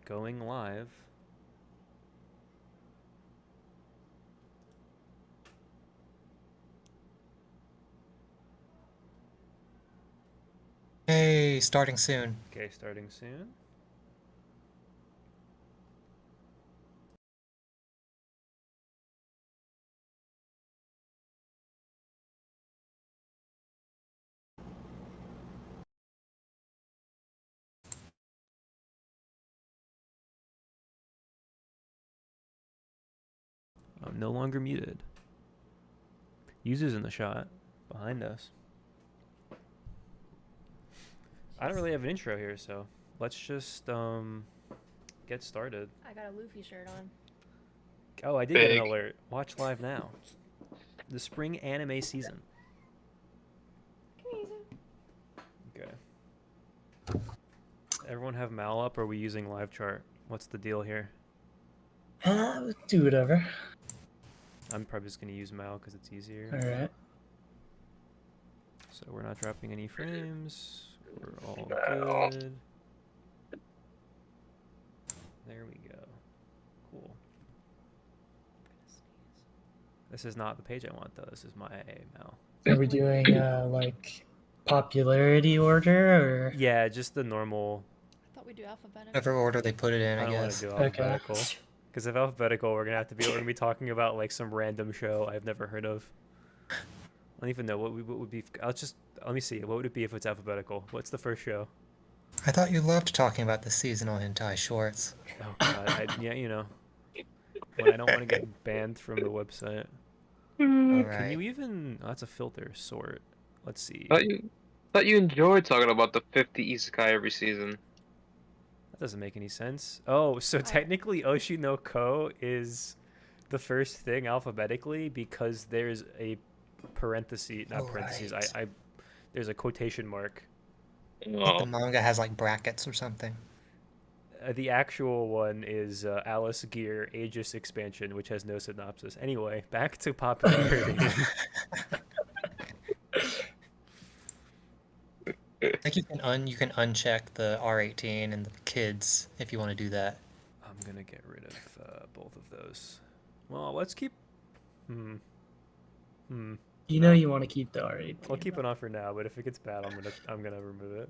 Going live. Hey, starting soon. Okay, starting soon. I'm no longer muted. Users in the shot behind us. I don't really have an intro here, so let's just get started. I got a Luffy shirt on. Oh, I did get an alert. Watch live now. The spring anime season. Okay. Everyone have Mal up, or are we using live chart? What's the deal here? Do whatever. I'm probably just going to use Mal because it's easier. Alright. So we're not dropping any frames. We're all good. There we go. Cool. This is not the page I want, though. This is my Mal. Are we doing like popularity order or? Yeah, just the normal. I thought we'd do alphabetical. Whatever order they put it in, I don't want guess. to do alphabetical. Because if alphabetical, we're gonna be talking about like some random show I've never heard of. I don't even know what would be. Let me see. What would it be if it's alphabetical? What's the first show? I thought you loved talking about the seasonal hentai shorts. Oh God, yeah, you know. When I don't want to get banned from the website. Alright. Can you even? Oh, that's a filter sort. Let's see. Thought you enjoyed talking about the 50 isekai every season. That doesn't make any sense. Oh, so technically Oshi no Ko is the first thing alphabetically because there's a parenthesis, not parentheses. Right. There's a quotation mark. Like the manga has like brackets or something. The actual one is Alice Gear Aegis expansion, which has no synopsis. Anyway, back to popularity. Like you can uncheck the R18 and the kids if you want to do that. I'm gonna get rid of both of those. Well, let's keep. You know you want to keep the R18. I'll keep it on for now, but if it gets bad, I'm gonna remove it.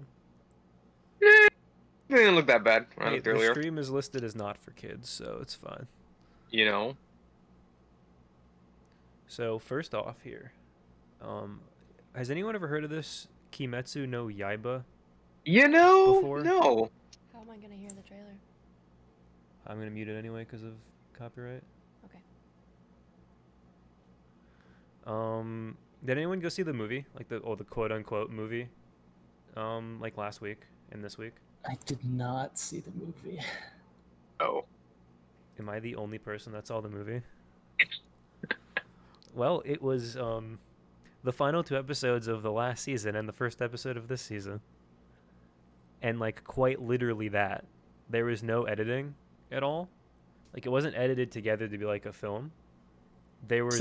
It didn't look that bad. Hey, the stream is listed as not for kids, so it's fine. You know. So first off here, has anyone ever heard of this Kimetsu no Yaiba? You know, before? No. How am I gonna hear the trailer? I'm gonna mute it anyway because of copyright. Okay. Did anyone go see the movie, like the quote unquote movie, like last week and this week? I did not see the movie. Oh. Am I the only person that saw the movie? Well, it was the final 2 episodes of the last season and the first episode of this season. And like quite literally that. There was no editing at all. Like it wasn't edited together to be like a film. There was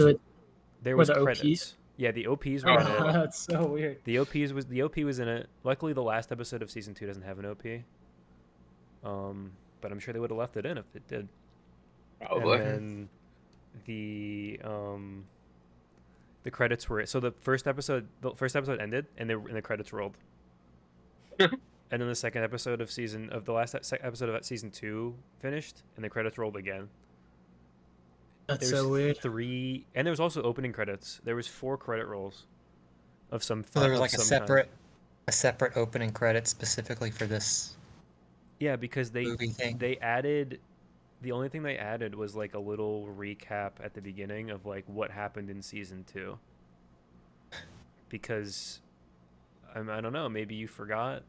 credits. OPs? Yeah, the OPs were in it. That's so weird. The OP was in it. Luckily the last episode of season 2 doesn't have an OP. But I'm sure they would have left it in if it did. Probably. And then the credits were so the first episode ended and the credits rolled. And then the second episode of the last episode of season 2 finished and the credits rolled again. That's so weird. 3, and there was also opening credits. There was 4 credit rolls of some. So there was like a separate opening credit specifically for this. Yeah, because movie thing. they added. The only thing they added was like a little recap at the beginning of like what happened in season 2. Because I don't know, maybe you forgot,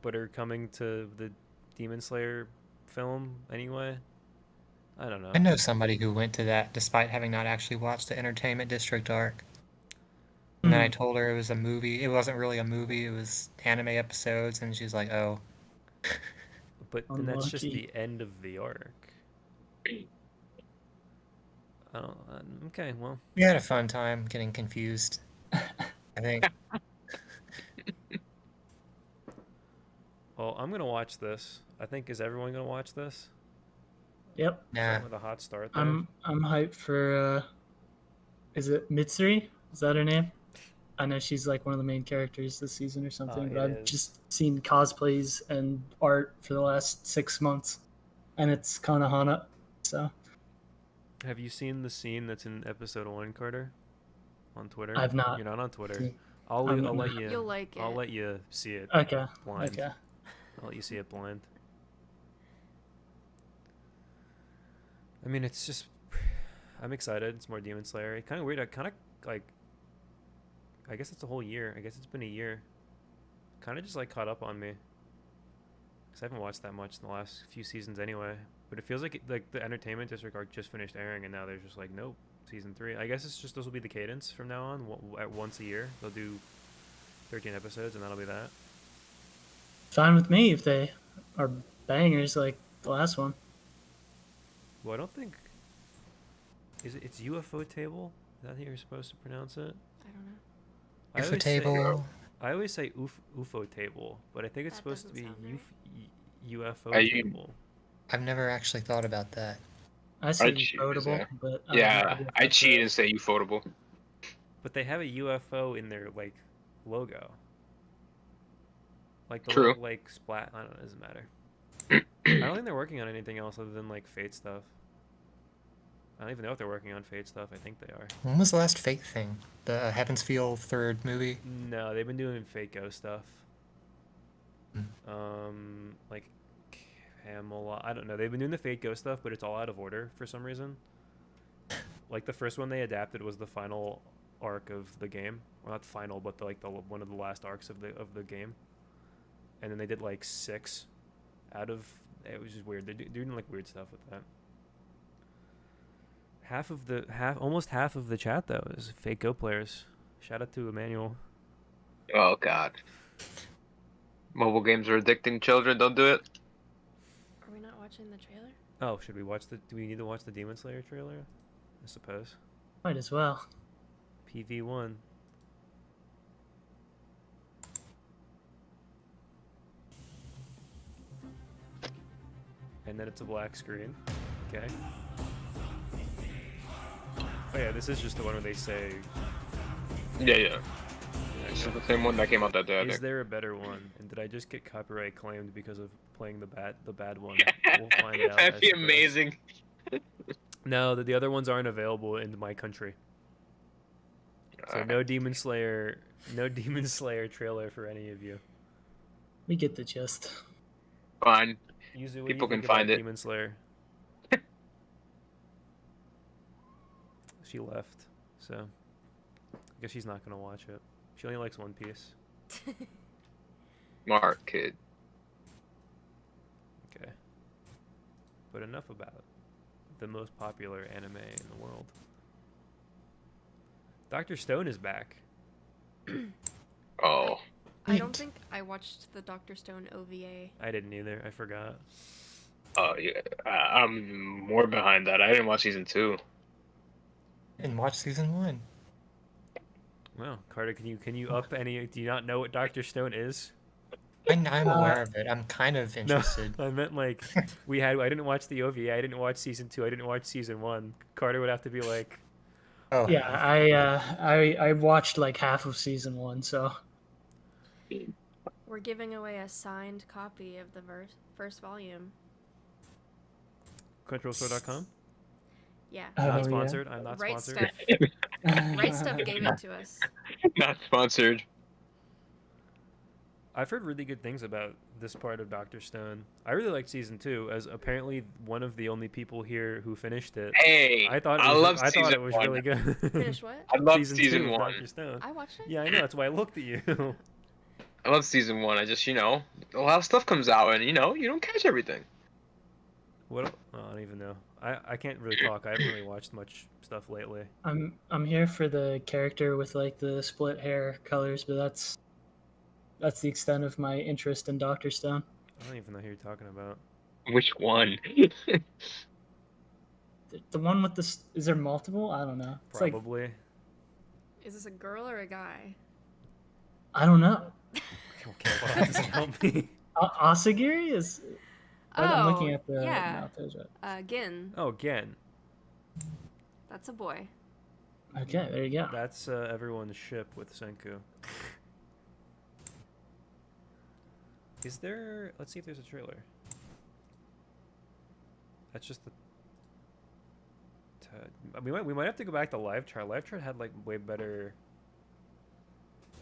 but are coming to the Demon Slayer film anyway. I don't know. I know somebody who went to that despite having not actually watched the Entertainment District arc. And then I told her it was a movie. It wasn't really a movie. It was anime episodes, and she's like, "Oh." But then that's just the end of the arc. Okay, well. We had a fun time getting confused, I think. Well, I'm gonna watch this. I think is everyone gonna watch this? Yep. Nah. Starting with a hot start there. I'm hyped for is it Mitsuri? Is that her name? I know she's like one of the main characters this season or something, but it I've is. just seen cosplays and art for the last 6 months, and it's Konohana. So Have you seen the scene that's in episode 1, Carter? On Twitter? I've not. You're not on Twitter. seen- I'll I'm let not. you. You'll like I'll it. let you see it Okay. blind. Okay. I'll let you see it blind. I mean, it's just. I'm excited. It's more Demon Slayer. Kind of weird. I kind of like. I guess it's a whole year. I guess it's been a year. Kind of just like caught up on me. Because I haven't watched that much in the last few seasons anyway. But it feels like like the Entertainment District arc just finished airing, and now they're just like, nope, season 3. I guess it's just this will be the cadence from now on. At once a year, they'll do 13 episodes, and that'll be that. Fine with me if they are bangers like the last one. Well, I don't think. It's UFO table? Is that how you're supposed to pronounce it? I don't know. I UFO always say- table. I always say UFO table, but I think it's That supposed to be doesn't sound UFO Are you- table. I've never actually thought about that. I say cheat, votable, yeah. but Yeah, I cheat and say ufotable. But they have a UFO in their like logo. Like the True. little, like splat. I don't know. It doesn't matter. I don't think they're working on anything else other than like Fate stuff. I don't even know if they're working on Fate stuff. I think they are. When was the last Fate thing? The Heaven's Feel third movie? No, they've been doing Fate Go stuff. Hmm. Like Camelot. I don't know. They've been doing the Fate Go stuff, but it's all out of order for some reason. Like the first one they adapted was the final arc of the game. Well, not final, but the one of the last arcs of the game. And then they did like 6 out of. It was just weird. They're doing like weird stuff with that. Almost half of the chat though is Fate Go players. Shout out to Emmanuel. Oh god. Mobile games are addicting children. Don't do it. Are we not watching the trailer? Oh, should we watch the? Do we need to watch the Demon Slayer trailer? I suppose. Might as well. PV1. And then it's a black screen. Okay. Oh yeah, this is just the one where they say. Yeah. It's the same one that came out that day. I Is think. there a better one? And did I just get copyright claimed because of playing the bad one? We'll find out. That'd I be suppose. amazing. No, the other ones aren't available in my country. So no Demon Slayer trailer for any of you. We get the gist. Fine. Yuzu, what do you People can think about find it. Demon Slayer. She left, so I guess she's not gonna watch it. She only likes One Piece. Smart kid. Okay. But enough about the most popular anime in the world. Dr. Stone is back. Oh. I don't think I watched the Dr. Stone OVA. I didn't either. I forgot. Oh yeah. I'm more behind that. I didn't watch season 2. And watch season 1. Well, Carter, can you up any? Do you not know what Dr. Stone is? I'm aware of it. I'm kind of interested. No, I meant like I didn't watch the OVA. I didn't watch season 2. I didn't watch season 1. Carter would have to be like, Oh, Yeah, I watched like half of season 1, so We're giving away a signed copy of the first volume. CrunchyRollStore.com. Yeah. Oh, Not yeah. sponsored. I'm not Right sponsored. Stuff. Right Stuff gave it to us. Not sponsored. I've heard really good things about this part of Dr. Stone. I really liked season 2, as apparently one of the only people here who finished it. Hey, I thought I it thought was one. really good. Finish what? I love season season 2 of 1. Dr. Stone. I watched it? Yeah, I know. That's why I looked at you. I love season 1. I just, a lot of stuff comes out and, you don't catch everything. What? Oh, I don't even know. I can't really talk. I haven't really watched much stuff lately. I'm here for the character with like the split hair colors, but that's the extent of my interest in Dr. Stone. I don't even know who you're talking about. Which one? The one with is there multiple? I don't know. It's like Probably. Is this a girl or a guy? I don't know. Okay, well, that doesn't help me. Asagiri is. I'm looking Oh, at the yeah. mouth page. Gin. Oh, Gen. That's a boy. Okay, there you go. That's everyone's ship with Senku. Is there? Let's see if there's a trailer. That's just the. We might have to go back to live chart. Live chart had like way better.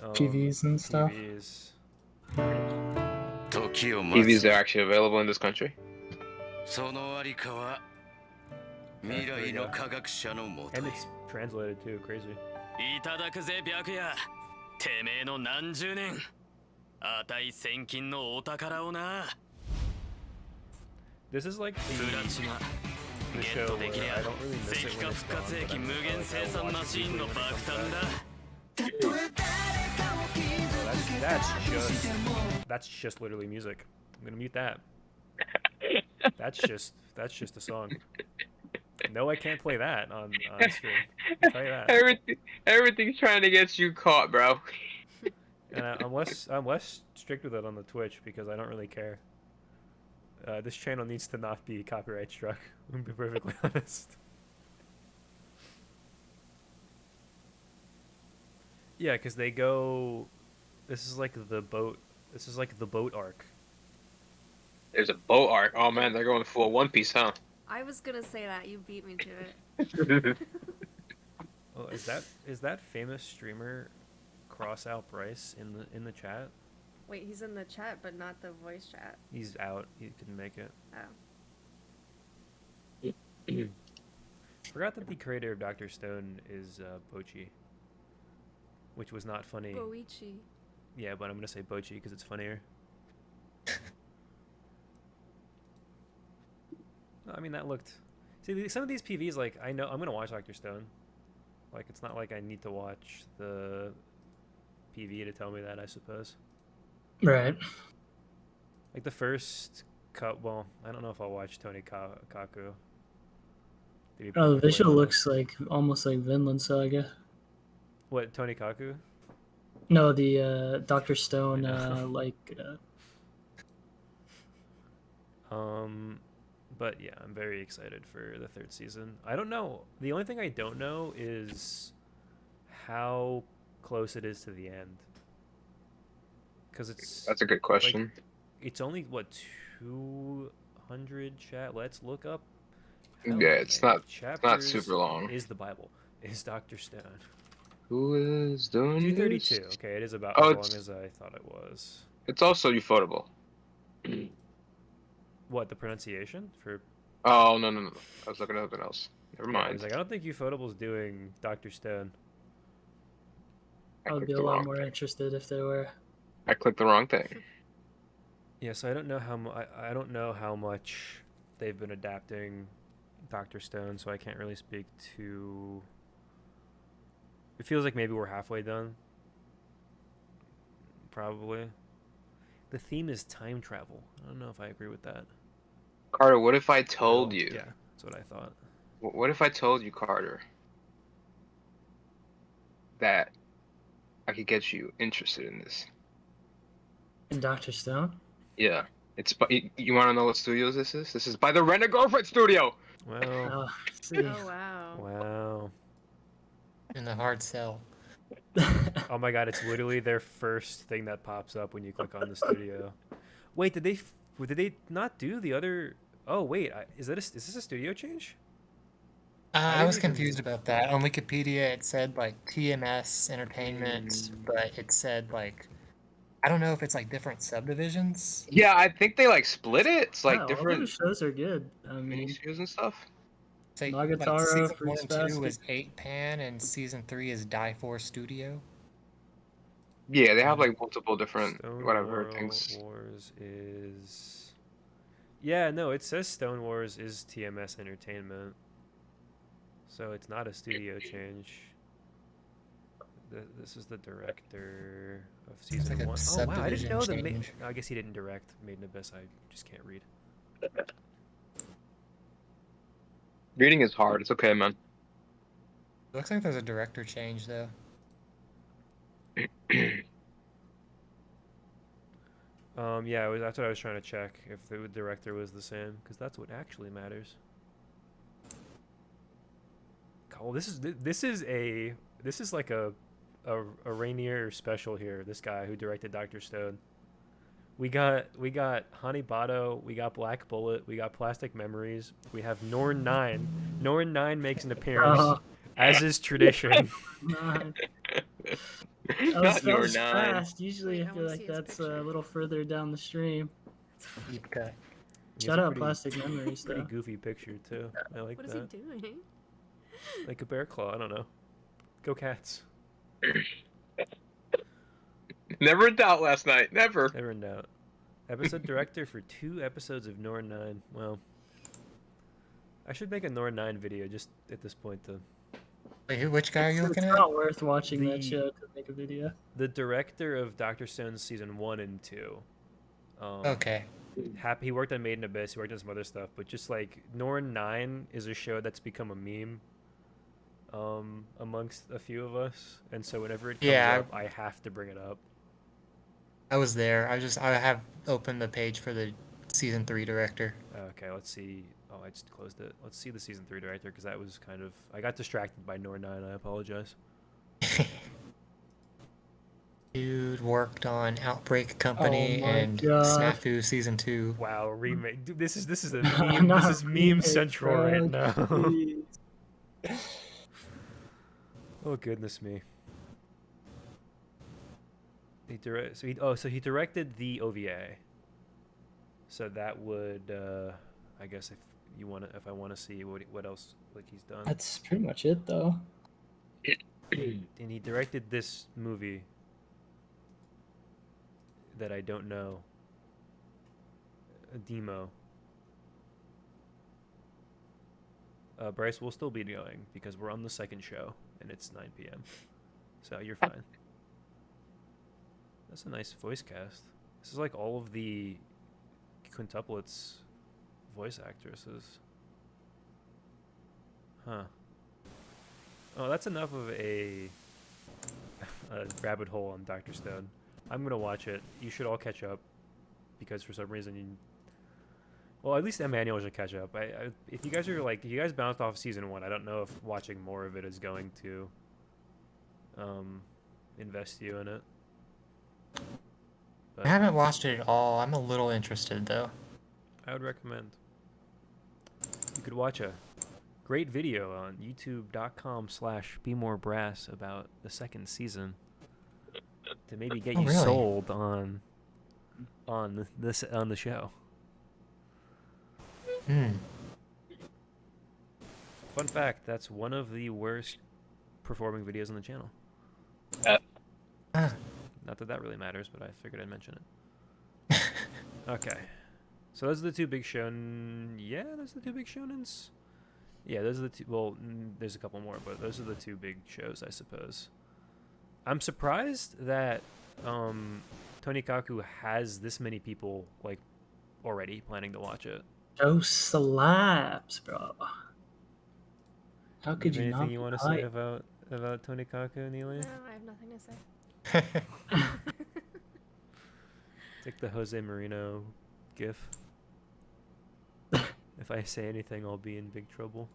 PVs and stuff. PVs. EVs are actually available in this country. And it's translated too. Crazy. This is like the show where I don't really miss it when it's gone, but I'm like, I'll watch it that's just literally music. I'm gonna mute that. That's just a song. No, I can't play that on stream. I'll tell you that. Everything's trying to get you caught, bro. And I'm less strict with it on the Twitch because I don't really care. This channel needs to not be copyright struck. I'm gonna be perfectly honest. Yeah, because they go. This is like the boat. This is like the boat arc. There's a boat arc. Oh man, they're going full One Piece, huh? I was gonna say that. You beat me to it. Oh, is that famous streamer CrossOutBryce in the chat? Wait, he's in the chat, but not the voice chat. He's out. He couldn't make it. Oh. Forgot that the creator of Dr. Stone is Bochi, which was not funny. Boichi. Yeah, but I'm gonna say Bochi because it's funnier. I mean, that looked. See, some of these PVs, like I know I'm gonna watch Dr. Stone. Like, it's not like I need to watch the PV to tell me that, I suppose. Right. Like the first cut. Well, I don't know if I'll watch Tonikawa. Oh, the visual looks like almost like Vinland Saga. What, Tonikaku? No, the Dr. Stone But yeah, I'm very excited for the third season. I don't know. The only thing I don't know is how close it is to the end. Because That's a good question. Like, it's only what 200 chat. Let's look up. Yeah, it's not super long. Is the Bible? Is Dr. Stone? Who is doing 232. this? Okay, it is about as long as I thought it was. It's also ufotable. What, the pronunciation for? Oh no! I was looking at something else. Never mind. I was like, I don't think Ufotable's doing Dr. Stone. I would be a lot more interested if they were. I clicked the wrong thing. Yeah, so I don't know I don't know how much they've been adapting Dr. Stone, so I can't really speak to. It feels like maybe we're halfway done. Probably. The theme is time travel. I don't know if I agree with that. Carter, what if I told you? Yeah, that's what I thought. What if I told you, Carter, that I could get you interested in this? In Dr. Stone? Yeah. You want to know what studios this is? This is by the Rent-A-Girlfriend Studio! Well. Oh, wow. Wow. In the hard sell. Oh my god, it's literally their first thing that pops up when you click on the studio. Wait, did they not do the other? Oh wait, is this a studio change? I was confused about that. On Wikipedia, it said like TMS Entertainment, but it said like I don't know if it's like different subdivisions. Yeah, I think they like split it. It's like different. All the shows are good. I mean, shows and stuff. So, Nagatoro, like, season Fruits 1 and 2 Basket. is 8-Pan, and season 3 is Die Force Studio. Yeah, they have like multiple different Stone things. Wars is. Yeah, no, it says Stone Wars is TMS Entertainment, so it's not a studio change. This is the director of season like 1. Oh wow, I didn't know I guess he didn't direct Made in Abyss. I just can't read. Reading is hard. It's okay, man. It looks like there's a director change though. Yeah, that's what I was trying to check, if the director was the same, because that's what actually matters. Oh, this is like a Rainier special here. This guy who directed Dr. Stone. We got Hanibado, we got Black Bullet, we got Plastic Memories, we have Norn 9. Norn 9 makes an appearance, as is tradition. Man. Not That Nor was 9. fast. Usually, Wait, I I feel wanna like see his that's picture. a little further down the stream. Deep cut. He has Shout a out pretty- Plastic Memories, Pretty though. goofy picture too. I like What is that. he doing? Like a bear claw. I don't know. Go Cats. Never in doubt last night. Never. Never in doubt. Episode director for 2 episodes of Norn 9. Well, I should make a Norn 9 video just at this point to. Wait, which guy are you looking It's at? not worth watching The- that show to make a video. The director of Dr. Stone's season 1 and 2. Okay. He worked on Made in Abyss. He worked on some other stuff, but just like Norn 9 is a show that's become a meme amongst a few of us, and so whenever it comes up, I have to bring it up. I was there. I have opened the page for the season 3 director. Okay, let's see. Oh, I just closed it. Let's see the season 3 director, because that was kind of, I got distracted by Norn 9. I apologize. Dude worked on Outbreak Company Oh my and God. Snafu season 2. Wow, remake. Dude, this is a meme. Not This is meme remake, central bro. right now. Jeez. Oh goodness me. So he directed the OVA. So that would, I guess if I want to see what else like he's done. That's pretty much it, though. And he directed this movie that I don't know. A demo. Bryce will still be going because we're on the second show and it's 9 p.m. So you're fine. That's a nice voice cast. This is like all of the quintuplets voice actresses. Huh. Oh, that's enough of a rabbit hole on Dr. Stone. I'm gonna watch it. You should all catch up because for some reason well, at least Emmanuel should catch up. If you guys are like, if you guys bounced off season 1, I don't know if watching more of it is going to invest you in it. But I haven't watched it at all. I'm a little interested though. I would recommend. You could watch a great video on youtube.com/BmoreBrass about the second season to maybe get you really? sold on the show. Fun fact, that's one of the worst performing videos on the channel. Ah. Not that really matters, but I figured I'd mention it. Okay. So those are the two big shonen. Yeah, those are the two big shonens. Yeah, those are the two. Well, there's a couple more, but those are the two big shows, I suppose. I'm surprised that Tonikaku has this many people like already planning to watch it. Show slaps, bro. How could you Anything not? you want to say about Tonikaku, Neely? No, I have nothing to say. It's like the Jose Marino gif. If I say anything, I'll be in big trouble.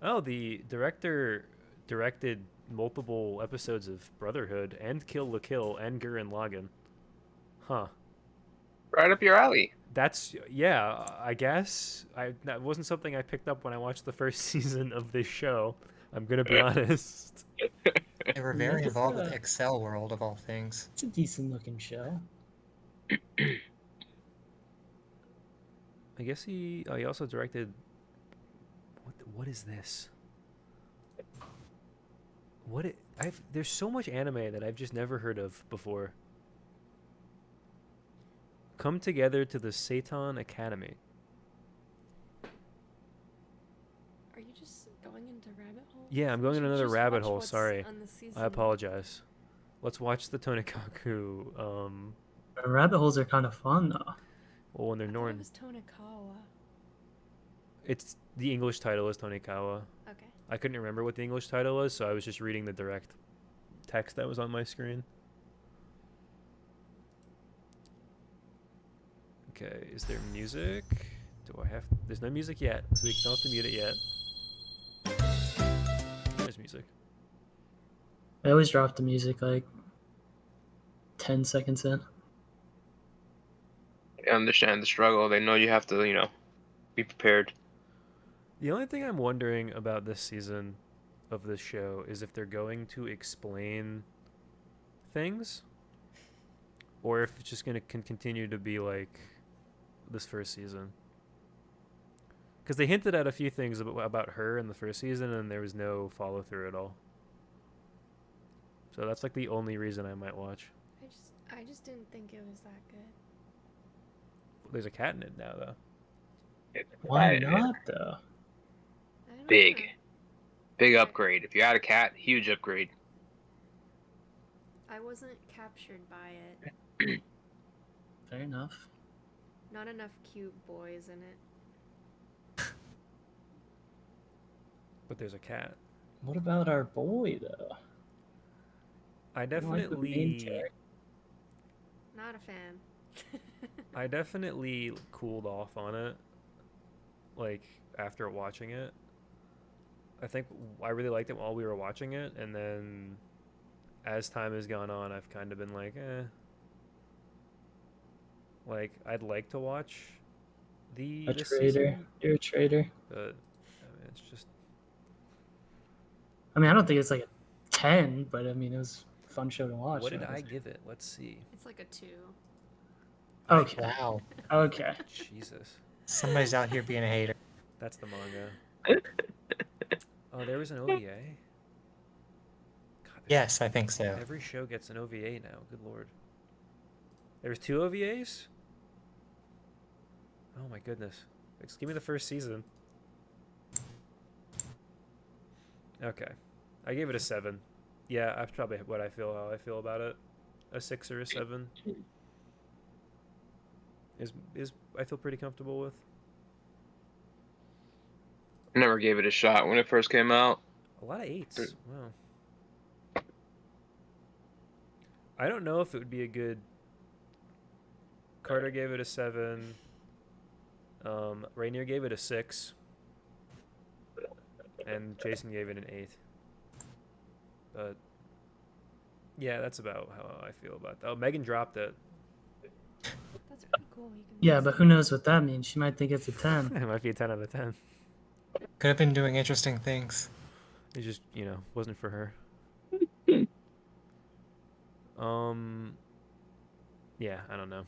Oh, the director directed multiple episodes of Brotherhood and Kill la Kill and Gurren Lagann. Huh. Right up your alley. That's, yeah, I guess. That wasn't something I picked up when I watched the first season of this show. I'm going to be honest. They were very That's involved with a- Excel World of all things. It's a decent looking show. I guess he also directed. What is this? There's so much anime that I've just never heard of before. Come together to the Seitan Academy. Are you just going into rabbit holes? Yeah, I'm going in You another just rabbit watch hole. what's Sorry, on the season. I apologize. Let's watch the Tonikaku. Rabbit holes are kind of fun, though. Well, when they're I thought it Norn, was Tonikawa. it's the English title is Tonikawa. Okay. I couldn't remember what the English title was, so I was just reading the direct text that was on my screen. Okay, is there music? Do I have... There's no music yet, so we don't have to mute it yet. There's music. I always drop the music like 10 seconds in. They understand the struggle. They know you have to, be prepared. The only thing I'm wondering about this season of this show is if they're going to explain things, or if it's just going to continue to be like this first season. Because they hinted at a few things about her in the first season, and there was no follow-through at all. So that's like the only reason I might watch. I just didn't think it was that good. There's a cat in it now, though. Why not, though? I don't Big. know. Big upgrade. If you had a cat, huge upgrade. I wasn't captured by it. Fair enough. Not enough cute boys in it. But there's a cat. What about our boy, though? I You like the main definitely... character? Not a fan. I definitely cooled off on it, like, after watching it. I think I really liked it while we were watching it, and then as time has gone on, I've kind of been like, Like, I'd like to watch A this traitor. season, You're a traitor. but I mean, it's just... I mean, I don't think it's like a 10, but I mean, it was a fun show to watch. What did so I give it? Let's see. It's like a 2. Okay. Wow. Okay. Jesus. Somebody's out here being a hater. That's the manga. Oh, there was an OVA? God, Yes, I think so. every show gets an OVA now. Good lord. There's 2 OVAs? Oh my goodness. Just give me the first season. Okay. I gave it a 7. Yeah, that's probably how I feel about it. A 6 or a 7. Is I feel pretty comfortable with. I never gave it a shot when it first came out. A lot of 8s. Wow. I don't know if it would be a good... Carter gave it a 7. Rainier gave it a 6. And Jason gave it an 8. But yeah, that's about how I feel about that. Oh, Megan dropped it. That's pretty cool. You can Yeah, but who knows what that means? She might think it's a 10. It might be a 10 out of 10. Could have been doing interesting things. It just, wasn't for her. Yeah, I don't know.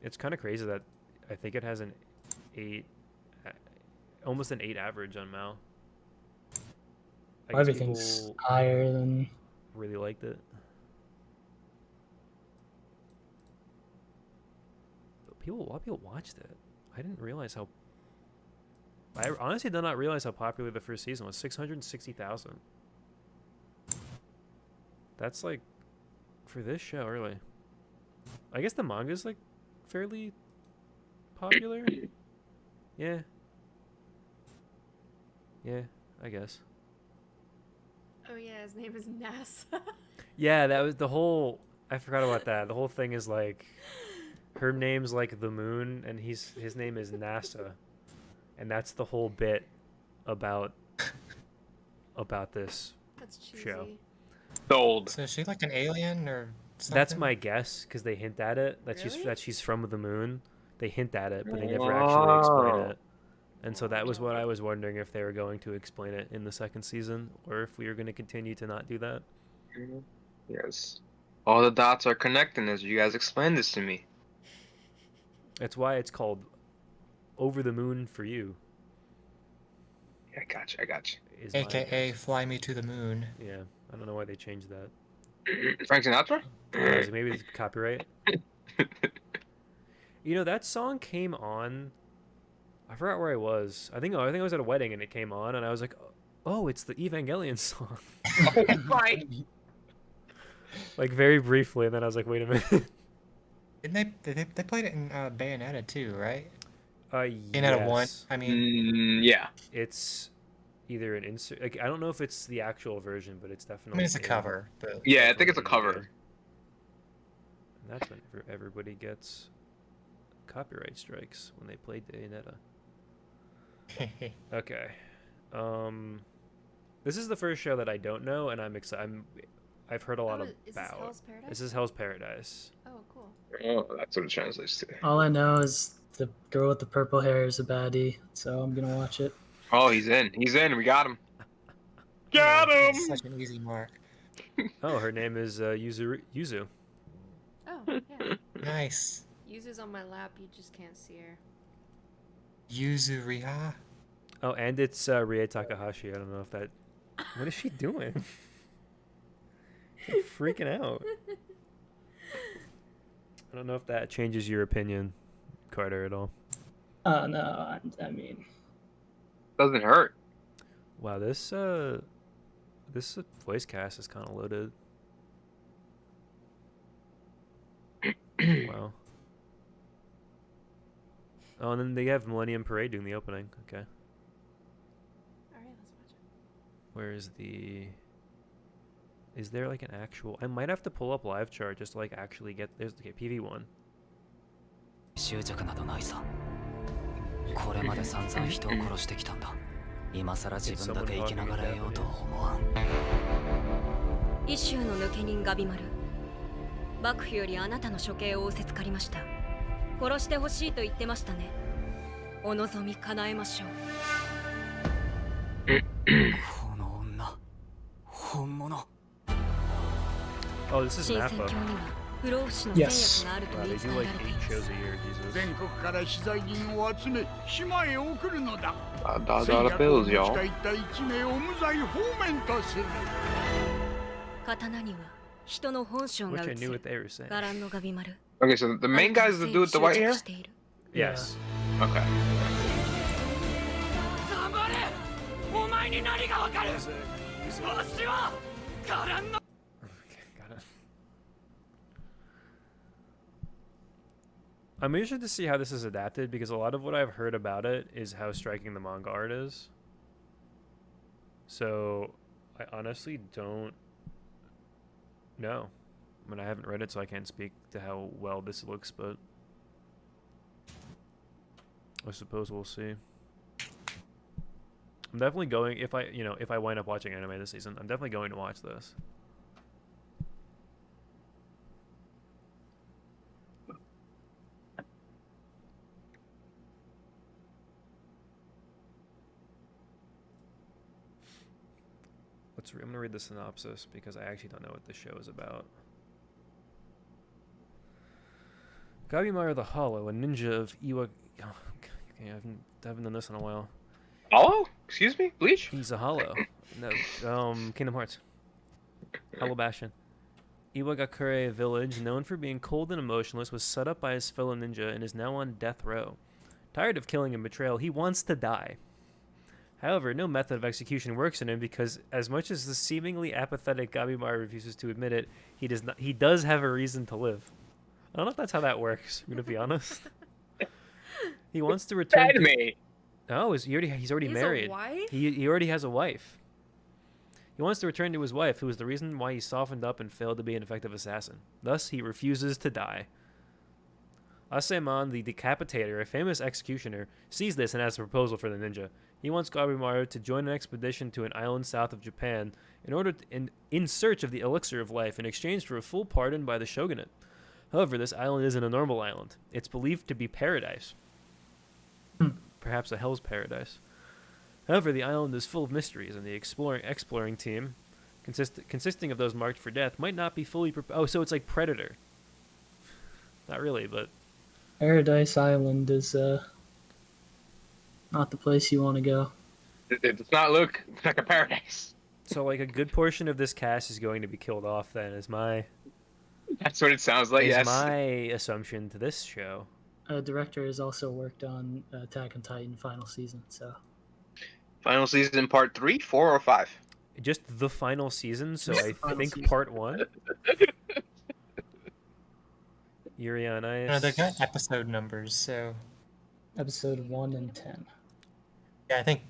It's kind of crazy that I think it has an 8, almost an 8 average on Mal. I guess Everything's people higher than. really liked it. A lot of people watched it. I didn't realize how... I honestly did not realize how popular the first season was. 660,000. That's like... for this show, really. I guess the manga's like fairly popular. Yeah. Yeah, I guess. Oh yeah, his name is NASA. Yeah, that was the whole... I forgot about that. The whole thing is like... Her name's like the moon, and his name is NASA. And that's the whole bit about this That's cheesy. show. Sold. So is she like an alien or something? That's my guess, because they hint at it, Really? she's from the moon. They hint at it, but they never actually explain Oh. it. And so that was what I was wondering, if they were going to explain it in the second season, or if we were going to continue to not do that. Yes. All the dots are connecting as you guys explained this to me. That's why it's called Over the Moon for You. I got you. Is my AKA guess. Fly Me to the Moon. Yeah, I don't know why they changed that. Frank Sinatra? Maybe it's copyright. That song came on. I forgot where I was. I think I was at a wedding and it came on, and I was like, "Oh, it's the Evangelion song." Right. Like very briefly, and then I was like, "Wait a minute." Didn't they played it in Bayonetta too, right? Bayonetta Bayonetta 1. I mean, Yeah. It's either an insert. Like, I don't know if it's the actual version, but it's I definitely. mean it's a cover, but Yeah, I think it's a definitely in the cover. game. And that's when everybody gets copyright strikes when they played Bayonetta. Okay. This is the first show that I don't know, and I'm excited. I've heard a lot is this about. Hell's Paradise? This is Hell's Paradise. Oh, cool. Oh, that's what it translates to. All I know is the girl with the purple hair is a baddie, so I'm gonna watch it. Oh, he's in. He's in. We got him. Yeah, Got him. that's such an easy mark. Oh, her name is Yuzu. Oh, yeah. Nice. Yuzu's on my lap. You just can't see her. Yuzuriha. Oh, and it's Rie Takahashi. I don't know if that. What is she doing? She's freaking out. I don't know if that changes your opinion, Carter, at all. No, I mean, Doesn't hurt. Wow, this voice cast is kind of loaded. Wow. Oh, and then they have Millennium Parade doing the opening. Okay. Alright, let's watch it. Where is the... Is there like an actual... I might have to pull up live chart just to like actually get... There's okay, PV1. 執着などないさ。これまで散々人を殺してきたんだ。今さら自分だけ生きながらえようとは思わん。一州の抜け人ガビマル。幕府よりあなたの処刑を仰せつかりました。殺してほしいと言ってましたね。お望み叶えましょう。この女、本物。Oh, this is 新 an 戦 APA. 況には不老不死の戦薬があると Wow, 言 they い do 伝え like られてい 8 shows ます。a year, Jesus. 全国から資材人を集め島へ送るのだ。 Dollar bills, し y'all. かいった1名を無罪放免とする。刀には人の本性が Which I 映 knew る what they were saying. 伽藍のガビマル。 Okay, so the main guy is the dude with the white hair? している Yes. Okay. 頑張れ。お前に何がわかる。わしは伽藍の。 Okay, got it. I'm interested to see how this is adapted because a lot of what I've heard about it is how striking the manga art is. So, I honestly don't know. I mean, I haven't read it, so I can't speak to how well this looks, but I suppose we'll see. I'm definitely going, if I wind up watching anime this season, I'm definitely going to watch this. I'm gonna read the synopsis because I actually don't know what this show is about. Gabimar the Hollow, a ninja of Iwa. Oh, okay, I haven't done this in a while. Hollow? Excuse me? Bleach? He's a hollow. No, Kingdom Hearts. Hollow Bastion. Iwagakure village, known for being cold and emotionless, was set up by his fellow ninja and is now on death row. Tired of killing and betrayal, he wants to die. However, no method of execution works on him because, as much as the seemingly apathetic Gabimar refuses to admit it, he does have a reason to live. I don't know if that's how that works, I'm gonna be honest. He wants to return to... No, he's already married. A wife? He already has a wife. He wants to return to his wife, who is the reason why he softened up and failed to be an effective assassin. Thus, he refuses to die. Aseman, the Decapitator, a famous executioner, sees this and has a proposal for the ninja. He wants Gabimaru to join an expedition to an island south of Japan in search of the elixir of life in exchange for a full pardon by the shogunate. However, this island isn't a normal island. It's believed to be paradise. Perhaps a hell's paradise. However, the island is full of mysteries, and the exploring team, consisting of those marked for death, might not be fully prepared. Oh, so it's like Predator. Not really, but... Paradise Island is not the place you want to go. It does not look like a paradise. So, like, a good portion of this cast is going to be killed off, then, is my... That's what it sounds like, is yes. my assumption to this show. Director has also worked on Attack on Titan final season, so... Final season part 3, 4, or 5? Just the final season, so Just I the final think season. part 1. Yuri on Ice. No, they got episode numbers, so Episode 1 and 10. yeah, I think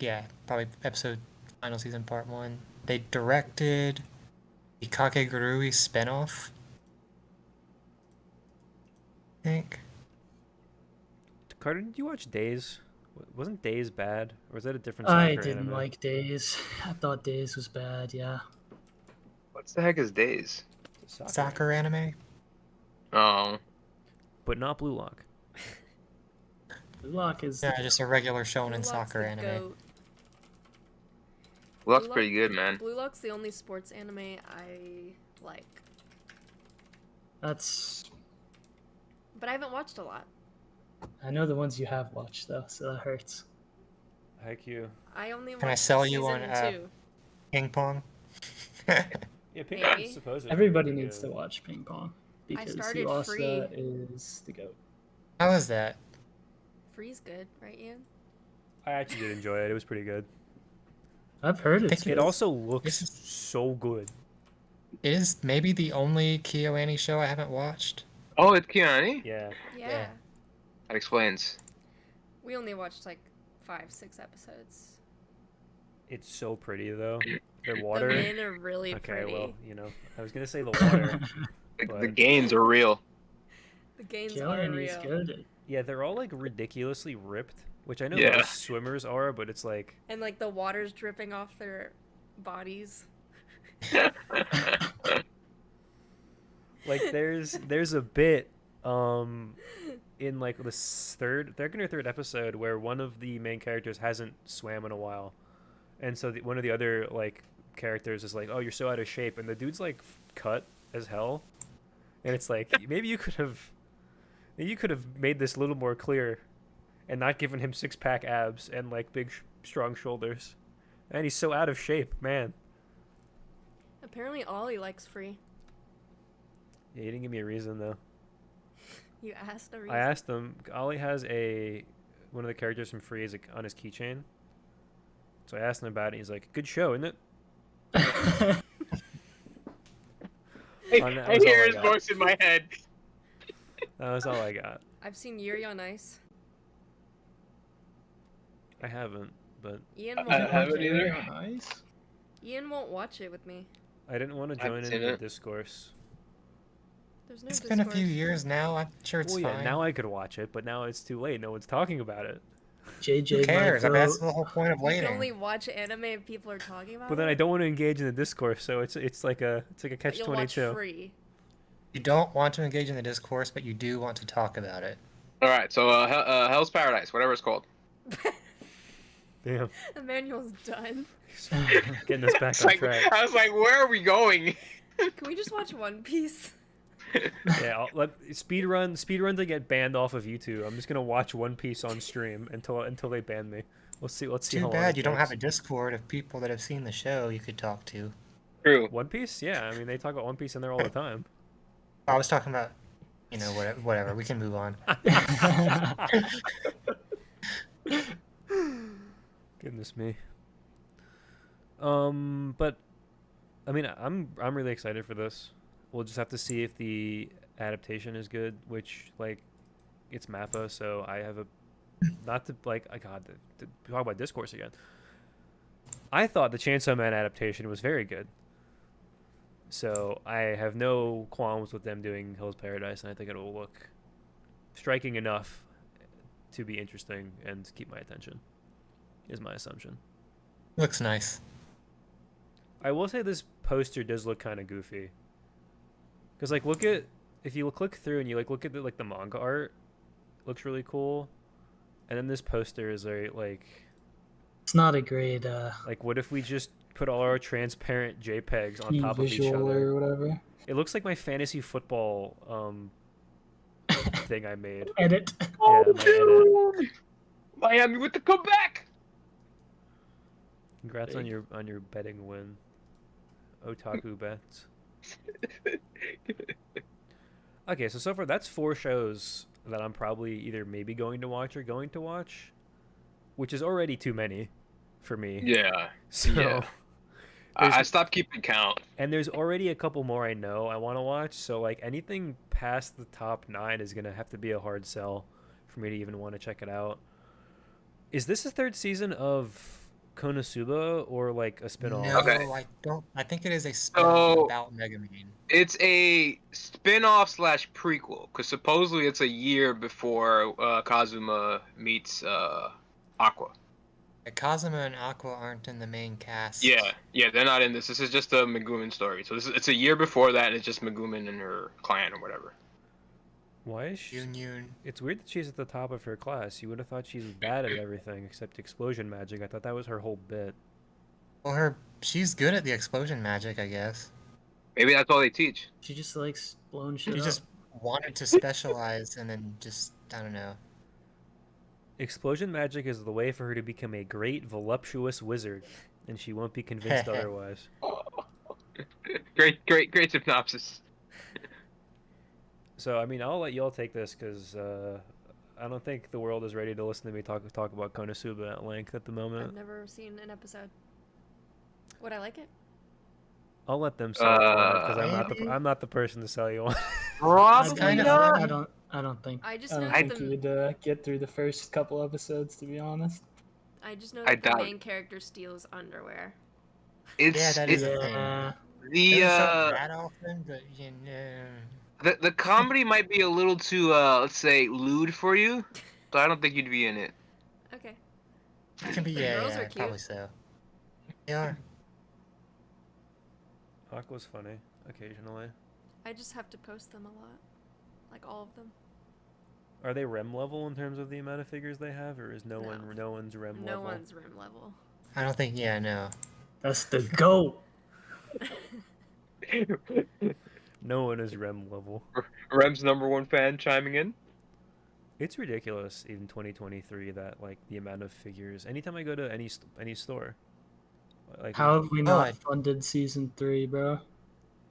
probably episode final season part 1. They directed the Kakegurui spinoff, I think. Carter, did you watch Days? Wasn't Days bad, or was that a different? I soccer didn't anime? like Days. I thought Days was bad. Yeah. What the heck is Days? It's a Soccer anime? Oh, but not Blue Lock. Blue Lock is. Yeah, just a regular Blue shonen Lock's soccer the anime. goat. well, that's Blue pretty good, man. Blue Lock's the only sports anime I like, That's. but I haven't watched a lot. I know the ones you have watched though, so that hurts. Haikyuu. I only watched Can I sell you season on, 2. Ping pong? Yeah, Pink Maybe. is supposedly Everybody pretty needs to good. watch Ping Pong because started Yuasa Free. is the goat. How is that? Free's good, right, Ian? I actually did enjoy it. It was pretty good. I've heard it's Think good. It also looks This so good. It is maybe the only KyoAni show I haven't watched. Oh, it's Kiani? Yeah. Yeah. That explains. We only watched like 5-6 episodes. It's so pretty though. The The water. men are really Okay, pretty. well, you know, I was gonna say the water. The But- gains are real. The gains are KyoAni's real. good. Yeah, they're all like ridiculously ripped, which I know Yeah. most swimmers are, but it's like And like the water's dripping off their bodies. like there's a bit in like the second or third episode where one of the main characters hasn't swam in a while, and so one of the other like characters is like, "Oh, you're so out of shape," and the dude's like cut as hell, and it's like maybe you could have made this a little more clear, and not given him 6-pack abs and like big strong shoulders, and he's so out of shape, man. Apparently Ollie likes Free. Yeah, he didn't give me a reason though. You asked a reason. I asked him. Ollie has one of the characters from Free is on his keychain. So I asked him about it. He's like, "Good show, isn't it?" I that was all hear I his got. voice in my head. That was all I got. I've seen Yuri on Ice. I haven't, but Ian I won't, haven't either. Nice. Ian won't watch it with me. I didn't want to I haven't join seen in the it. discourse. There's no It's been a few discourse. years now. I'm sure it's Well, yeah, fine. now I could watch it, but now it's too late. No one's talking about it. JJ Who cares? I might mean, that's vote. the whole point of You waiting. can only watch anime if people are talking about But then I it. don't want to engage in the discourse, so it's like a But catch you'll watch 22. Free. You don't want to engage in the discourse, but you do want to talk about it. All right, so Hell's Paradise, whatever it's called. Damn, Emmanuel's done. getting us back It's on like, track. I was like, where are we going? Can we just watch One Piece? Yeah, I'll let speedrun to get banned off of YouTube. I'm just gonna watch One Piece on stream until they ban me. Let's see how Too long bad it you don't have takes. a Discord of people that have seen the show you could talk to. True. One Piece. Yeah, I mean they talk about One Piece in there all the time. I was talking about, whatever. We can move on. Goodness me. But I mean, I'm really excited for this. We'll just have to see if the adaptation is good, which like it's Mappa, so I have a not to like I got to talk about discourse again. I thought the Chainsaw Man adaptation was very good. So I have no qualms with them doing Hell's Paradise, and I think it will look striking enough to be interesting and keep my attention, is my assumption. Looks nice. I will say this poster does look kind of goofy. Because like if you click through and you look at the manga art, it looks really cool. And then this poster is like It's not a great like what if we just put all our transparent JPEGs on key top of each visual other? or whatever. It looks like my fantasy football thing I made. Edit. Yeah, Oh, my edit. dude! Miami with the comeback! Congrats Big. on your betting win. Otaku bets. Okay, so far that's 4 shows that I'm probably either maybe going to watch or going to watch, which is already too many for me. Yeah. So yeah. I stopped keeping count. and there's already a couple more I know I want to watch, so like anything past the top 9 is going to have to be a hard sell for me to even want to check it out. Is this the 3rd season of KonoSuba or like a spin-off? No, Okay. I don't. I think it is a spin-off So- about Megumin. It's a spin-off slash prequel, because supposedly it's a year before Kazuma meets Aqua. Kazuma and Aqua aren't in the main cast. Yeah, they're not in this. This is just a Megumin story. So it's a year before that, and it's just Megumin and her clan or whatever. Why is she? Yun. It's weird that she's at the top of her class. You would have thought she's bad at everything except explosion magic. I thought that was her whole bit. Well, she's good at the explosion magic, I guess. Maybe that's all they teach. She just likes blowing shit She up. just wanted to specialize, and then just I don't know. Explosion magic is the way for her to become a great, voluptuous wizard, and she won't be convinced otherwise. Great synopsis. So, I mean, I'll let y'all take this because I don't think the world is ready to listen to me talk about KonoSuba at length at the I've moment. never seen an episode. Would I like it? I'll let them sell you on it because maybe. I'm not the person to sell you on. Probably kind of not. I don't think. I just I know don't that think the, you would get through the first couple episodes, to be honest. I just know I that the doubt main character steals underwear. It's Yeah, that is it's a thing. the Doesn't sound that often, but you know. the comedy might be a little too let's say lewd for you, so I don't think you'd be in it. Okay. It can be The girls are yeah, cute. probably so. They are. Aqua's funny occasionally. I just have to post them a lot. Like all of them. Are they REM level in terms of the amount of figures they have, or is no No. one's REM No level? one's rim level. I don't think. Yeah, no. That's the goat. No one is REM level. Rem's #1 fan chiming in. It's ridiculous in 2023 that like the amount of figures. Anytime I go to any store, like How have we not I- funded season 3, bro?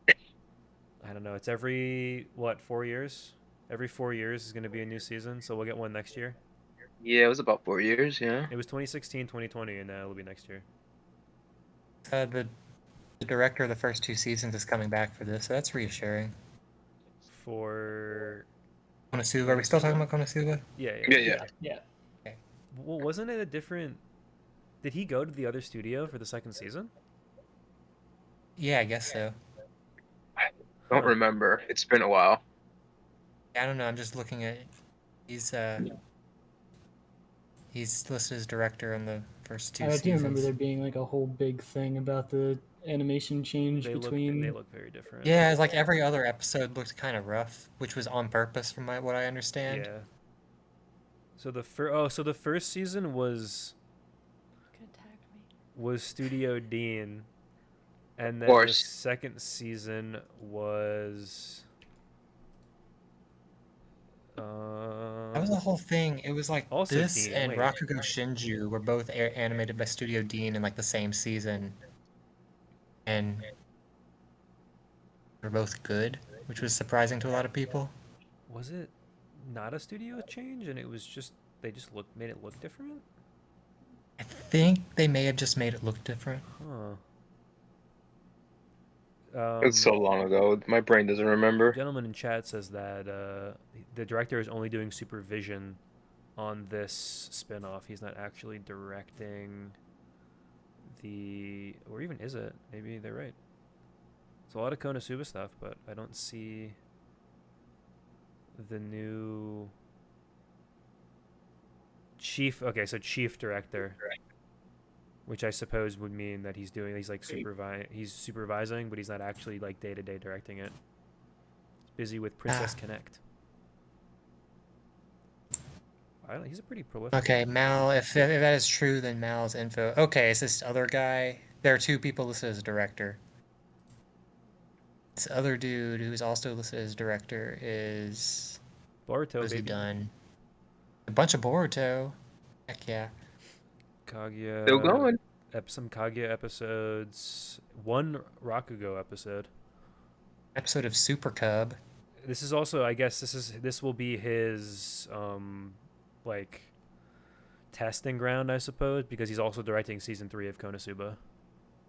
I don't know. It's every 4 years. Every 4 years is going to be a new season, so we'll get one next year. Yeah, it was about 4 years. Yeah. It was 2016, 2020, and now it'll be next year. The director of the first 2 seasons is coming back for this, so that's reassuring. For KonoSuba, are we still talking about KonoSuba? yeah. Yeah. Well, wasn't it a different? Did he go to the other studio for the second season? Yeah, I guess so. Don't Huh. remember. It's been a while. I don't know. I'm just looking at. He's listed as director in the first 2 I seasons. do remember there being like a whole big thing about the animation change They between. look very different. Yeah, it's like every other episode looked kind of rough, which was on purpose, from what I understand. Yeah. So the first season was Could have tagged me. Studio Dean, and then the course. second season was. That was the whole thing. It was like Also this Dean, and wait. Rakugo Shinju were both animated by Studio Dean in like the same season, and they're both good, which was surprising to a lot of people. Was it not a studio change, and it was just they just made it look different? I think they may have just made it look different. Huh. It's so long ago. My brain doesn't remember. Gentleman in chat says that the director is only doing supervision on this spin-off. He's not actually directing the... Or even is it? Maybe they're right. It's a lot of KonoSuba stuff, but I don't see the new... Chief... Okay, so chief director. Which I suppose would mean that he's like supervising, but he's not actually like day-to-day directing it. He's busy with Princess Connect. He's a pretty prolific. Okay, Mal, if that is true, then Mal's info. Okay, it's this other guy. There are 2 people listed as director. This other dude who's also listed as director is... Boruto, What has he baby. done? A bunch of Boruto. Heck yeah. Kaguya. Still going. Some Kaguya episodes. One Rakugo episode. Episode of Super Cub. This is also, I guess, this will be his like testing ground, I suppose, because he's also directing season 3 of KonoSuba.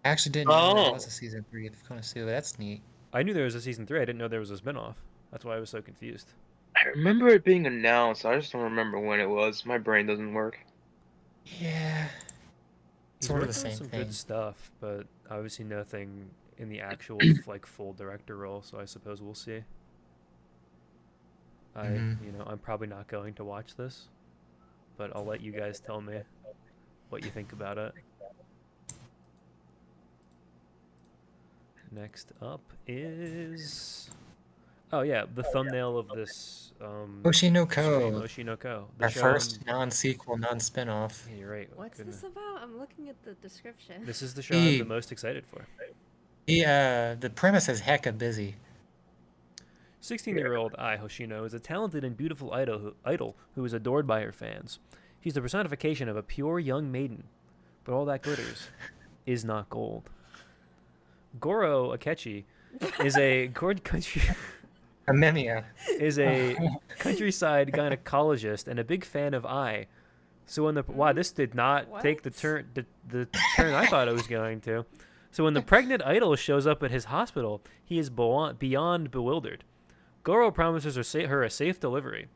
I actually didn't know there Oh. was a season 3 of KonoSuba. That's neat. I knew there was a season 3. I didn't know there was a spin-off. That's why I was so confused. I remember it being announced. I just don't remember when it was. My brain doesn't work. Yeah. He's Sort of worked the on same some thing. good stuff, but obviously nothing in the actual like full director role. So I suppose we'll see. Mhm. I'm probably not going to watch this, but I'll let you guys tell me what you think about it. Next up is, oh yeah, the thumbnail of this Oshi no stream, Ko, Oshi no Ko, the our show. first non-sequel, non-spin-off. Yeah, you're right. What's Goodness. this about? I'm looking at the description. This is the show I'm the most excited for. The premise is hecka busy. 16-year-old Ai Hoshino is a talented and beautiful idol who is adored by her fans. She's the personification of a pure young maiden, but all that glitters is not gold. Goro Akechi is a is a countryside gynecologist and a big fan of Ai. So when this did not take the turn I thought it was going to. So when the pregnant idol shows up at his hospital, he is beyond bewildered. Goro promises her a safe delivery.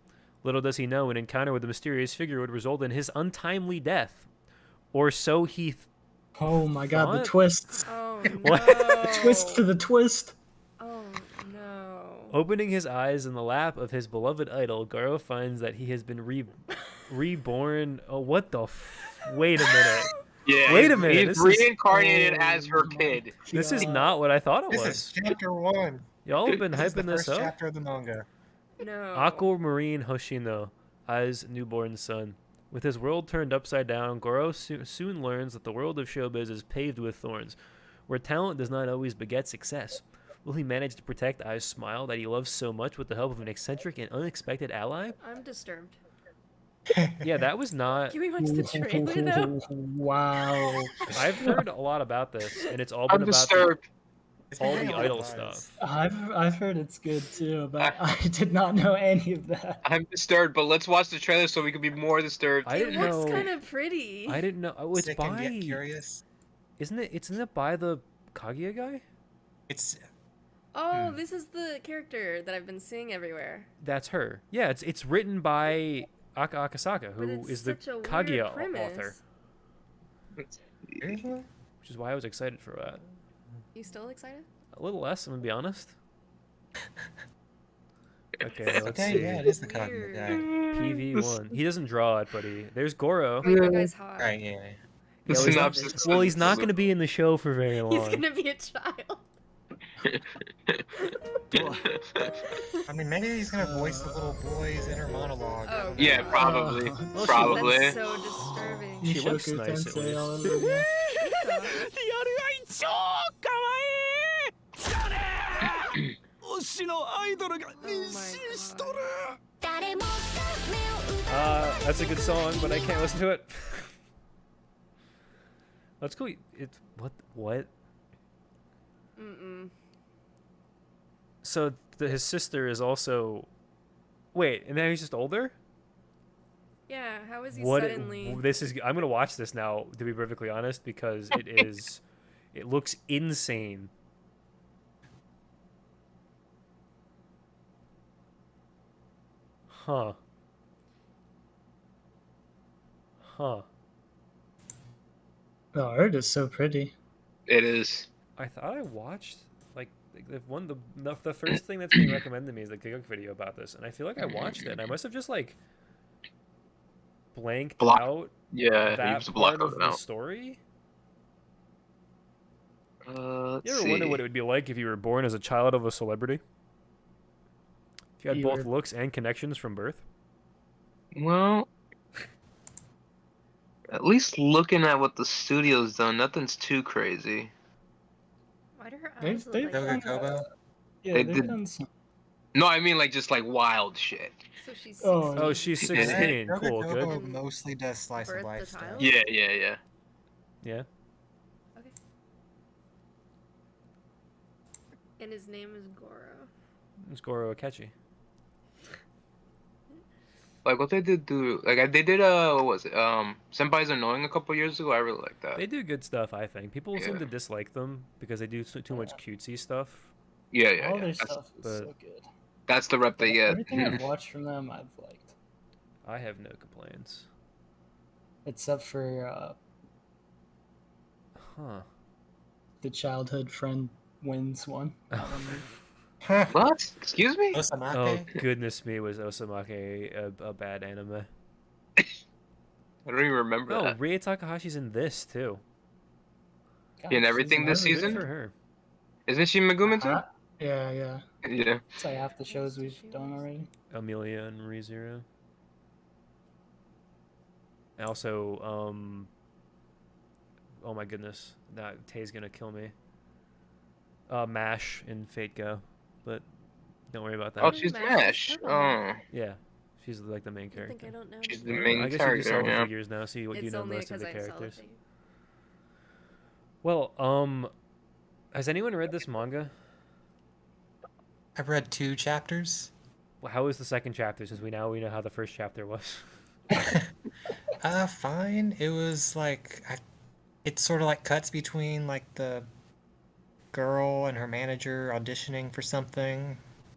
Little does he know an encounter with the mysterious figure would result in his untimely death. Or so he Oh my god, the thought? twists. Oh What? no. Twist to the twist. Oh no. Opening his eyes in the lap of his beloved idol, Goro finds that he has been reborn. Oh, what the wait a minute. Yeah, Wait a minute. He's reincarnated as her kid. This is not what I thought it This was. is chapter 1. Y'all have been This is the hyping this first up? chapter of the manga. No. Aquamarine Hoshino, Ai's newborn son. With his world turned upside down, Goro soon learns that the world of showbiz is paved with thorns, where talent does not always beget success. Will he manage to protect Ai's smile that he loves so much with the help of an eccentric and unexpected ally? I'm disturbed. Yeah, that was not... Can we watch the trailer though? Wow. I've heard a lot about this, and it's all been I'm about disturbed. all the idol stuff. I've heard it's good too, but I did not know any of that. I'm disturbed, but let's watch the trailer so we can be more disturbed. I It didn't looks know... kind of pretty. I didn't know... Oh, it's Sick and by... yet curious. Isn't it by the Kaguya guy? It's Oh, this is the character that I've been seeing everywhere. That's her. Yeah, it's written by Aka Akasaka, But who it's is the such a weird Kaguya premise. author, which is why I was excited for that. You still excited? A little less, I'm gonna be honest. Okay, let's okay, see. yeah, it is the Weird. Kaguya guy. PV1. He doesn't draw it, but there's Goro. Wait, that guy's hot. Right, yeah. Yeah, well, he's not going to be in the show for very long. He's gonna be a child. I mean, maybe he's gonna voice the little boy's inner monologue. I Oh, don't know. Yeah, probably. Well, Probably. That's so disturbing. She looks Shoku nice, at Tensei all least. over again. Oh my god. That's a good song, but I can't listen to it. Let's go. It's what? Mm-mm. So his sister is also. Wait, and then he's just older. Yeah, how is he What? suddenly? This is. I'm gonna watch this now. To be perfectly honest, because it is. It looks insane. Huh. Huh. The art is so pretty. It is. I thought I watched the first thing that's being recommended to me is the Gigok video about this, and I feel like I watched it. And I must have just like blanked out Yeah, he that was blocked part of the out. story. Let's You ever see. wonder what it would be like if you were born as a child of a celebrity? If you had You both were- looks and connections from birth? Well, at least looking at what the studio's done, nothing's too crazy. Why do her They've- eyes look they've like Doga that? Kobo. Yeah, They they've did- done some. No, I mean like just like wild shit. So she's Oh, 16. Oh, she's Yeah. 16. Doga Cool, Kobo good. mostly does slice Birth of the life stuff. child? Yeah, yeah, yeah. Yeah. Okay. And his name is Goro. It's Goro Akechi. Like what they did do, like they did what was it? Senpai's Annoying a couple years ago. I really like that. They do good stuff, I think. People seem Yeah. to dislike them because they do too much cutesy stuff. Yeah, all yeah, yeah. their That's, stuff is but- so good. that's the rep they get. Everything I've watched from them, I've liked, I have no complaints. except for Huh. The childhood friend wins one. What? Excuse me? Osamake? Oh goodness me, was Osamake a bad anime? I don't even remember Oh, that. Rie Takahashi's in this too. In everything this Good season? for her. Isn't she Megumi too? Yeah, yeah. Yeah. It's like half the shows we've done already. Amelia and ReZero. And also, oh my goodness, that Tay's gonna kill me. Mash in Fate Go, but don't worry about that. Oh, she's Mash. Oh. Yeah, she's like the main I think character. I don't know. She's the before. main I guess character, you do saw the yeah. figures now, so you It's know only most of because the I saw the characters. figure. Well, has anyone read this manga? I've read 2 chapters. Well, how was the second chapter? Since we know how the first chapter was. Fine. It was like it sort of like cuts between like the girl and her manager auditioning for something,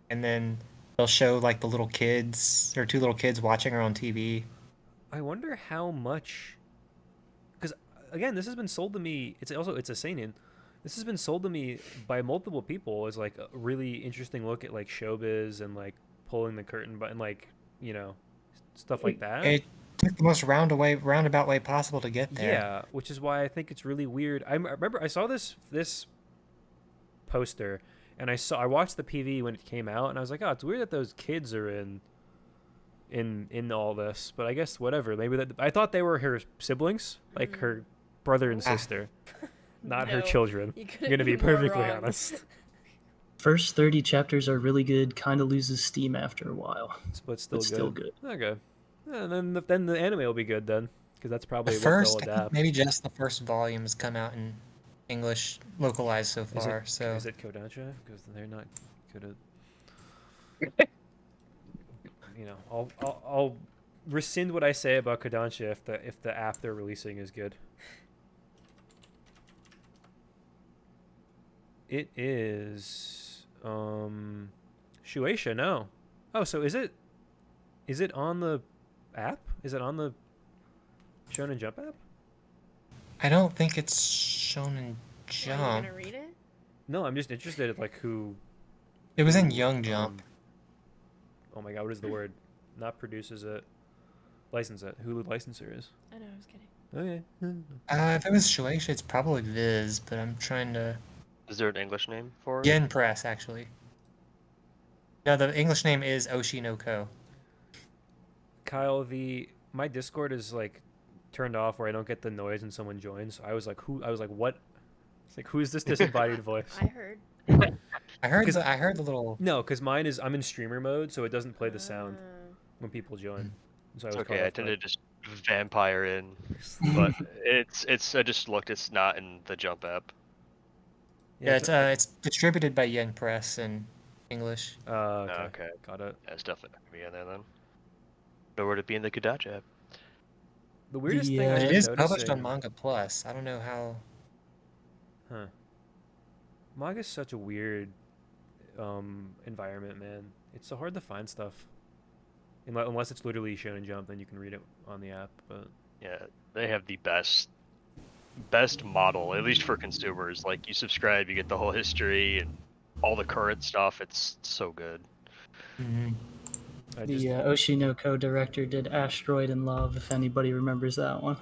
and then they'll show like the little kids or 2 little kids watching her on TV. I wonder how much, because again, this has been sold to me. It's a seinen. This has been sold to me by multiple people as like a really interesting look at like showbiz and like pulling the curtain button, like stuff like that. It took the most roundabout way possible to get there. Yeah, which is why I think it's really weird. I remember I saw this poster, and I watched the PV when it came out, and I was like, oh, it's weird that those kids are in all this. But I guess whatever. Maybe I thought they were her siblings, like her brother and sister, not her No, children. you I'm couldn't gonna be be more perfectly wrong. honest. First 30 chapters are really good, kind of loses steam after a while. But still But good. still good. Okay. And then the anime will be good then, because that's probably The what first, they'll I think adapt. maybe just the first volume has come out in English localized so far. Is it Kodansha? Because they're not good at. I'll rescind what I say about Kodansha if the app they're releasing is good. It is Shueisha. No. Oh, so is it on the app? Is it on the Shonen Jump app? I don't think it's Shonen Are you Jump. gonna read it? No, I'm just interested in like who. It was in Young Jump. Oh my god, what is the word? Not produces it, license it. Who the licensor is? I know, I was kidding. Okay. If it was Shueisha, it's probably Viz, but I'm trying to... Is there an English name for it? Yen Press, actually. No, the English name is Oshi no Ko. Kyle, my Discord is like turned off where I don't get the noise when someone joins. I was like, what? It's like, who's this disembodied voice? I heard. I heard the little... No, because mine is I'm in streamer mode, so it doesn't play the sound when people join. So It's I was okay. I tend to just vampire in, but I just looked. It's not in the Jump app. Yeah, it's distributed by Yen Press in English. Okay. Got it. Yeah, it's definitely not gonna be in there then. Nowhere to be in the Kodansha app. The weirdest thing I've It been is published on noticing- Manga Plus. I don't know how... Huh. Manga's such a weird environment, man. It's so hard to find stuff. Unless it's literally Shonen Jump, then you can read it on the app. But Yeah, they have the best model, at least for consumers. Like, you subscribe, you get the whole history and all the current stuff. It's so good. The Oshi no Ko director did Asteroid in Love, if anybody remembers that one.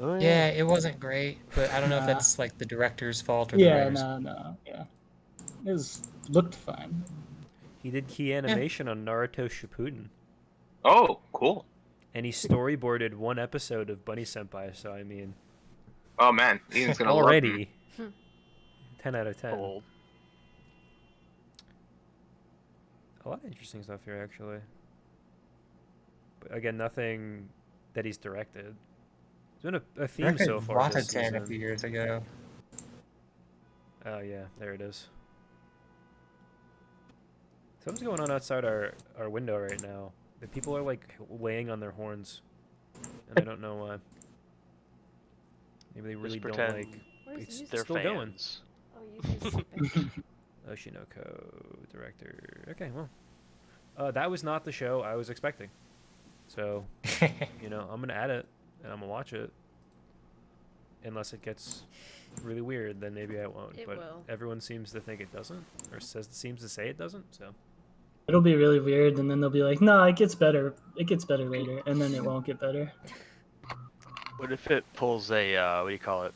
Oh, Yeah, it wasn't great, but I don't know if Nah. that's like the director's fault or the Yeah, writer's. no, yeah. Looked fine. he did key animation on Naruto Shippuden. Oh, cool. And he storyboarded one episode of Bunny Senpai, so I mean... Oh man, Ian's gonna love already. him. 10 out of 10. Old. A lot of interesting stuff here, actually. But again, nothing that he's directed. There's been a theme so far this Rotten a season. few years ago. Oh yeah, there it is. Something's going on outside our window right now. The people are like laying on their horns, and I don't know why. Maybe they really don't pretend like. Where's It's Yuzu? They're still going. fans. Oh, Yuzu's sleeping. Oshinoko director. Okay, well, that was not the show I was expecting. So, I'm gonna add it and I'm gonna watch it. unless it gets really weird, then maybe I won't. It but will. everyone seems to think it doesn't, or seems to say it doesn't. So It'll be really weird, and then they'll be like, "No, it gets better. It gets better later," and then it won't get better. What if it pulls a what do you call it?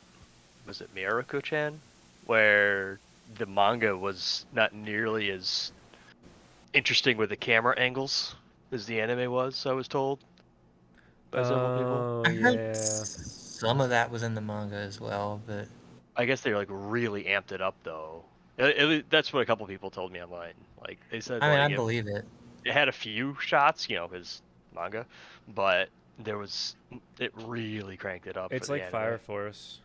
Was it Miyaruko-chan, where the manga was not nearly as interesting with the camera angles as the anime was? I was told by several people. oh I heard yeah, some of that was in the manga as well, but I guess they like really amped it up though. That's what a couple people told me online. Like they said, I mean, like I believe it. it had a few shots, because manga, but it really cranked it up. it's for the like anime. Fire Force.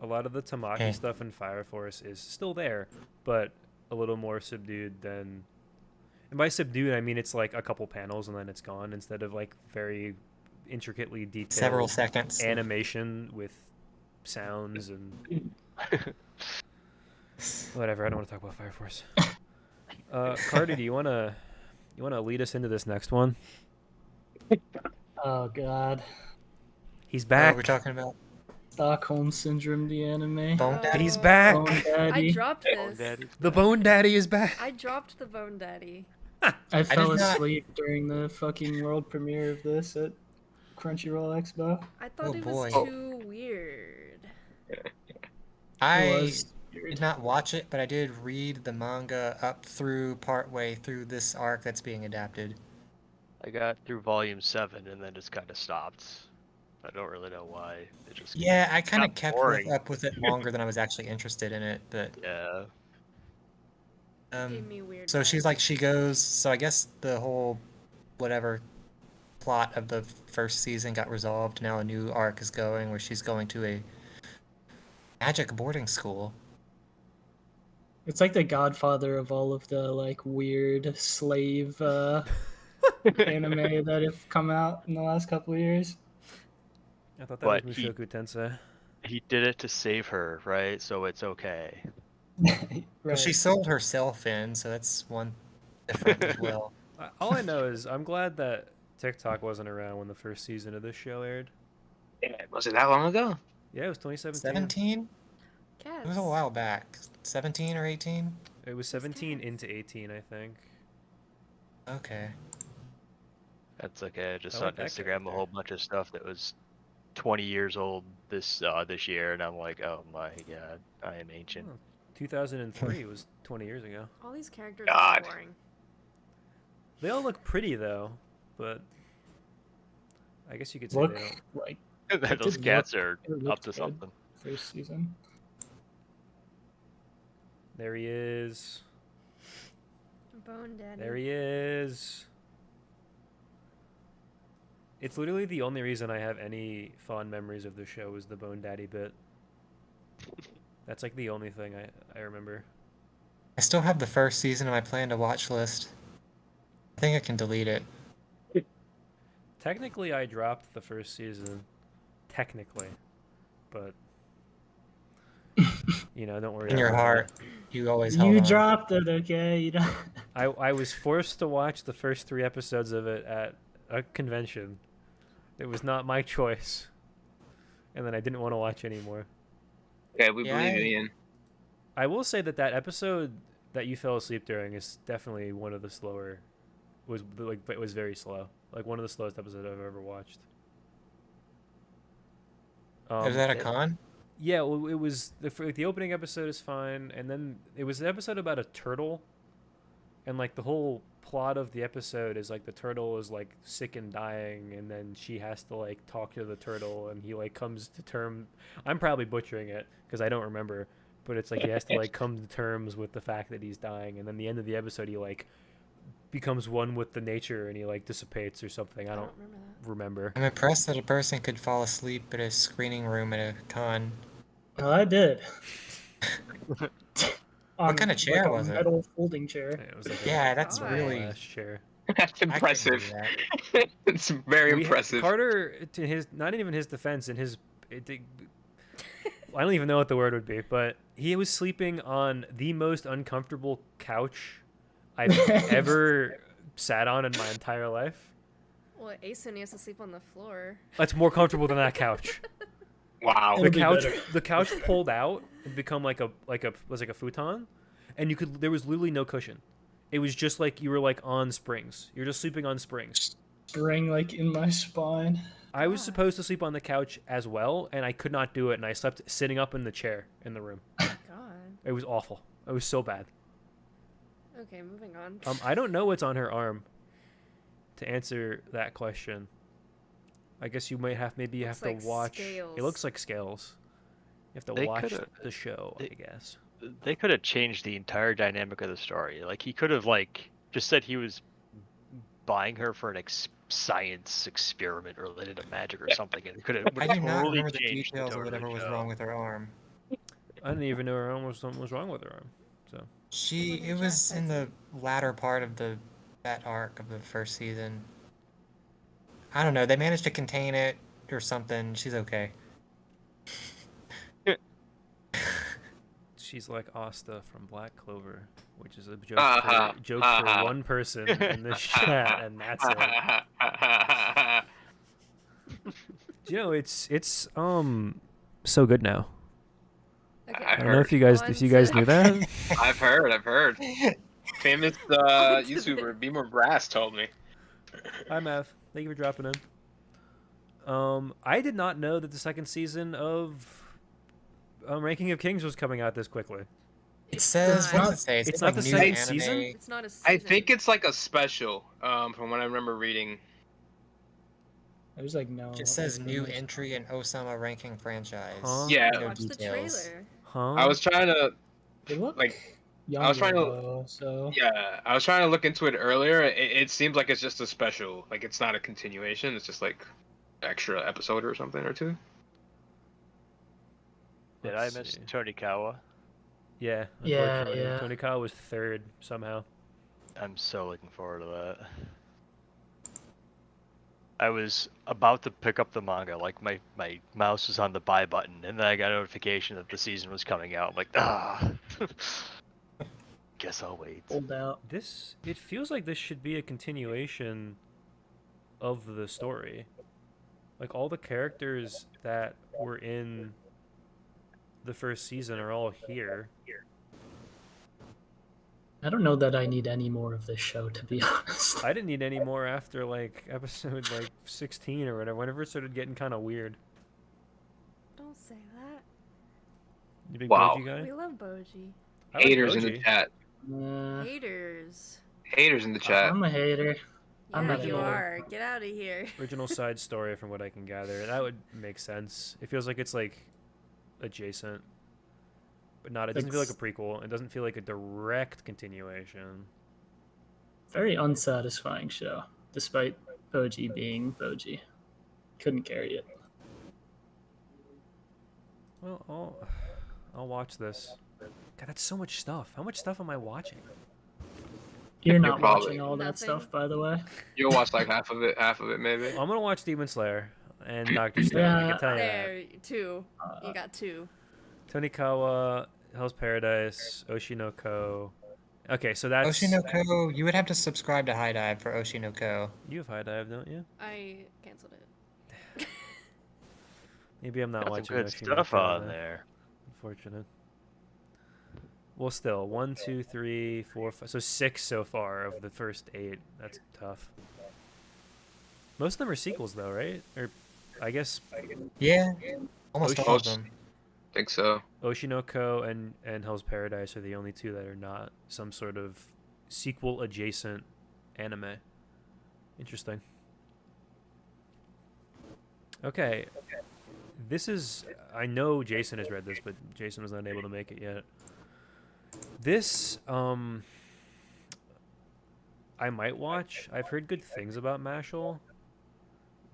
A lot of the Tamaki Okay. stuff in Fire Force is still there, but a little more subdued than. And by subdued, I mean it's like a couple panels and then it's gone, instead of like very intricately detailed Several seconds. animation with sounds and whatever. I don't want to talk about Fire Force. Cardi, do you wanna lead us into this next one? Oh God, He's What back. we're talking about? Stockholm Syndrome, the anime. Bone Daddy? He's back. Bone I Daddy. dropped Oh, this. Daddy. The Bone Daddy is back. I dropped the Bone Daddy. I fell did not- asleep during the fucking world premiere of this at Crunchyroll Expo. I thought Oh, it boy. was too weird. I It was did not watch it, but I did read the manga up through partway through this arc that's being adapted. I got through volume 7 and then just kind of stopped. I don't really know why. It just Yeah, I kind of got kept boring. up with it longer than I was actually interested in it, but Yeah. Gave me weird. so she's vibes. like she goes. So I guess the whole whatever plot of the first season got resolved. Now a new arc is going where she's going to a magic boarding school. It's like the godfather of all of the like weird slave anime that have come out in the last couple of years. I thought that But was he- Mushoku Tensei. He did it to save her, right? So it's okay. Right. Well, she sold herself in, so that's one different as well. All I know is I'm glad that TikTok wasn't around when the first season of this show aired. Was it that long ago? Yeah, it was 2017. 17? Cats. It was a while back. 17 or 18? It was 17 cats? into 18, I think. Okay. That's okay. I just I saw like on that Instagram character. a whole bunch of stuff that was 20 years old this year, and I'm like, oh my god, I am ancient. Oh, 2003 was 20 years ago. All these characters God. are boring. They all look pretty though, but I guess you could say Look they don't. like Those did cats are it up looked to good. something. First season. There he is. Bone Daddy. There he is. It's literally the only reason I have any fond memories of the show is the Bone Daddy bit. That's like the only thing I remember. I still have the first season on my plan to watch list. I think I can delete it. Technically, I dropped the first season. Technically. But, don't worry. In your about heart, you always held You on. dropped it, okay? You don't... I was forced to watch the first 3 episodes of it at a convention. It was not my choice. And then I didn't want to watch anymore. Okay, we Yeah, believe I- in Ian. I will say that episode that you fell asleep during is definitely one of the slower. It was very slow. Like one of the slowest episodes I've ever watched. Is that a it- con? Yeah, well, it was the opening episode is fine, and then it was an episode about a turtle, and like the whole plot of the episode is like the turtle is like sick and dying, and then she has to like talk to the turtle, and he like comes to term. I'm probably butchering it because I don't remember, but it's like he has to like come to terms with the fact that he's dying, and then the end of the episode he like becomes one with the nature and he like dissipates or something. I don't remember. I'm impressed that a person could fall asleep at a screening room at a con. Oh, I did. What kind of chair like was a it? metal folding chair. It was like Yeah, that's God. really. glass chair. That's I couldn't do impressive. that. It's very impressive. Carter, to his not even his defense, I don't even know what the word would be, but he was sleeping on the most uncomfortable couch I've ever sat on in my entire life. Well, Asen has to sleep on the floor. That's more comfortable than that couch. Wow. It'll be better. The couch pulled out and become like a futon, and there was literally no cushion. It was just like you were like on springs. You're just sleeping on springs. Spring like in my spine. I was supposed to sleep on the couch as well, and I could not do it, and I slept sitting up in the chair in the room. God. It was awful. It was so bad. Okay, moving on. I don't know what's on her arm. To answer that question, I guess you might have maybe you have Looks to like watch. scales. It looks like scales. You have to They watch coulda- the show, I guess. They could have changed the entire dynamic of the story. Like he could have like just said he was buying her for an science experiment related to magic or something, and it could have I do not totally remember the changed the details of tone whatever the was show. wrong with her arm. I didn't even know her arm something was wrong with her arm. So It was in the latter part of that arc of the first season. I don't know. They managed to contain it or something. She's okay. she's like Asta from Black Clover, which is a joke for one person in this chat, and that's it. You know, it's so good now. Okay. I don't know if you guys knew that. I've heard. Famous YouTuber BmoreBrass told me. Hi, Mav. Thank you for dropping in. I did not know that the second season of Ranking of Kings was coming out this quickly. It says, not- what does it say? it's like not the new second anime. season? It's not a season. I think it's like a special, from what I remember reading. There's like no. It says new information. entry in Osama ranking franchise. Huh? Yeah. No Watch the details. trailer. Huh? I was trying to, They look like, younger, I was trying to- though, so yeah, I was trying to look into it earlier. It seems like it's just a special, like it's not a continuation. It's just like extra episode or something or two. Did I Let's miss see. Tonikawa? Yeah. Yeah, Unfortunately, yeah. Tonikawa was third somehow. I'm so looking forward to that. I was about to pick up the manga, like my mouse was on the buy button, and then I got a notification that the season was coming out. I'm like, guess I'll wait. hold out. It feels like this should be a continuation of the story. Like all the characters that were in the first season are all here. I don't know that I need any more of this show, to be honest. I didn't need any more after like episode like 16 or whatever. Whenever it started getting kind of weird. Don't say that. You big Wow. Boji guy? We love Boji. I like Haters in the Boji. chat. Haters. Haters in the chat. I'm a hater. I'm Yeah, not you a hater. are. Get out of here. Original side story from what I can gather. That would make sense. It feels like it's like adjacent. But not it doesn't feel like a prequel. It doesn't feel like a direct continuation. Very unsatisfying show, despite Boji being Boji. Couldn't carry it. Well, I'll watch this. God, that's so much stuff. How much stuff am I watching? You're not probably- watching all that Nothing. stuff, by the way. You'll watch like half of it maybe. I'm gonna watch Demon Slayer and Doctor Stone. I Yeah. can tell you that. There, two. You got two. Tonikawa, Hell's Paradise, Oshinoko. Okay, so that's Oshinoko, you would have to subscribe to High Dive for Oshinoko. You have High Dive, don't you? I canceled it. Maybe I'm not Got some watching good Oshinoko stuff on then. there. Unfortunate. Well, still 1, 2, 3, 4, 5. So 6 so far of the first 8. That's tough. Most of them are sequels, though, right? Or I guess Yeah, almost all of Most- them. I think so. Oshinoko and Hell's Paradise are the only two that are not some sort of sequel adjacent anime. Interesting. Okay. This is I know Jason has read this, but Jason was not able to make it yet. This I might watch. I've heard good things about Mashle,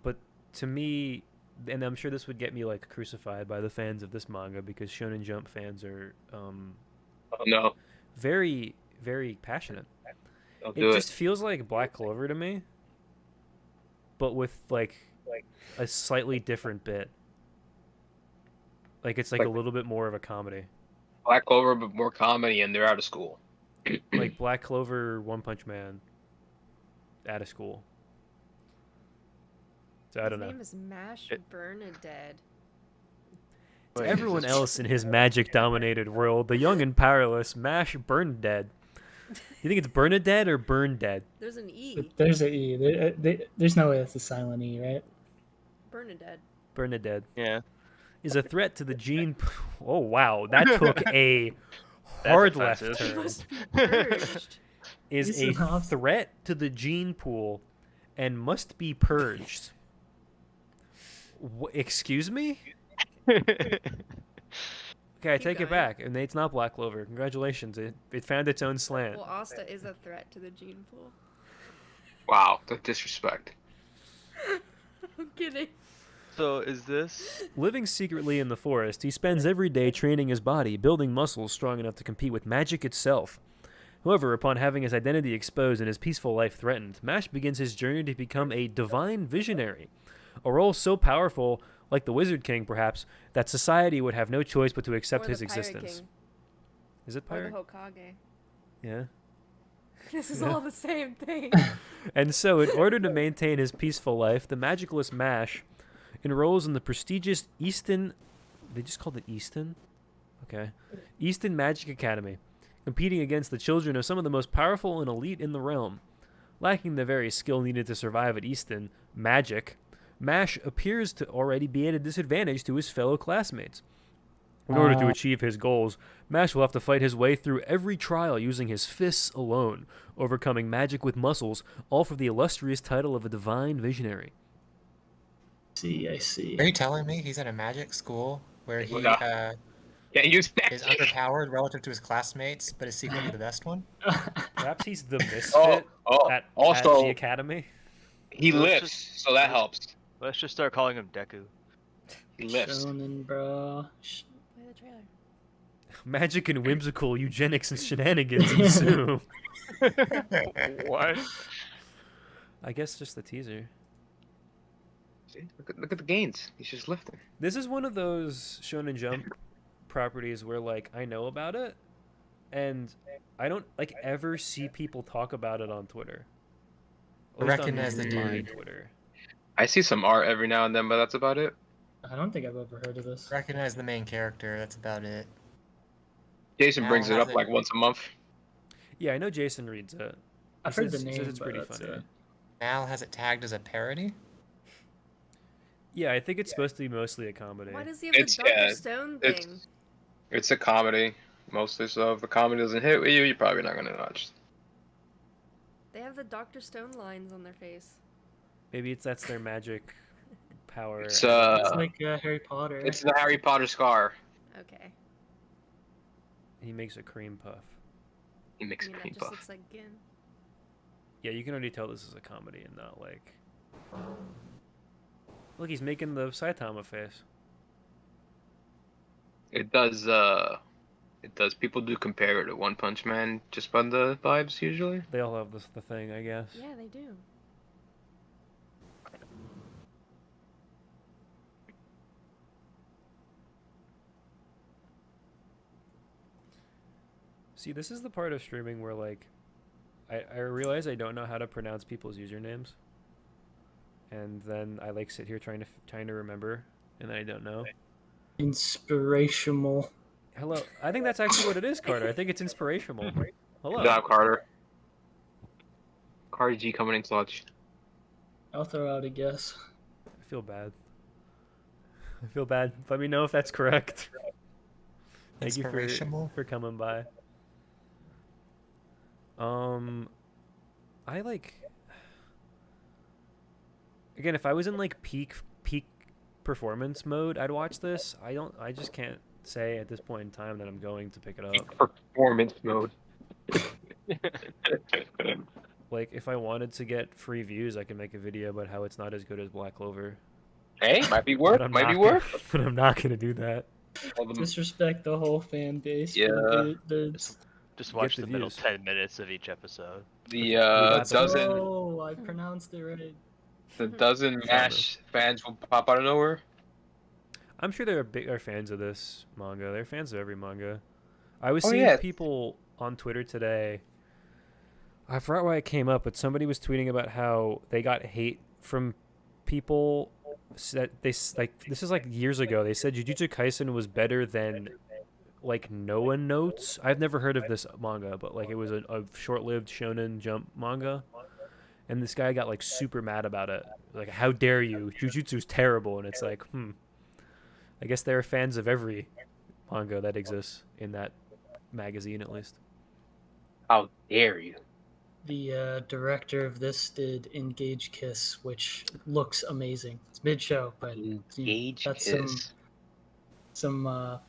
but to me, and I'm sure this would get me like crucified by the fans of this manga because Shonen Jump fans are No, very, very passionate. don't It do just feels like Black Clover to me, but with like a slightly different bit. Like it's like a little bit more of a comedy. Black Clover, but more comedy, and they're out of school. Like Black Clover, One Punch Man, out of school. So I don't know. His name is Mash It- Bernadette. To Wait, everyone else in his magic-dominated world, the young and powerless Mash burned dead. You think it's Bernadette or Burn Dead? There's an E. But there's a E. There's no way that's a silent E, right? Bernadette. Bernadette Yeah. is a threat to the gene. Oh wow, that took a That's hard left offensive. turn. Must be purged. Is This a is awesome. threat to the gene pool and must be purged. Excuse me? Okay, I Keep take it going. back. And it's not Black Clover. Congratulations. It found its own slant. Well, Asta is a threat to the gene pool. Wow, the disrespect. I'm kidding. So is this? Living secretly in the forest, he spends every day training his body, building muscles strong enough to compete with magic itself. However, upon having his identity exposed and his peaceful life threatened, Mash begins his journey to become a divine visionary, a role so powerful, like the Wizard King perhaps, that society would have no choice but to accept Or the his Pirate existence. King. Is it Or pirate? the Hokage. Yeah. This is Yeah. all the same thing. And so, in order to maintain his peaceful life, the magicalist Mash enrolls in the prestigious Easton. They just called it Easton? Okay. Easton Magic Academy, competing against the children of some of the most powerful and elite in the realm. Lacking the very skill needed to survive at Easton, magic, Mash appears to already be at a disadvantage to his fellow classmates. In order to achieve his goals, Mash will have to fight his way through every trial using his fists alone, overcoming magic with muscles, all for the illustrious title of a divine visionary. I see. Are you telling me he's at a magic school where he No. Can't use is magic. underpowered relative to his classmates, but is secretly the best one? Perhaps he's the misfit at also, the academy. he So it's lifts, so that helps. Let's just start calling him Deku. He lifts. Shonen, bro. Play the trailer. Magic and whimsical eugenics and shenanigans ensue. What? I guess just the teaser. See? Look at the gains. He's just lifting. This is one of those Shonen Jump properties where, like, I know about it, and I don't, like, ever see people talk about it on Twitter. I recognize the my dude. Twitter. I see some art every now and then, but that's about it. I don't think I've ever heard of this. Recognize the main character. That's about it. Jason Now brings it has up it- like once a month. Yeah, I know Jason reads it. I've He heard the says- he name, says it's but pretty that's funny. it. Mal has it tagged as a parody. Yeah, I think it's supposed to be mostly a comedy. Why does he have It's- the Dr. yeah, Stone it's- thing? It's a comedy, mostly. So if the comedy doesn't hit with you, you're probably not gonna watch. They have the Dr. Stone lines on their face. Maybe that's their magic power. It's It's like Harry Potter. it's the Harry Potter scar. Okay. He makes a cream puff. He makes I a mean, cream that just puff. looks like Gin. Yeah, you can already tell this is a comedy and not like. Look, he's making the Saitama face. It does. It does. People do compare it to One Punch Man just by the vibes usually. They all have the thing, I guess. Yeah, they do. See, this is the part of streaming where, like, I realize I don't know how to pronounce people's usernames, and then I like sit here trying to remember, and then I don't know. Inspirational. Hello, I think that's actually what it is, Carter. I think it's inspirational. Hello. Good job, Carter. Cardi G coming in clutch. I'll throw out a guess. I feel bad. I feel bad. Let me know if that's correct. Thank you Inspirational? for coming by. I like. Again, if I was in like peak performance mode, I'd watch this. I just can't say at this point in time that I'm going to pick it up. Performance mode. Like, if I wanted to get free views, I could make a video about how it's not as good as Black Clover. Hey, might be worth. But I'm Might be not worth. gonna- But I'm not gonna do that. All the- Disrespect the whole fan base. for Yeah. the Just watch the the middle views. 10 minutes of each episode. The got the- dozen Oh, I pronounced it right. the dozen Mash fans will pop out of nowhere. I'm sure they're fans of this manga. They're fans of every manga. I was Oh, seeing yeah. people on Twitter today. I forgot why it came up, but somebody was tweeting about how they got hate from people said this is like years ago. They said Jujutsu Kaisen was better than like no one notes. I've never heard of this manga, but like it was a short-lived Shonen Jump manga, and this guy got like super mad about it. Like, how dare you? Jujutsu's terrible, and it's like, I guess there are fans of every manga that exists in that magazine, at least. How dare you? The director of this did Engage Kiss, which looks amazing. It's mid-show, but Engage that's Kiss. some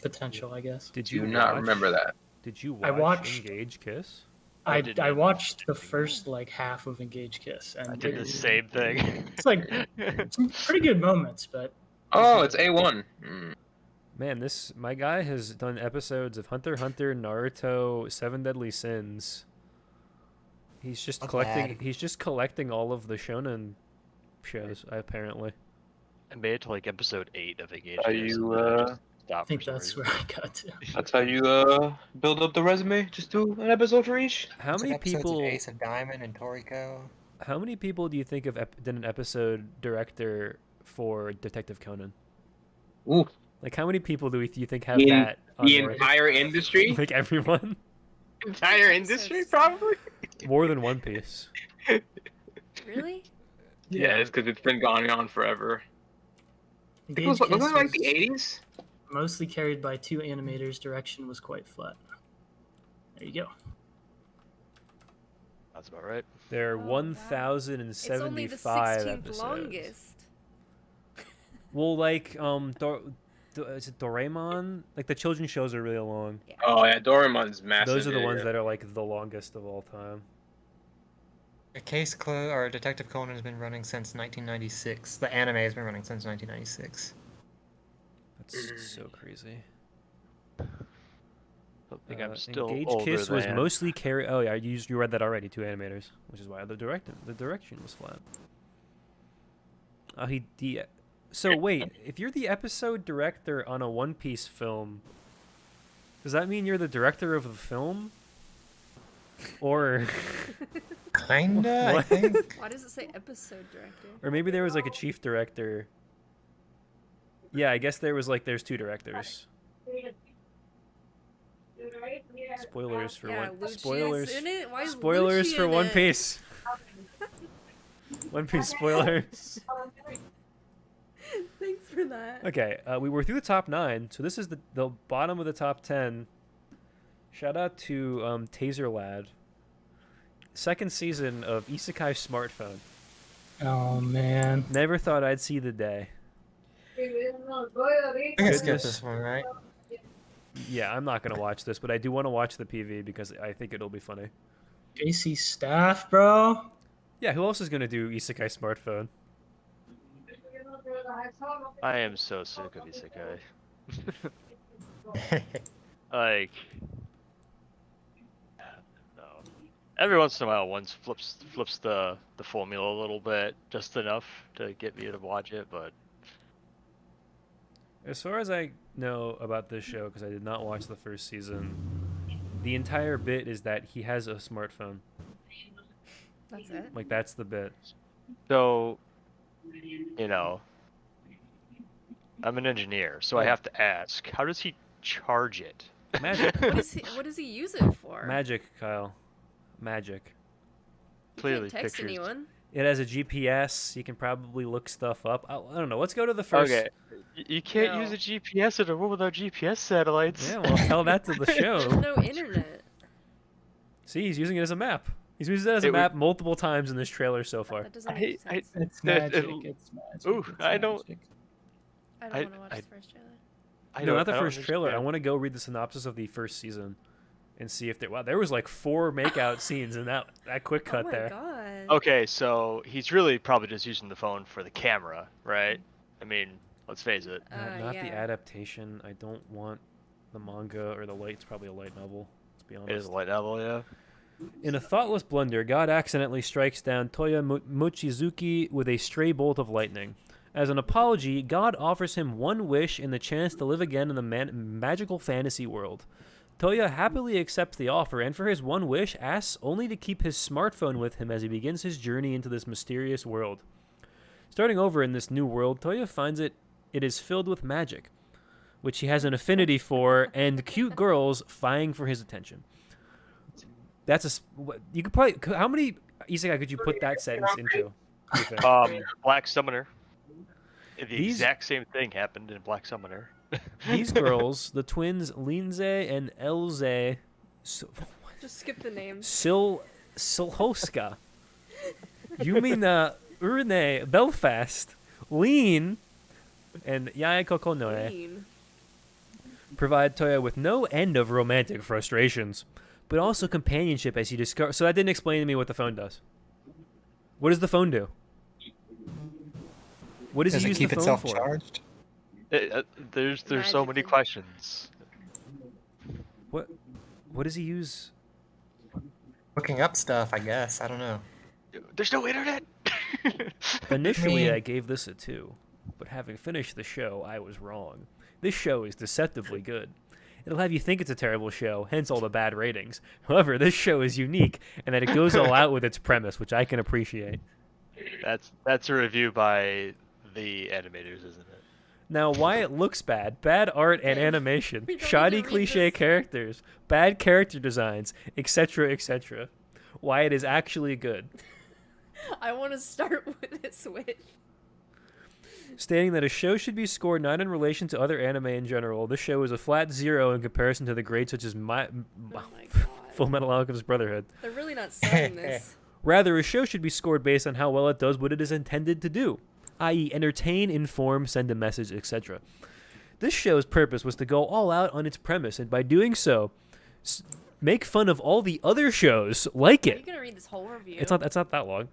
potential, I guess. Did you Do not remember that? Did you watch I watched Engage Kiss? I watched the first like half of Engage Kiss, and I did the same thing. It's like some pretty good moments, but Oh, it's A1. Man, my guy has done episodes of Hunter x Hunter, Naruto, Seven Deadly Sins. He's just collecting. He's just collecting all of the shonen shows, apparently. I made it to like episode 8 of Engage. I think that's where I got to. That's how you build up the resume. Just do an episode for each. How many people? Ace of Diamond and Toriko. How many people do you think did an episode director for Detective Conan? Ooh. Like, how many people do you think have In that? On the their, entire industry? like everyone? Entire industry, probably? More than One Piece. Really? Yeah, it's because it's been going on forever. Engage Wasn't Kiss it like was the 80s? mostly carried by 2 animators. Direction was quite flat. There you go. That's about right. There are Oh, wow. 1,075 It's only the 16th episodes. longest. Well, like, is it Doraemon? Like, the children's shows are really long. Oh, yeah, Doraemon's massive. Those are the ones that are, like, the longest of all time. Detective Conan has been running since 1996. The anime has been running since 1996. That's so crazy. I think I'm still Engage older Kiss was than- mostly carried. Oh yeah, you read that already. 2 animators, which is why the direction was flat. So wait, if you're the episode director on a One Piece film, does that mean you're the director of the film? Or Kinda, I think. Why does it say episode director? or maybe there was like a chief director. Yeah, I guess there's 2 directors. Spoilers for Lucia's in it? Why is spoilers Lucci for in One it? Piece. One Piece spoilers. Thanks for that. Okay, we were through the top 9, so this is the bottom of the top 10. Shout out to Taser Lad. 2nd season of Isekai Smartphone. Oh man. Never thought I'd see the day. I can skip Goodness. this one, right? Yeah, I'm not gonna watch this, but I do want to watch the PV because I think it'll be funny. JC Staff, bro. Yeah, who else is gonna do Isekai Smartphone? I am so sick of isekai. Like, no. Every once in a while, one flips the formula a little bit, just enough to get me to watch it. But As far as I know about this show, because I did not watch the first season, the entire bit is that he has a smartphone. That's it. Like, that's the bit. so, I'm an engineer, so I have to ask, how does he charge it? Magic. What does he use it for? Magic, Kyle. Magic. You Clearly, can't text pictures. anyone. It has a GPS. You can probably look stuff up. I don't know. Let's go to the first. Okay, you can't No. use a GPS in a world without GPS satellites. Yeah, well, tell that to the There's show. no internet. See, he's using it as a map. He's used it as a It would- map multiple times in this trailer so far. That doesn't make I- sense. It's That- magic. it- It's magic. Ooh, it's I don't- magic. I don't I- want to watch I- the first trailer. No, not the I don't first trailer. I understand. want to go read the synopsis of the first season and see if there was like 4 makeout scenes in that quick cut oh my there. god. Okay, so he's really probably just using the phone for the camera, right? I mean, let's face it. Not the yeah. adaptation. I don't want the manga or the light. It's probably a light novel. Let's be honest. It is a light novel, yeah. In a thoughtless blunder, God accidentally strikes down Toya Mochizuki with a stray bolt of lightning. As an apology, God offers him one wish and the chance to live again in the magical fantasy world. Toya happily accepts the offer, and for his one wish, asks only to keep his smartphone with him as he begins his journey into this mysterious world. Starting over in this new world, Toya finds it is filled with magic, which he has an affinity for, and cute girls vying for his attention. That's you could probably, how many isekai could you put that sentence into? You think? Black Summoner. The exact same thing happened in Black Summoner. These girls, the twins Linze and Elze, Just skip the names. Silhoska. You mean Urne, Belfast, Lean, and Yae Kokonoe Green. provide Toya with no end of romantic frustrations, but also companionship as he discover. So that didn't explain to me what the phone does. What does the phone do? What does he use the phone for? Charged? There's so many questions. What does he use? Looking up stuff, I guess. I don't know. There's no internet. Initially, I gave this a 2, but having finished the show, I was wrong. This show is deceptively good. It'll have you think it's a terrible show, hence all the bad ratings. However, this show is unique, and that it goes all out with its premise, which I can appreciate. That's a review by the animators, isn't it? Now, why it looks bad, bad art and animation, We don't shoddy need to read cliche this. characters, bad character designs, etc., etc. Why it is actually good. I want to start with this with. Stating that a show should be scored not in relation to other anime in general. This show is a flat 0 in comparison to the grades such as Oh my god. Full Metal Alchemist Brotherhood. They're really not selling this. Rather, a show should be scored based on how well it does what it is intended to do, i.e. entertain, inform, send a message, etc. This show's purpose was to go all out on its premise, and by doing so, make fun of all the other shows like Are it. you gonna read this whole review? It's not that long.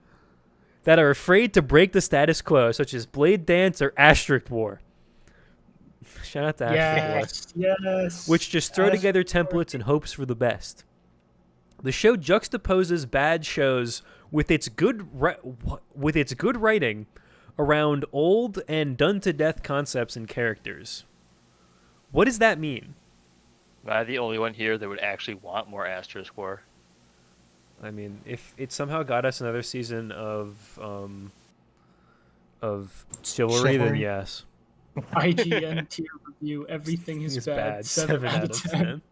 That are afraid to break the status quo, such as Blade Dance or Asterisk War. Shout out to Asterisk War. Yes. Which just throw together templates in hopes for the best. The show juxtaposes bad shows with its good writing around old and done to death concepts and characters. What does that mean? Am I the only one here that would actually want more Asterisk War? I mean, if it somehow got us another season of Chivalry, then yes. IGN tier review. Everything is It's bad. 7 out of 10.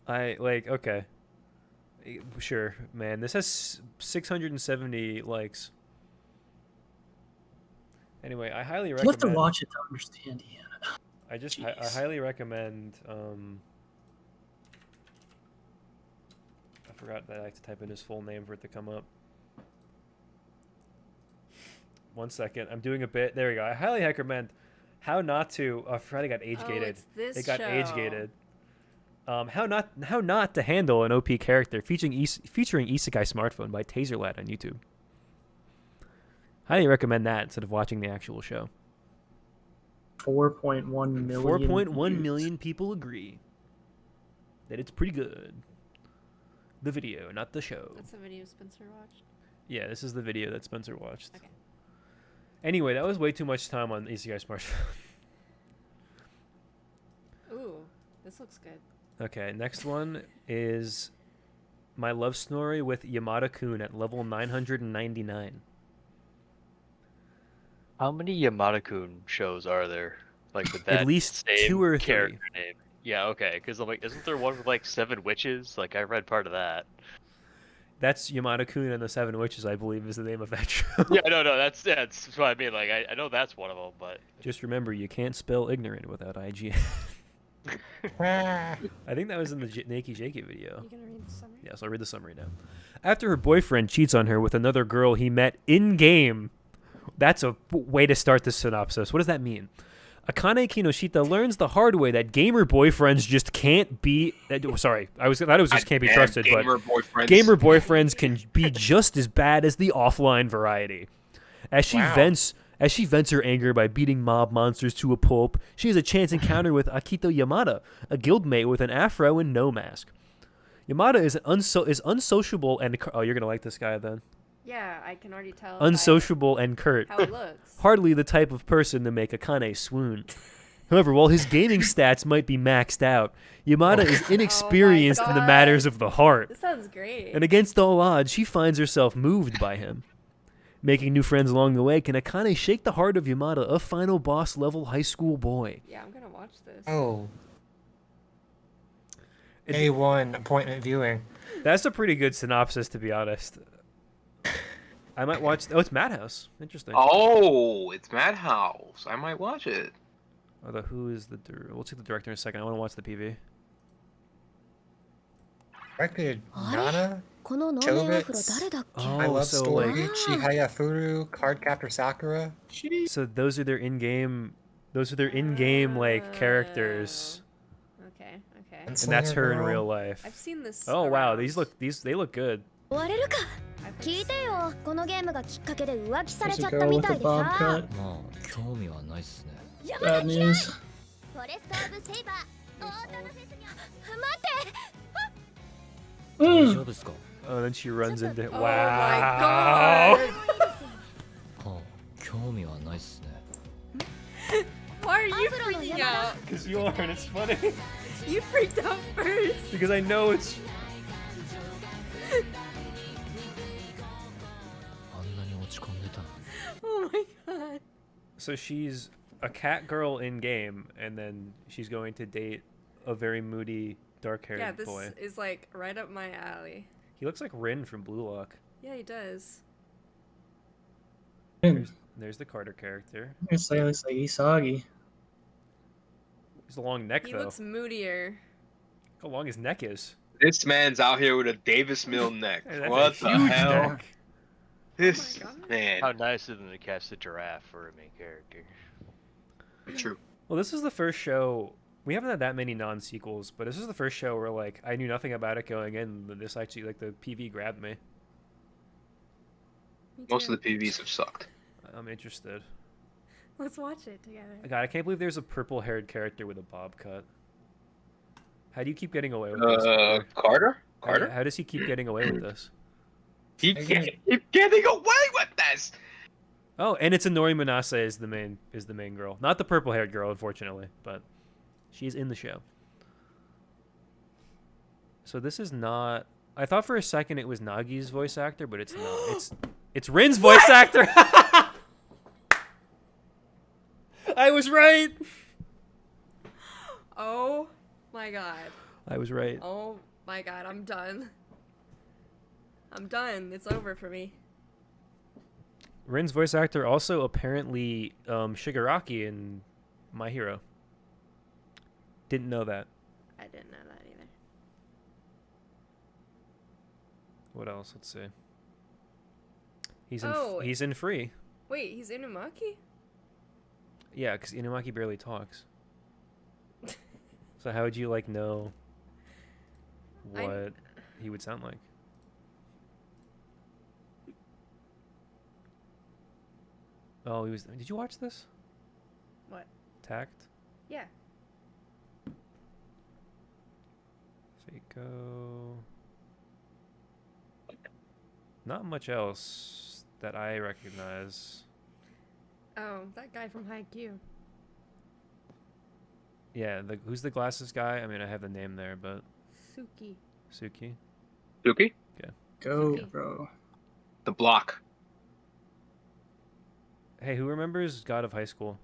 10. Okay. Sure, man. This has 670 likes. Anyway, I highly recommend. You have to watch it to understand Ian. I highly recommend. I forgot that I have to type in his full name for it to come up. 1 second. I'm doing a bit. There we go. I highly recommend How Not to. Oh, I forgot it got age gated. It's this It got show. age gated. How not to handle an OP character featuring Isekai Smartphone by Taserlad on YouTube. Highly recommend that instead of watching the actual show. 4.1 million. 4.1 million people agree that it's pretty good. The video, not the show. That's the video Spencer watched. Yeah, this is the video that Spencer watched. Okay. Anyway, that was way too much time on Isekai Smartphone. Ooh, this looks good. Okay, next one is My Love Story with Yamada-kun at level 999. How many Yamada-kun shows are there? Like with that At least same 2 or 3. character name. Yeah, okay. Because I'm like, isn't there one with like 7 witches? Like I read part of that. That's Yamada-kun and the 7 Witches, I believe, is the name of that show. Yeah, no, that's what I mean. Like I know that's one of them, but Just remember, you can't spell ignorant without IGN. I think that was in the Nakey Jakey video. You gonna read the summary? Yes, I'll read the summary now. After her boyfriend cheats on her with another girl he met in-game. That's a way to start the synopsis. What does that mean? Akane Kinoshita learns the hard way that gamer boyfriends just can't be... Sorry, I thought it was just can't be trusted, but gamer boyfriends can be just as bad as the offline variety. As she vents her anger by beating mob monsters to a pulp, she has a chance encounter with Akito Yamada, a guildmate with an afro and no mask. Yamada is unsociable and... Oh, you're going to like this guy then. Yeah, I can already tell. Unsociable and curt. How it looks. Hardly the type of person to make Akane swoon. However, while his gaming stats might be maxed out, Yamada is inexperienced in the matters of the heart. This sounds great. And against all odds, she finds herself moved by him. making new friends along the way, can Akane shake the heart of Yamada, a final boss level high school boy? Yeah, I'm gonna watch this. Oh. It- A1 appointment viewing. That's a pretty good synopsis, to be honest. I might watch. Oh, it's Madhouse. Interesting. Oh, it's Madhouse. I might watch it. Although, who is the? We'll see the director in a second. I want to watch the PV. Directed Nana この能面アフロ Chobits. 誰だっけ Oh, I Love so Story, like, Chihaya Furu, Cardcaptor Sakura. so those are their in-game. Those are their in-game like characters, Okay, okay. and that's her in Girl. real life. I've seen this. Oh wow, around. they look good. 終われるか I've 聞いてよこのゲームがきっかけで浮気され There's ちゃ a った girl み with た a いで bob さ cut. まあ興味はないっすね Bad news. フォレスト・オブ・セイバーオータムフェスに待って大 Mm. 丈夫っすか Oh, then she runs into. Oh Wow. my god! はあ興味はないっすね Why are you freaking out? Because you are, and it's funny. You freaked out first. Because I know it's. あんなに落ち込んでたの Oh my god. So she's a cat girl in game, and then she's going to date a very moody, dark-haired Yeah, this boy. is like right up my alley. He looks like Rin from Blue Lock. Yeah, he does. There's the Carter character. I say it looks like Isagi. He's a long neck He though. looks moodier. Look how long his neck is. This man's out here with a Davis Mill neck. Hey, that's What a the huge hell? neck. This Oh my God. man. How nice of them to cast a giraffe for a main character. True. Well, this is the first show. We haven't had that many non-sequels, but this is the first show where like I knew nothing about it going in, but this actually like the PV grabbed me. Me Most too. of the PVs have sucked. I'm interested. Let's watch it together. God, I can't believe there's a purple-haired character with a bob cut. How do you keep getting away with this? Carter? Carter? How, Carter? how does he keep getting away with this? He can't keep getting away with this. Oh, and it's Inori Manase is the main girl, not the purple-haired girl, unfortunately, but she's in the show. So this is not. I thought for a second it was Nagi's voice actor, but it's not. It's Rin's voice actor. I was right. Oh my god. I was right. Oh my god, I'm done. I'm done. It's over for me. Rin's voice actor also apparently Shigaraki in My Hero. Didn't know that. I didn't know that either. What else? Let's see. Oh. He's in Free. Wait, he's Inumaki? Yeah, because Inumaki barely talks. So how would you like know what he would sound like? Oh, he was. Did you watch this? What? Tact. Yeah. Seiko. Not much else that I recognize. Oh, that guy from Haikyuu. Yeah, who's the glasses guy? I mean, I have the name there, but Suki. Suki. Suki? Go, Okay. bro. The block. Hey, who remembers God of High School?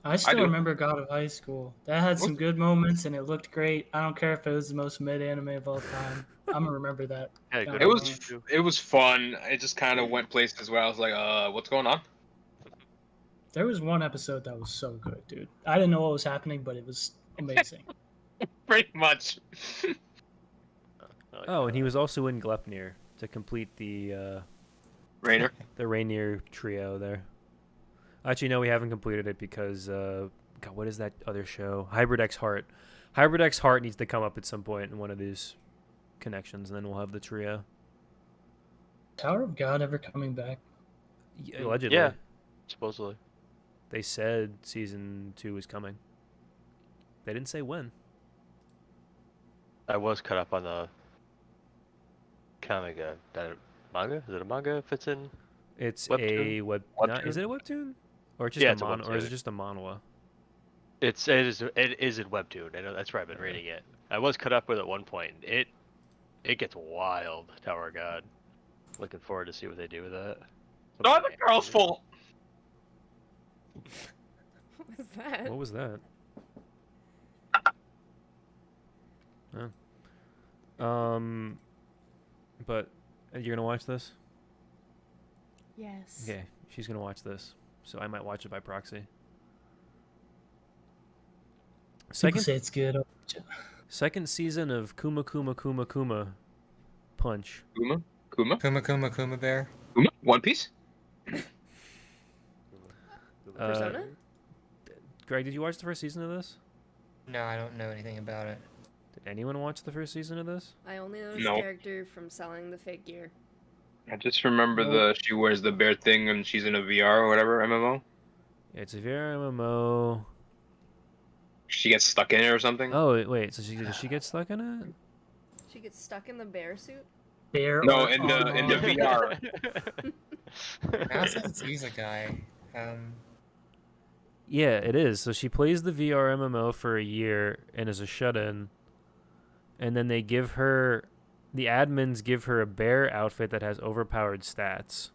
I still do. remember God of High School. That had some good moments and it looked great. I don't care if it was the most mid anime of all time. I'm gonna remember that. Yeah, God good of It one, was too. it was fun. It just kind of went places where I was like, what's going on? There was one episode that was so good, dude. I didn't know what was happening, but it was amazing. Pretty much. Oh, and he was also in Glepnir to complete the Rainier trio there. Actually, no, we haven't completed it because God, what is that other show? Hybrid X Heart. Hybrid X Heart needs to come up at some point in one of these connections, and then we'll have the trio. Tower of God ever coming back? Allegedly. Yeah, supposedly. They said season 2 is coming. They didn't say when. I was caught up on the comic. Manga? Is it a manga? If it's in? It's Webtoon? a web. Webtoon? Is it a webtoon? Or just Yeah, a it's a or is it webtoon. just a manhwa? It is in Webtoon. I know that's where I've been reading it. I was caught up with it at one point. It gets wild. Tower of God. Looking forward to see what they do with that. Not the girl's fault. What was that? What was that? But you're gonna watch this? Yes. Okay, she's gonna watch this, so I might watch it by proxy. People say it's good. I'll watch it. Second season of Kuma Punch. Kuma? Kuma Bear. Kuma? One Piece? Persona? Greg, did you watch the first season of this? No, I don't know anything about it. Did anyone watch the first season of this? I only know this No. character from selling the fake gear. I just remember she wears the bear thing and she's in a VR or whatever MMO. It's a VR MMO. She gets stuck in it or something. Oh wait, so does she get stuck in it? She gets stuck in the bear suit? Bear. No, or in the VR. Now it says it's Isekai. Yeah, it is. So she plays the VR MMO for a year and is a shut-in. And then the admins give her a bear outfit that has overpowered stats.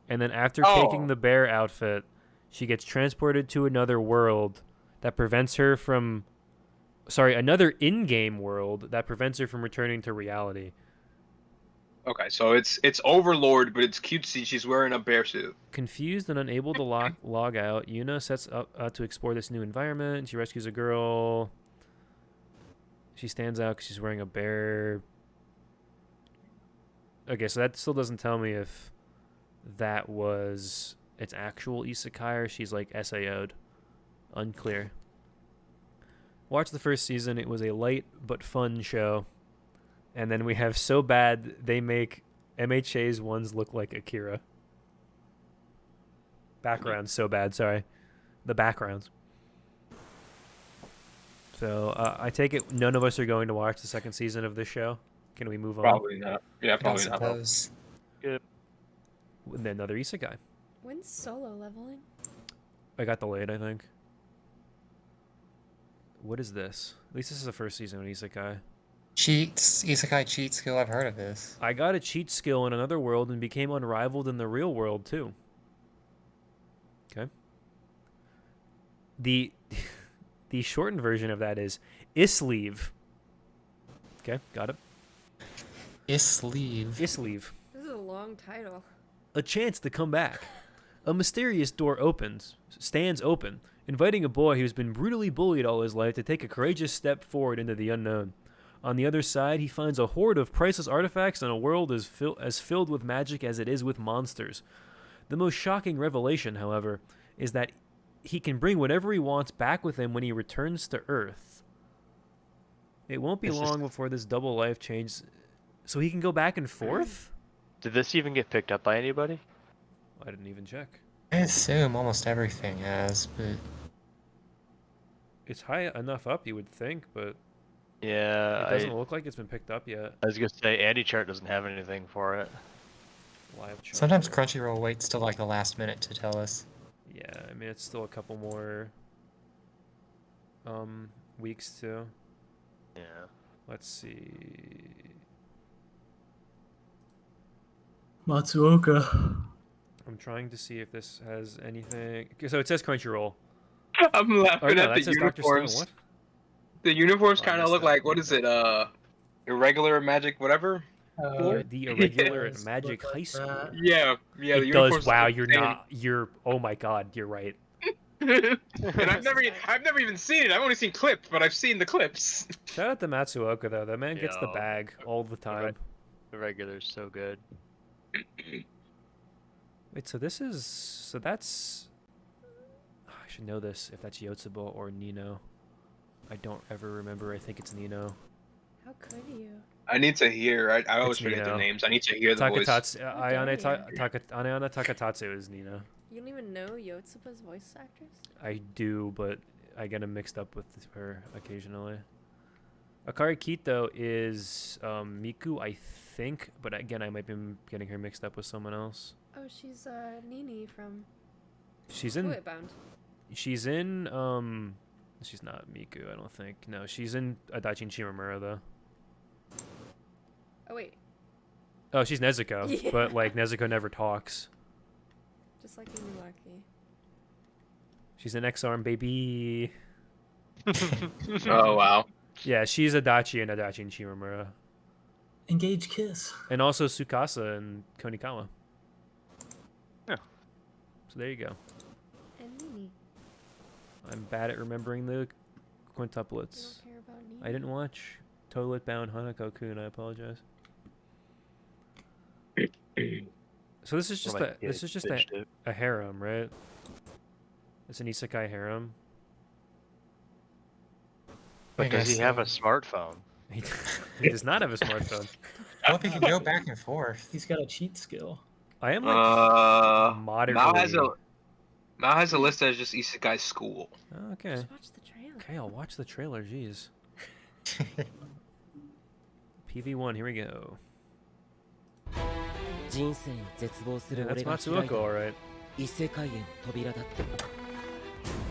And then after taking the bear outfit, she gets transported to another world that prevents her from... Sorry, another in-game world that prevents her from returning to reality. Okay, so it's Overlord, but it's cutesy. She's wearing a bear suit. Confused and unable to log out, Yuna sets up to explore this new environment. She rescues a girl. She stands out because she's wearing a bear. Okay, so that still doesn't tell me if that was its actual isekai or she's like SAO'd. Unclear. Watch the first season. It was a light but fun show. And then we have So Bad they make MHA's ones look like Akira. Backgrounds, So Bad, sorry. The backgrounds. So I take it none of us are going to watch the second season of this show. Can we move on? Probably not. Yeah, probably not. Good. And then another isekai. When's solo leveling? I got delayed, I think. What is this? At least this is the first season of isekai. Isekai cheat skill, I've heard of this. I got a cheat skill in another world and became unrivaled in the real world too. Okay. The shortened version of that is Isleave. Okay, got it. Isleave. Isleave. This is a long title. A chance to come back. A mysterious door stands open, inviting a boy who's been brutally bullied all his life to take a courageous step forward into the unknown. On the other side, he finds a horde of priceless artifacts and a world as filled with magic as it is with monsters. The most shocking revelation, however, is that he can bring whatever he wants back with him when he returns to Earth. It won't be long before this double life change... So he can go back and forth? Did this even get picked up by anybody? I didn't even check. I assume almost everything has, but... It's high enough up, you would think, but... Yeah, it doesn't look like it's been picked up yet. I was gonna say Andy Chart doesn't have anything for it. Live chart. Sometimes Crunchyroll waits till like the last minute to tell us. Yeah, I mean it's still a couple more weeks too. Yeah. Let's see. Matsuoka. I'm trying to see if this has anything. So it says Crunchyroll. I'm laughing no, at that the says Dr. Stone. uniforms. What? The uniforms Oh, I kind of missed look that. like, what is it, irregular magic whatever? The irregular Yes, magic look high like school. that. Yeah, the It uniforms does. Wow, look you're insane. not. You're. Oh my God, you're right. And I've never even seen it. I've only seen clips, but I've seen the clips. Shout out to Matsuoka though. That man gets the Yo. bag all the time. The regular's so good. Wait, so this is. So that's. I should know this if that's Yotsuba or Nino. I don't ever remember. I think it's Nino. How could you? I need to hear. I always It's forget their Nino. names. I need to hear the voice. Takatatsu. How dare Ayana Takatatsu is Nino. You don't even know Yotsuba's voice actress? I do, but I get him mixed up with her occasionally. Akari Kito is Miku, I think, but again, I might be getting her mixed up with someone else. Oh, she's Nini from She's in. Bound. She's in. She's not Miku, I don't think. No, she's in Adachi Shimamura though. Oh wait, Oh, she's Nezuko, Yeah. but like Nezuko never talks. Just like Inuyaki. She's an X-arm baby. Oh wow. Yeah, she's Adachi and Shimamura. Engage kiss. And also Tsukasa and Tonikawa. Yeah. So there you go. And Nini. I'm bad at remembering the You quintuplets. don't care about Nini. I didn't watch Toilet Bound Hanako-kun. I apologize. So this is just a harem, right? It's an isekai harem. But I does he guess have so. a smartphone? He does not have a smartphone. Well, if he can go back and forth. He's got a cheat skill. I am like moderately. Mao has a list as just Isekai school. Oh, okay. Just watch the trailer. Okay, I'll watch the trailer. Jeez. PV1. Here we go. Yeah, that's Matsuoko, all right. 異世界への扉だって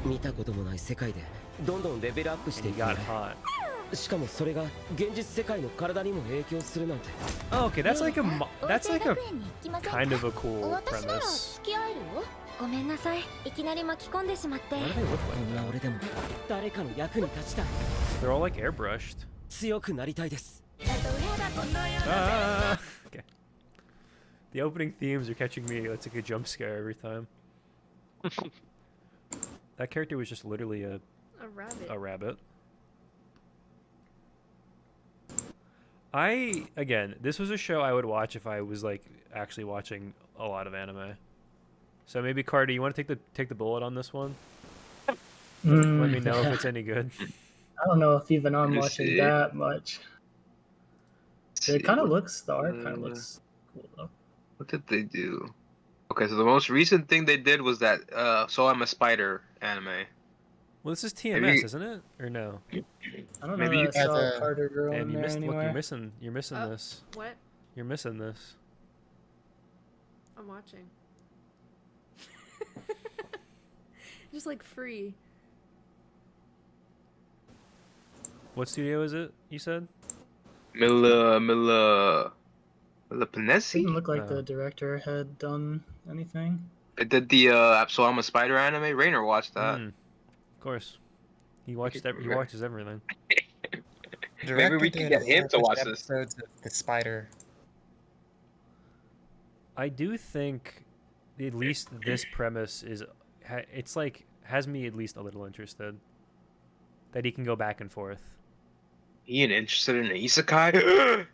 見たこともない世界でどんどんレベルアップしてい He く got hot. しかもそれが現実世界の体にも影響するなんて Oh, okay, that's like a kind of a cool premise. ごめんなさい。いきなり巻き込んでしまって。 Why do they look こ like んな that? 俺でも誰かの役に立ちたい They're all like airbrushed. 強くなりたいです Ah! Okay. The opening themes are catching me. It's like a jump scare every time. That character was just literally A rabbit. a rabbit. Again, this was a show I would watch if I was like actually watching a lot of anime. So maybe Carter, you want to take the bullet on this one? Let me know if it's any good. I don't know if even I'm Let me watching see. that much. It kind of looks, the art kind of looks cool though. What did they do? Okay, so the most recent thing they did was that So I'm a Spider anime. Well, this is Maybe- TMS, isn't it? Or no? I don't Maybe know you that I saw guys, a Carter girl Damn, in you there missed. Look, anywhere. you're missing Oh. this. What? You're missing this. I'm watching. Just like free. What studio is it? You said? Mila Didn't Panesi? look like Oh. the director had done anything. They did the So I'm a Spider anime. Rainer watched that. Mm, of course. He watches everything. Maybe we Director can did get a him whole to bunch watch of this. episodes of The Spider. I do think at least this premise is it's like has me at least a little interested that he can go back and forth. He ain't interested in an isekai?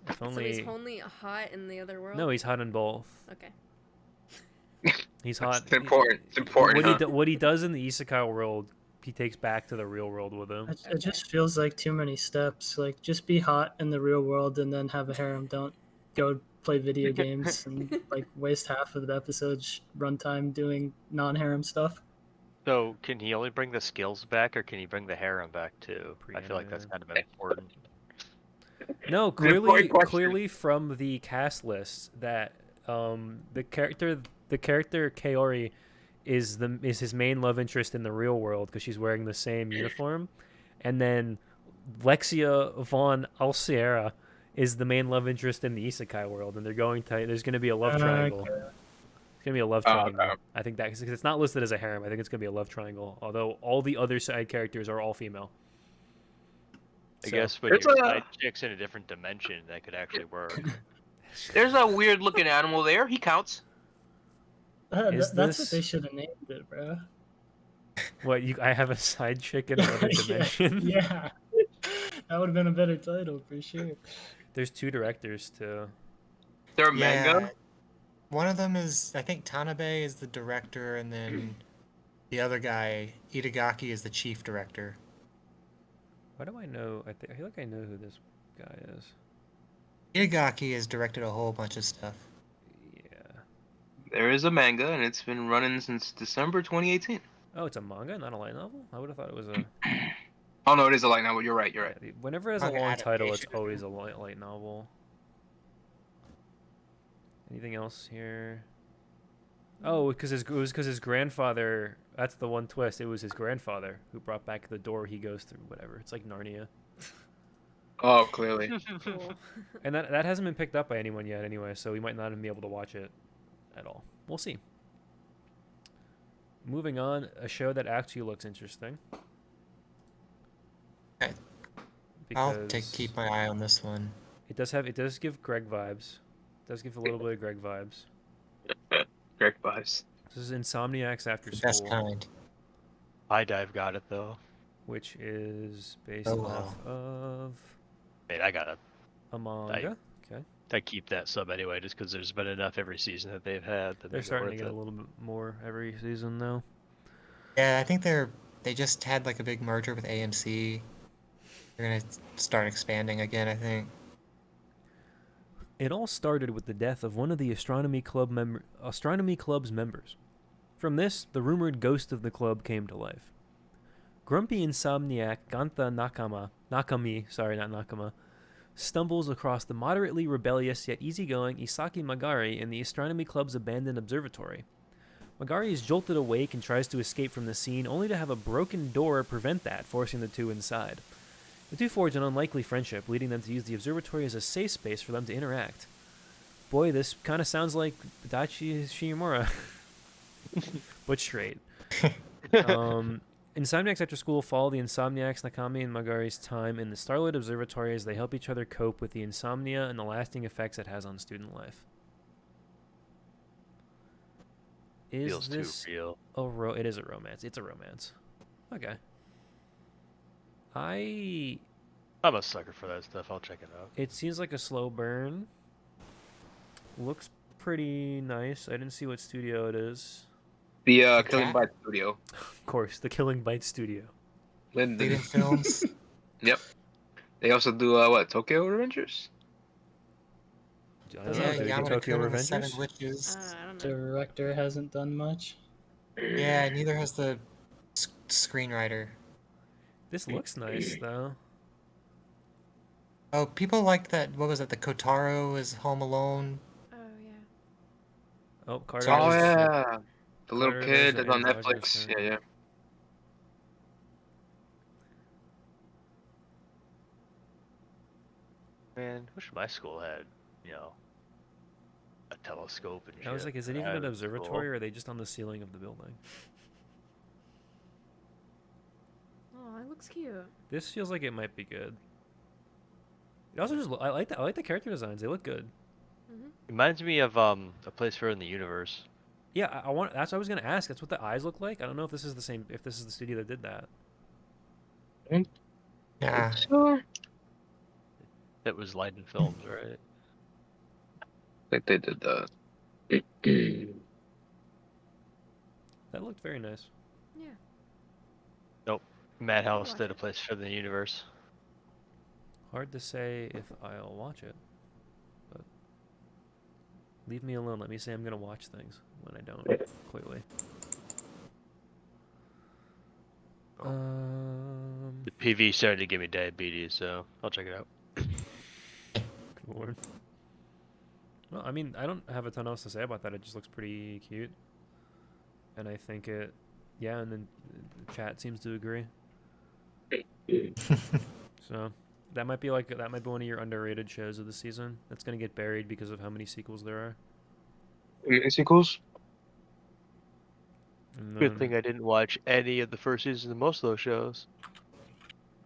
If So he's only only hot in the other world? no, he's hot in both. Okay. He's hot. It's important. It's important, huh? What he does in the isekai world, he takes back to the real world with him. It just feels like too many steps. Like, just be hot in the real world and then have a harem. Don't go play video games and like waste half of the episode's runtime doing non-harem stuff. So can he only bring the skills back, or can he bring the harem back too? I feel like that's kind of important. No, An important question. clearly from the cast list that the character Kaori is his main love interest in the real world because she's wearing the same uniform, and then Lexia von Alciera is the main love interest in the isekai world, and there's going to be a love triangle. Okay. It's gonna be a love Oh, triangle. okay. I think that because it's not listed as a harem. I think it's gonna be a love triangle. Although all the other side characters are all female. I So- guess when It's your a- side chick's in a different dimension, that could actually work. There's a weird looking animal there. He counts. Is That's this- what they should have named it, bro. What I have a side chick in another dimension. Yeah. That would have been a better title for sure. There's two directors too. They're a manga. One of them is, I think Tanabe is the director, and then the other guy, Itagaki, is the chief director. Why do I know? I feel like I know who this guy is. Itagaki has directed a whole bunch of stuff. Yeah. There is a manga, and it's been running since December 2018. Oh, it's a manga, not a light novel. I would have thought it was a. Oh no, it is a light novel. You're right. You're right. Whenever it has a Manga long title, it's adaptation. always a light novel. Anything else here? Oh, because it was because his grandfather. That's the one twist. It was his grandfather who brought back the door he goes through. Whatever. It's like Narnia. Oh, clearly. Cool. And that hasn't been picked up by anyone yet anyway, so we might not even be able to watch it at all. We'll see. Moving on, a show that actually looks interesting. Okay. I'll keep my eye on this one. It does give Greg vibes. It does give a little bit of Greg vibes. Greg vibes. This is Insomniacs After The School. best kind. High Dive got it though. Which is based Oh, off of Wait, I got it. a manga. Okay. I keep that sub anyway, just because there's been enough every season that they've had. That They're make it starting to worth get it. a little bit more every season though. Yeah, I think they just had like a big merger with AMC. They're gonna start expanding again, I think. It all started with the death of one of the astronomy club's members. From this, the rumored ghost of the club came to life. Grumpy insomniac Ganta Nakami stumbles across the moderately rebellious yet easygoing Isaki Magari in the astronomy club's abandoned observatory. Magari is jolted awake and tries to escape from the scene, only to have a broken door prevent that, forcing the two inside. The two forge an unlikely friendship, leading them to use the observatory as a safe space for them to interact. Boy, this kind of sounds like Dachi Shinomura. But straight. Insomniacs After School follow the Insomniacs, Nakami, and Magari's time in the Starlit Observatory as they help each other cope with the insomnia and the lasting effects it has on student life. Feels too real. It is a romance. It's a romance. Okay. I'm a sucker for that stuff. I'll check it out. It seems like a slow burn. Looks pretty nice. I didn't see what studio it is. The Killing Bite Studio. Of course, the Killing Bite Studio. Linden Films. Yep. They also do Tokyo Revengers? I don't know, do they do Tokyo Yamada Kun, 7 Revengers? Witches. I don't know. Director hasn't done much. Yeah, neither has the screenwriter. This looks nice though. Oh, people like that. What was it? The Kotaro is Home Alone. Oh yeah. Oh, Carter. Oh, is- yeah. The little Carter kid is that's on androgynous, Netflix. Yeah. Man, wish my school had, a telescope and shit. I was like, is it when even I an was in school. observatory, or are they just on the ceiling of the building? Oh, it looks cute. This feels like it might be good. It also just I like the character designs. They look good. Reminds me of A Place for in the Universe. Yeah, I want. That's what I was gonna ask. That's what the eyes look like. I don't know if this is the same. If this is the studio that did that. Yeah. Sure. That was Leiden Films, right? I think they did that. That looked very nice. Yeah. Nope. Madhouse watch did A it. Place for the Universe. Hard to say if I'll watch it, but leave me alone. Let me say I'm gonna watch things when I don't completely. The PV started to give me diabetes, so I'll check it out. Good lord. Well, I mean, I don't have a ton else to say about that. It just looks pretty cute, and I think it, yeah. And then the chat seems to agree. So that might be one of your underrated shows of the season. That's gonna get buried because of how many sequels there are. Any sequels? And Good then thing I didn't watch any of the first seasons of most of those shows.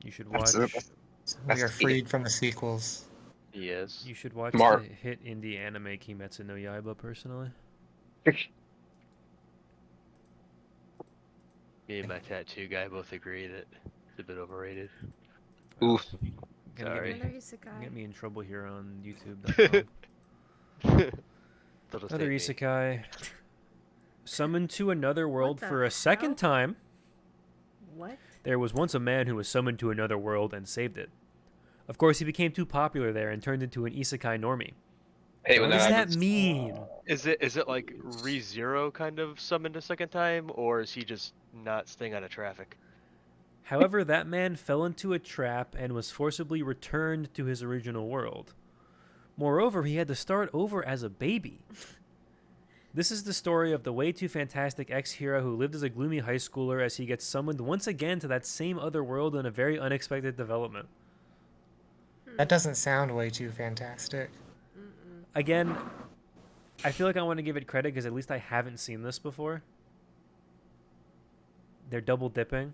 you should watch. We are freed from the sequels. Yes. You should watch Mark. the hit indie anime Kimetsu no Yaiba. Personally, Me and my tattoo guy both agree that it's a bit overrated. Oof. Gonna Sorry. Get Wonder me, isekai. get me in trouble here on YouTube.com. That'll Another save me. isekai. Summoned to another world the for a second hell? time. What? There was once a man who was summoned to another world and saved it. Of course, he became too popular there and turned into an isekai normie. Hey, What when does that happens. mean? Is it like ReZero kind of summoned a second time, or is he just not staying out of traffic? However, that man fell into a trap and was forcibly returned to his original world. Moreover, he had to start over as a baby. This is the story of the way too fantastic ex-hero who lived as a gloomy high schooler as he gets summoned once again to that same other world in a very unexpected development. That doesn't sound way too fantastic. Again, I feel like I want to give it credit because at least I haven't seen this before. They're double dipping.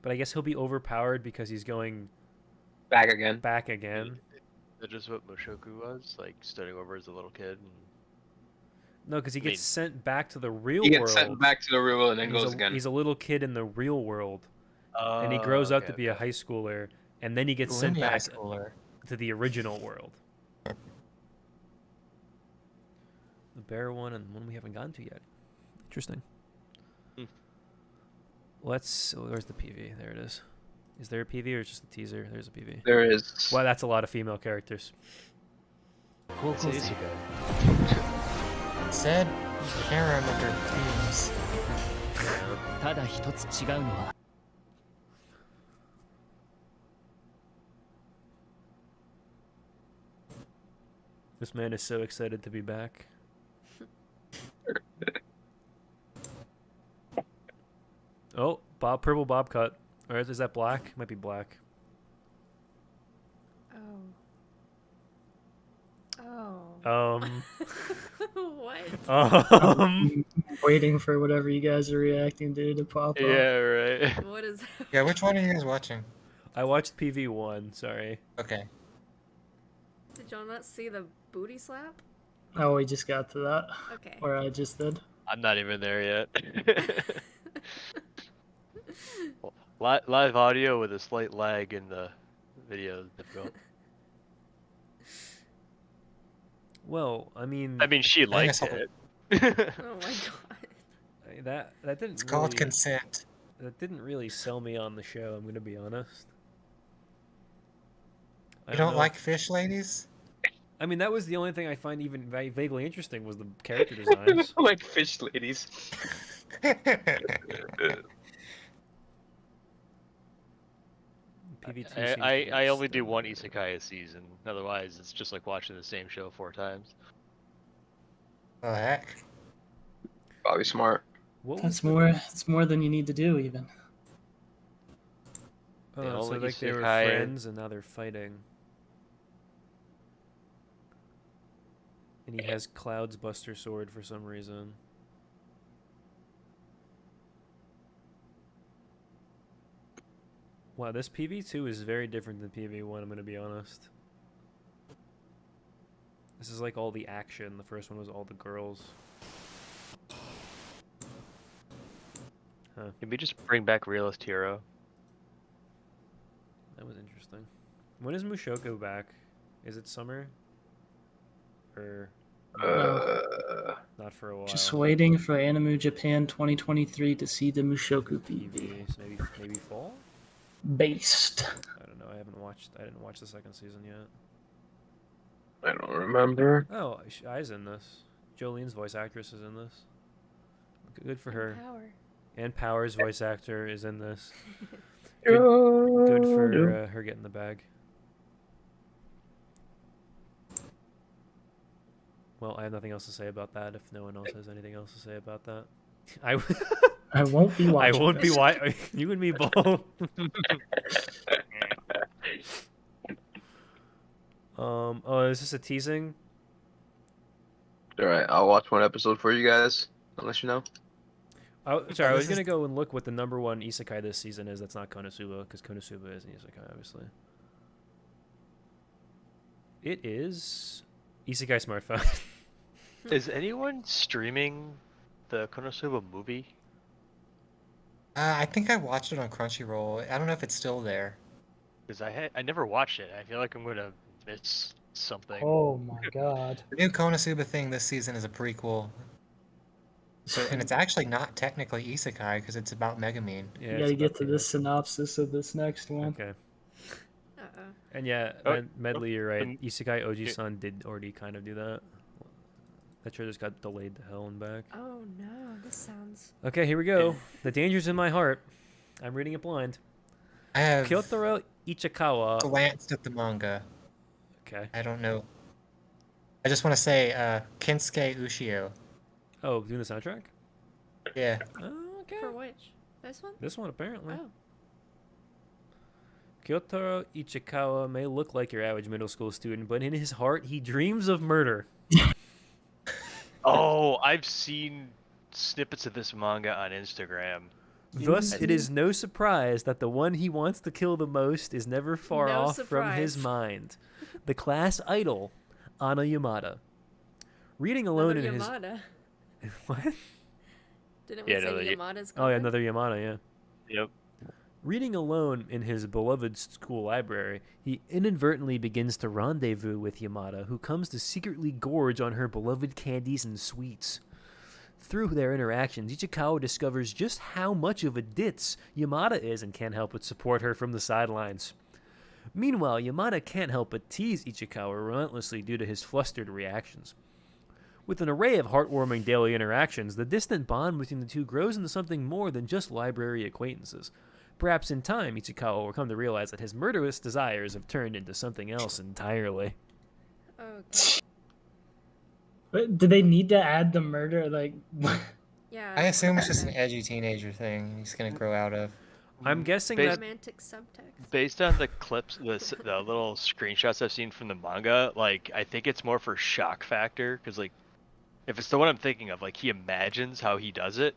But I guess he'll be overpowered because he's going Back again. back again. That's just what Mushoku was, like starting over as a little kid. And... No, because he gets mean- sent back to the real He world. gets sent back to the real world and then and goes again. He's a little kid in the real world. And he grows up to be a high schooler. And then he gets sent Gloomy high back schooler. to the original world. The bear one and one we haven't gotten to yet. Interesting. Where's the PV? There it is. Is there a PV or just a teaser? There's a PV. There is. Wow, that's a lot of female characters. It's an isekai. Said harem under themes. ただ一つ違うのは This man is so excited to be back. Oh, purple bob cut. Or is that black? Might be black. Oh. What? Waiting for whatever you guys are reacting to pop up. Yeah, right. What is that? Yeah, which one are you guys watching? I watched PV1, sorry. Okay. Did y'all not see the booty slap? Oh, we just got to that. Okay. Or I just did. I'm not even there yet. Live audio with a slight lag in the video is difficult. Well, I mean, she liked I it. Oh my god. that didn't. It's called really, consent. That didn't really sell me on the show. I'm gonna be honest. You don't know. like fish ladies? I mean, that was the only thing I find even vaguely interesting was the character designs. Like fish ladies. PV2 seems to I get only do stuck. one isekai a season. Otherwise, it's just like watching the same show 4 times. Oh heck. Probably smart. What was That's the- more. It's more than you need to do, even. Oh, The so only like they were isekai- friends and now they're fighting. And he has Cloud's Buster Sword for some reason. Wow, this PV2 is very different than PV1, I'm gonna be honest. This is like all the action. The first one was all the girls. Huh, Can we just bring back Realist Hero? that was interesting. When is Mushoku back? Is it summer? Or not for a while? Just waiting for Anime Japan 2023 to see the Mushoku PV. PV, so maybe fall? Based. I don't know. I didn't watch the second season yet. I don't remember. Oh, Ai's in this. Jolene's voice actress is in this. Good for her. Power. And Power's voice actor is in this. Good for her getting the bag. Well, I have nothing else to say about that. If no one else has anything else to say about that, I won't be watching. I won't be this. watching. You and me both. Oh, is this a teasing? Alright, I'll watch one episode for you guys. I'll let you know. Sorry, I was this gonna is- go and look what the #1 isekai this season is. That's not KonoSuba, because KonoSuba is an isekai, obviously. It is Isekai Smartphone. Is anyone streaming the KonoSuba movie? I think I watched it on Crunchyroll. I don't know if it's still there. Because I never watched it. I feel like I'm gonna miss something. Oh my god. The new KonoSuba thing this season is a prequel. And it's actually not technically isekai because it's about Megumin. Yeah, You it's gotta get about to the- this synopsis of this next one. Okay. Uh-oh. And yeah, Oh, Medley, you're right. and- Isekai Oji-san did already kind of do that. That sure just got delayed to hell and back. Oh no, this sounds. Okay, here we go. The danger's in my heart. I'm reading it blind. I have Kyotaro Ichikawa. glanced at the manga. Okay. I don't know. I just want to say, Kensuke Ushio. Oh, doing the soundtrack? Yeah. Oh, okay. For which? This one? This one, apparently. Oh. Kyotaro Ichikawa may look like your average middle school student, but in his heart, he dreams of murder. Oh, I've seen snippets of this manga on Instagram. Thus, it is no surprise that the one he wants to kill the most is never far No off from his surprise. mind. The class idol, Ana Yamada. Reading alone Another in his... Yamada. What? Didn't we Yeah, say another Yamada's Oh, yeah, coming? another Yamada, yeah. Yep. Reading alone in his beloved school library, he inadvertently begins to rendezvous with Yamada, who comes to secretly gorge on her beloved candies and sweets. Through their interactions, Ichikawa discovers just how much of a ditz Yamada is and can't help but support her from the sidelines. Meanwhile, Yamada can't help but tease Ichikawa relentlessly due to his flustered reactions. With an array of heartwarming daily interactions, the distant bond between the two grows into something more than just library acquaintances. Perhaps in time, Ichikawa will come to realize that his murderous desires have turned into something else entirely. Okay. But do they need to add the murder? Like, Yeah. I assume it's just an edgy teenager thing he's gonna grow out of. I'm guessing Based- that... romantic subtext. Based on the clips, the little screenshots I've seen from the manga, like I think it's more for shock factor, because like if it's the one I'm thinking of, like he imagines how he does it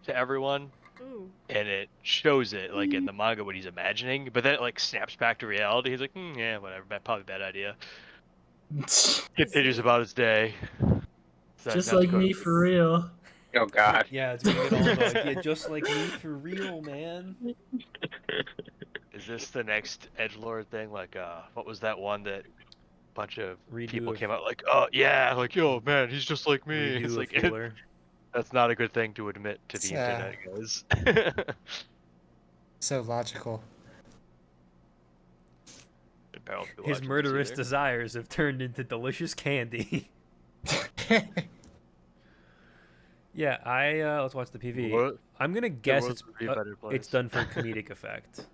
to everyone, Ooh. and it shows it like in the manga what he's imagining, but then it like snaps back to reality. He's like, yeah, whatever, probably bad idea. Continues about his day. Decides just not to like go to me sleep. for real. Oh God. Yeah, it's gonna get all about, yeah, just like me for real, man. Is this the next edgelord thing? Like, what was that one that a bunch of Redo people of- came out like, oh yeah, like yo man, he's just like me. Redo It's of like Healer. that's not a good thing to admit to the It's, internet, guys. So logical. Apparently people His watching this murderous either. desires have turned into delicious candy. Yeah, let's watch the PV. What? I'm gonna guess world would be a better place. it's done for comedic effect.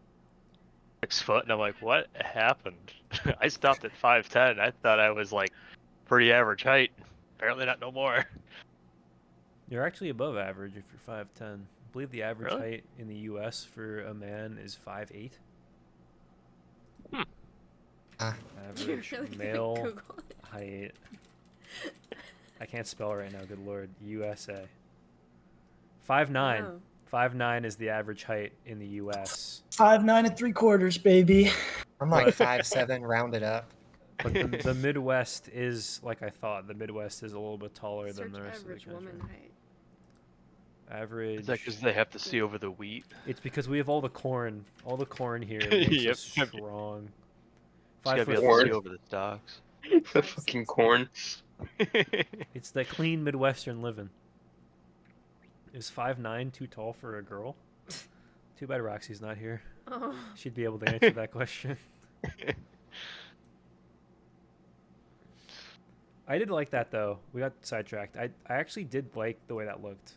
6 foot, and I'm like, what happened? I stopped at 5'10". I thought I was like pretty average height. Apparently not no more. You're actually above average if you're 5'10". I believe the average Really? height in the U.S. for a man is 5'8". Ah. Average You're really gonna male Google it. height. I can't spell right now. Good lord. USA. 5'9". Wow. 5'9" is the average height in the U.S. 5'9 3/4, baby. I'm like 5'7", rounded up. But the Midwest is like I thought. The Midwest is a little bit taller than Search the rest average of the country. woman height. Average. Is that because they have to see over the wheat? It's because we have all the corn. All the corn here makes us Yep. strong. Just gotta be 5 able to foot. see over the stocks. The fucking corn. It's that clean Midwestern living. Is 5'9" too tall for a girl? Too bad Roxy's not here. Oh. She'd be able to answer that question. I did like that though. We got sidetracked. I actually did like the way that looked.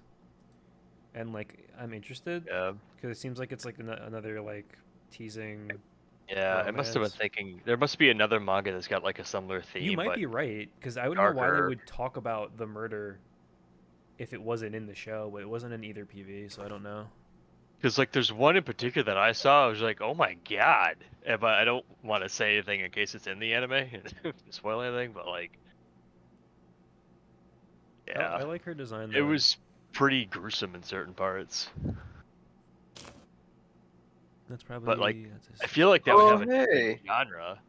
And like I'm interested Yeah. because it seems like it's like another like teasing. Yeah, I must have been romance. thinking there must be another manga that's got like a similar theme. You might but be right because I wouldn't know why they darker. would talk about the murder if it wasn't in the show, but it wasn't in either PV, so I don't know. Because like there's one in particular that I saw, I was like, oh my god. But I don't want to say anything in case it's in the anime, spoil anything. But like, yeah, I like her design. it Though. was pretty gruesome in certain parts. That's probably. but, like, that's I feel like that would Oh have a hey. genre.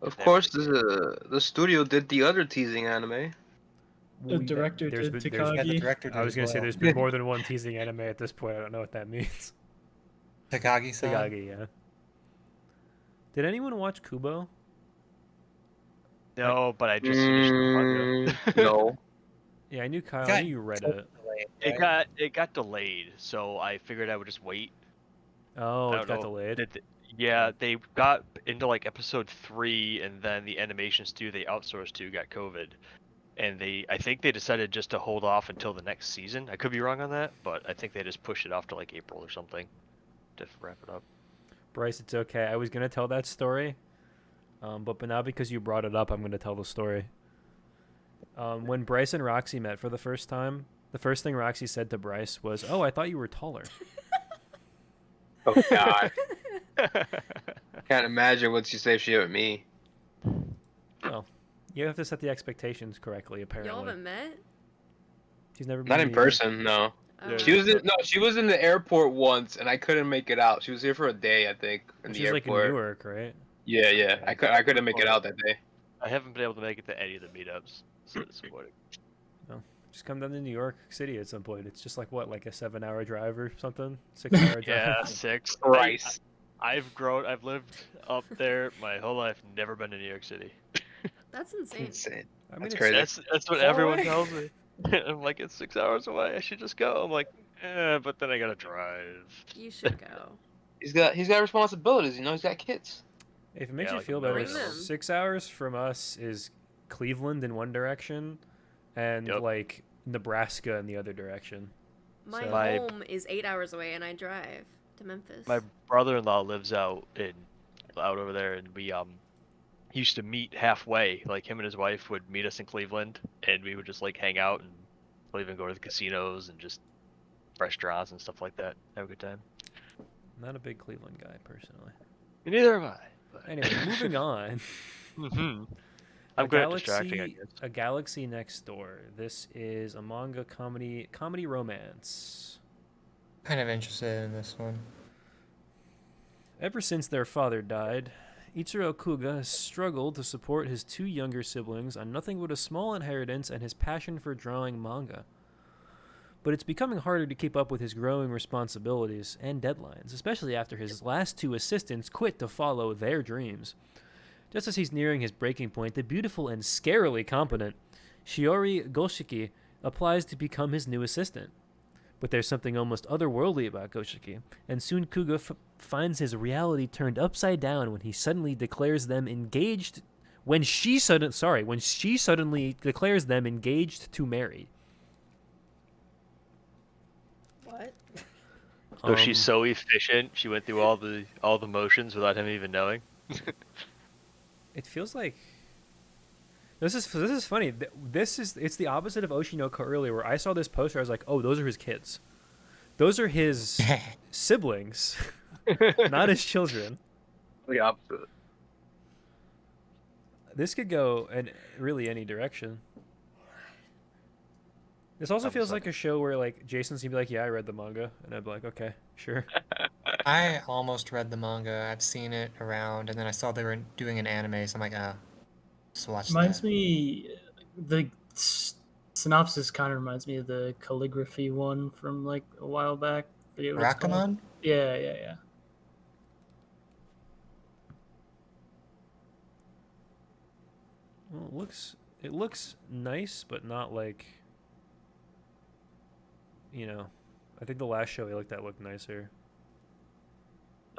Of course, the studio did the other teasing anime. The director there's did been- Yeah, the Takagi. director did I was as gonna say well. there's been more than one teasing anime at this point. I don't know what that means. Takagi-san. Takagi, yeah. Did anyone watch Kubo? No, but I just finished the manga. No. Yeah, I knew Kyle. I Got- knew you read it. It got delayed, so I figured I would just wait. Oh, I it don't got know. delayed. Yeah, they got into like episode 3, and then the animation studio they outsourced to got COVID, and I think they decided just to hold off until the next season. I could be wrong on that, but I think they just pushed it off to like April or something to wrap it up. Bryce, it's okay. I was gonna tell that story, but now because you brought it up, I'm gonna tell the story. When Bryce and Roxy met for the first time, the first thing Roxy said to Bryce was, "Oh, I thought you were taller." Oh God. Can't imagine what you say if she with me. Well, you have to set the expectations correctly. Apparently, Y'all haven't met? she's never been Not to in New York. person, no. Oh. She was in the airport once, and I couldn't make it out. She was here for a day, I think, in She the was airport. like in Newark, right? Yeah, yeah. Okay. I couldn't make it out that day. I haven't been able to make it to any of the meetups, so it's disappointing. Just come down to New York City at some point. It's just like what, like a 7-hour drive or something? 6-hour drive. Yeah, 6. Christ. I've lived up there my whole life, never been to New York City. That's insane. Insane. I mean, That's it's- crazy. That's what far everyone away. tells me. I'm like, it's 6 hours away. I should just go. I'm like, but then I gotta drive. You should go. He's got responsibilities, you know, he's got kids. If it makes Yeah, you like feel a better, million of them. 6 hours from us is Cleveland in one direction, and Yep. like Nebraska in the other direction. My So- My- home is 8 hours away, and I drive to Memphis. My brother-in-law lives out over there, and we used to meet halfway. Like him and his wife would meet us in Cleveland, and we would just like hang out and even go to the casinos and just restaurants and stuff like that. Have a good time. Not a big Cleveland guy personally. Neither am I. But... Anyway, moving on. hmm A I'm good at distracting, I Galaxy- guess. A Galaxy Next Door. This is a manga comedy romance. Kind of interested in this one. Ever since their father died, Ichiro Kuga has struggled to support his 2 younger siblings on nothing but a small inheritance and his passion for drawing manga. But it's becoming harder to keep up with his growing responsibilities and deadlines, especially after his last 2 assistants quit to follow their dreams. Just as he's nearing his breaking point, the beautiful and scarily competent Shiori Goshiki applies to become his new assistant. But there's something almost otherworldly about Goshiki, and soon Kuga finds his reality turned upside down when he suddenly declares them engaged. When she suddenly declares them engaged to marry. What? So she's so efficient. She went through all the motions without him even knowing. It feels like this is funny. It's the opposite of Oshinoko earlier, where I saw this poster. I was like, oh, those are his kids. Those are his siblings, not his children. The opposite. This could go in really any direction. This also feels like a show where like Jason's gonna be like, yeah, I read the manga, and I'd be like, okay, sure. I almost read the manga. I've seen it around, and then I saw they were doing an anime, so I'm like, just watch Reminds that. me, the synopsis kind of reminds me of the calligraphy one from like a while back. Forget what it's called. Rakamon? Yeah. Well, it looks nice, but not like, I think the last show we looked at looked nicer.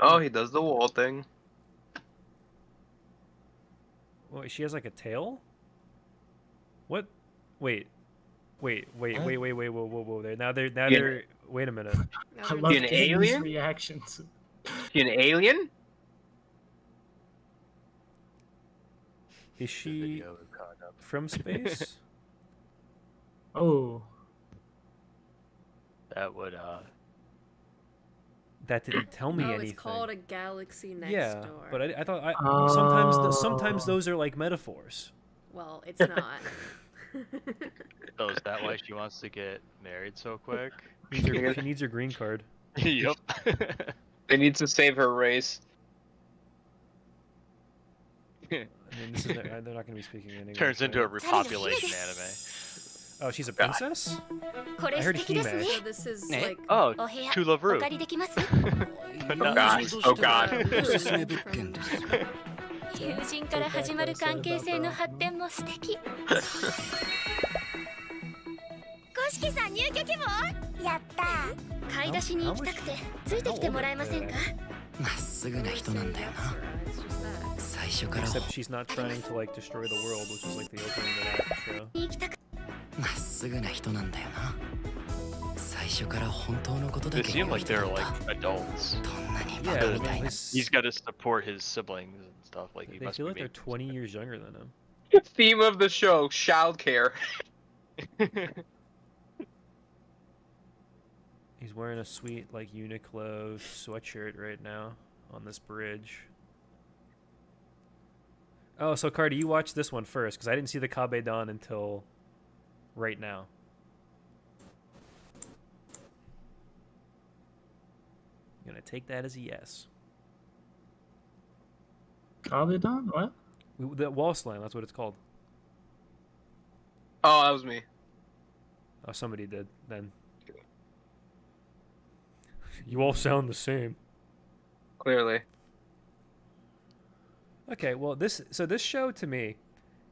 Oh, he does the wall thing. Wait, she has like a tail? What? Wait. Whoa. They're wait a minute. I love an Gabe's alien? reactions. He an alien? Is she from space? Oh, That would That didn't tell me Oh, anything. it's called a Galaxy Next yeah, Door. but I thought sometimes Oh. those are like metaphors. Well, it's not. So is that why she wants to get married so quick? She needs her green card. Yep. They need to save her race. I mean, they're not going to be speaking in English. Turns into a right? repopulation anime. Oh, she's a princess? これ I 素 heard 敵ですね He-Man. So this is ね like Oh, お部屋 to Love お Room. 借りできます But not God. Oh, God. Delusion 物件です 友人から始まる関係性の発展も素敵公式さん入居希望やった買い出しに行きたくてついてきてもらえませんかまっすぐな人なんだよな It's just that. 最初から Except she's not trying to like destroy the world, which is like the opening of that show. 行きたくまっすぐな人なんだよな最初から本当のことだ They け seem 言う like 人 they're だっ like た adults. どんなにバ Yeah, カ I みたい mean, な He's got to support his siblings and stuff. Like he they must feel like be they're 20 years younger than him. Theme of the show: childcare. He's wearing a sweet like Uniqlo sweatshirt right now on this bridge. Oh, so Cardi, you watched this one first because I didn't see the Kabe Dan until right now. I'm gonna take that as a yes. Kabedan? What? The wall slam, that's what it's called. Oh, that was me. Oh, somebody did then. You all sound the same. Clearly. Okay, well this show to me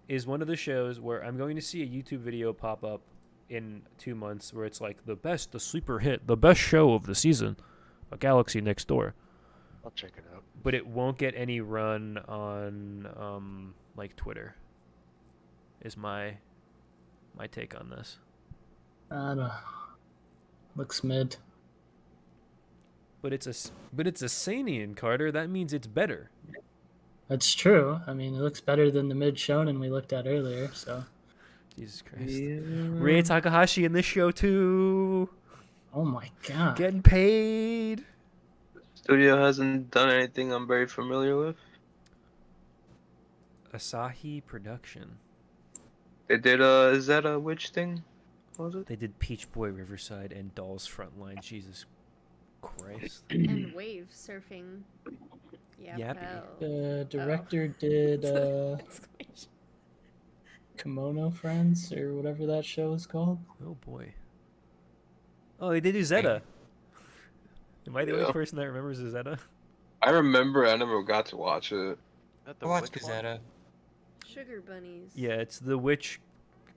is one of the shows where I'm going to see a YouTube video pop up in 2 months where it's like the sleeper hit, the best show of the season, A Galaxy Next Door. I'll check it out. But it won't get any run on like Twitter. Is my take on this. I don't know. Looks mid. But it's a seinen, Carter. That means it's better. That's true. I mean, it looks better than the mid shonen we looked at earlier. So. Jesus Christ. Rie Takahashi in this show too. Oh my god. Getting paid. Studio hasn't done anything I'm very familiar with. Asahi Production. They did is that a witch thing? What was it? They did Peach Boy Riverside and Doll's Frontline. Jesus Christ. And wave surfing. Yeah. Yappy. The director did Exclamation. Kimono Friends or whatever that show is called. Oh boy. Oh, they did do Zeta. Am I the only person that remembers Zeta? I remember. I never got to watch it. I watched Gazetta. Sugar bunnies. Yeah, it's the witch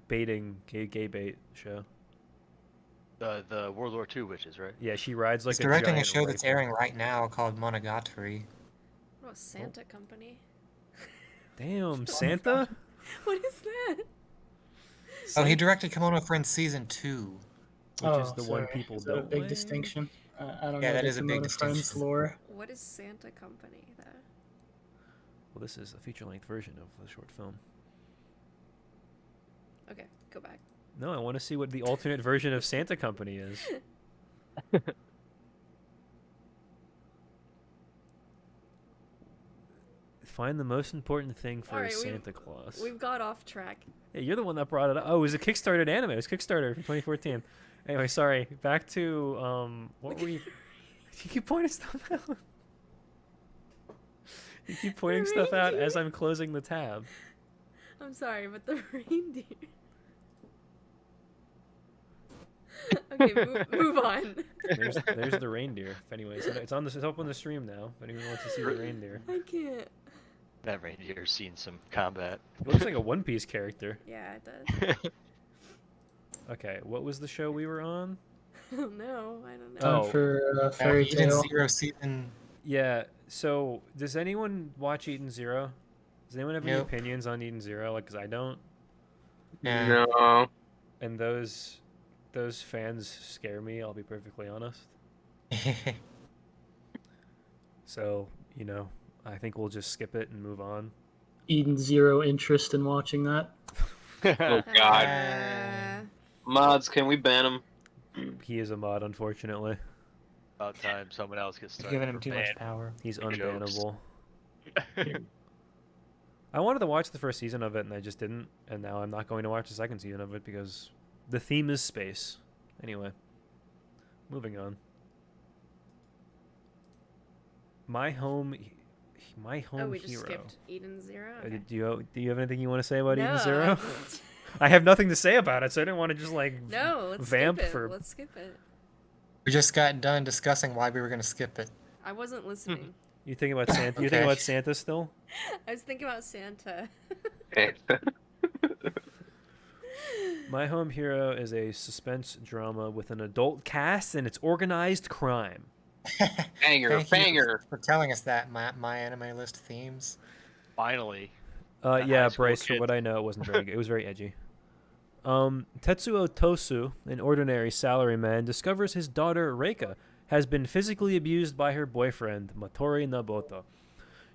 baiting gay bait show. The World War II witches, right? Yeah, she rides like He's directing a giant show that's rifle. airing right now called Monogatari. Oh, Santa Company. Damn, Santa? What is that? Oh, he directed Kimono Friends Season 2. Which is the one sorry. people Is that a don't big like? distinction. I don't Yeah, know that the is a big Kimono Friends distinction. lore. What is Santa Company, though? Well, this is a feature-length version of the short film. Okay, go back. No, I want to see what the alternate version of Santa Company is. Find the most important thing for Alright, Santa Claus. We've got off track. Yeah, you're the one that brought it up. Oh, it was a Kickstarted anime. It was Kickstarter from 2014. Anyway, sorry. Back to what were you? You keep pointing stuff out. You keep pointing stuff out as I'm closing the tab. I'm sorry, but the reindeer. Okay, move on. There's the reindeer. Anyways, it's up on the stream now. If anyone wants to see the reindeer, I can't. That reindeer's seen some combat. it looks like a One Piece character. Yeah, it does. Okay, what was the show we were on? Oh no, I don't know. Oh. Time for Fairy Eden Tail. Zero Season. Yeah. So, does anyone watch Eden Zero? Does anyone have any Nope. opinions on Eden Zero? Like, 'cause I don't. Yeah. No. And those fans scare me. I'll be perfectly honest. So, I think we'll just skip it and move on. Eden zero interest in watching that. Oh God. Uh, Mods, can we ban him? He is a mod, unfortunately. About time someone else gets started. Giving him for too much ban. power. He's Jokes. unbannable. I wanted to watch the first season of it, and I just didn't. And now I'm not going to watch the second season of it because the theme is space. Anyway, moving on. My home oh, we just hero. skipped Eden Zero. Okay. Do you have anything you want to say about Eden No, Zero? I have nothing to say about it, so I didn't want to just No, let's vamp skip it. for. Let's skip it. We just got done discussing why we were going to skip it. I wasn't listening. You think about Santa? You think Okay. about Santa still? I was thinking about Santa. My Home Hero is a suspense drama with an adult cast and it's organized crime. Banger, Thank you banger. for telling us that, my anime list themes. Finally. Yeah, high school Bryce, for kid. what I know, it wasn't very good. It was very edgy. Tetsuo Tosu, an ordinary salaryman, discovers his daughter Reika has been physically abused by her boyfriend, Matori Naboto.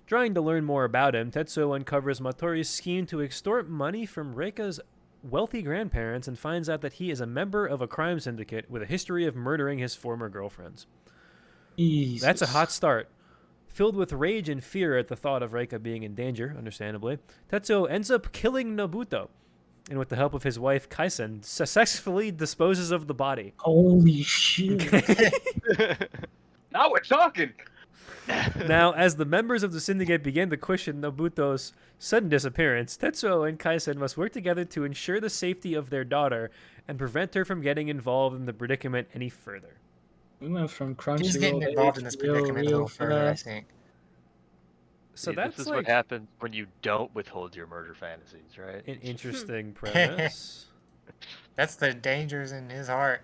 Trying to learn more about him, Tetsuo uncovers Matori's scheme to extort money from Reika's wealthy grandparents and finds out that he is a member of a crime syndicate with a history of murdering his former girlfriends. Jesus. That's a hot start. Filled with rage and fear at the thought of Reika being in danger, understandably, Tetsuo ends up killing Nobuto, and with the help of his wife Kaisen, successfully disposes of the body. Holy shit. Now we're talking. Now, as the members of the syndicate begin to question Nobuto's sudden disappearance, Tetsuo and Kaisen must work together to ensure the safety of their daughter and prevent her from getting involved in the predicament any further. We went from Crunchyroll. He's getting involved in this predicament a little further, I think. So See, that's this is like what happens when you don't withhold your murder fantasies, right? an interesting premise. That's the dangers in his heart.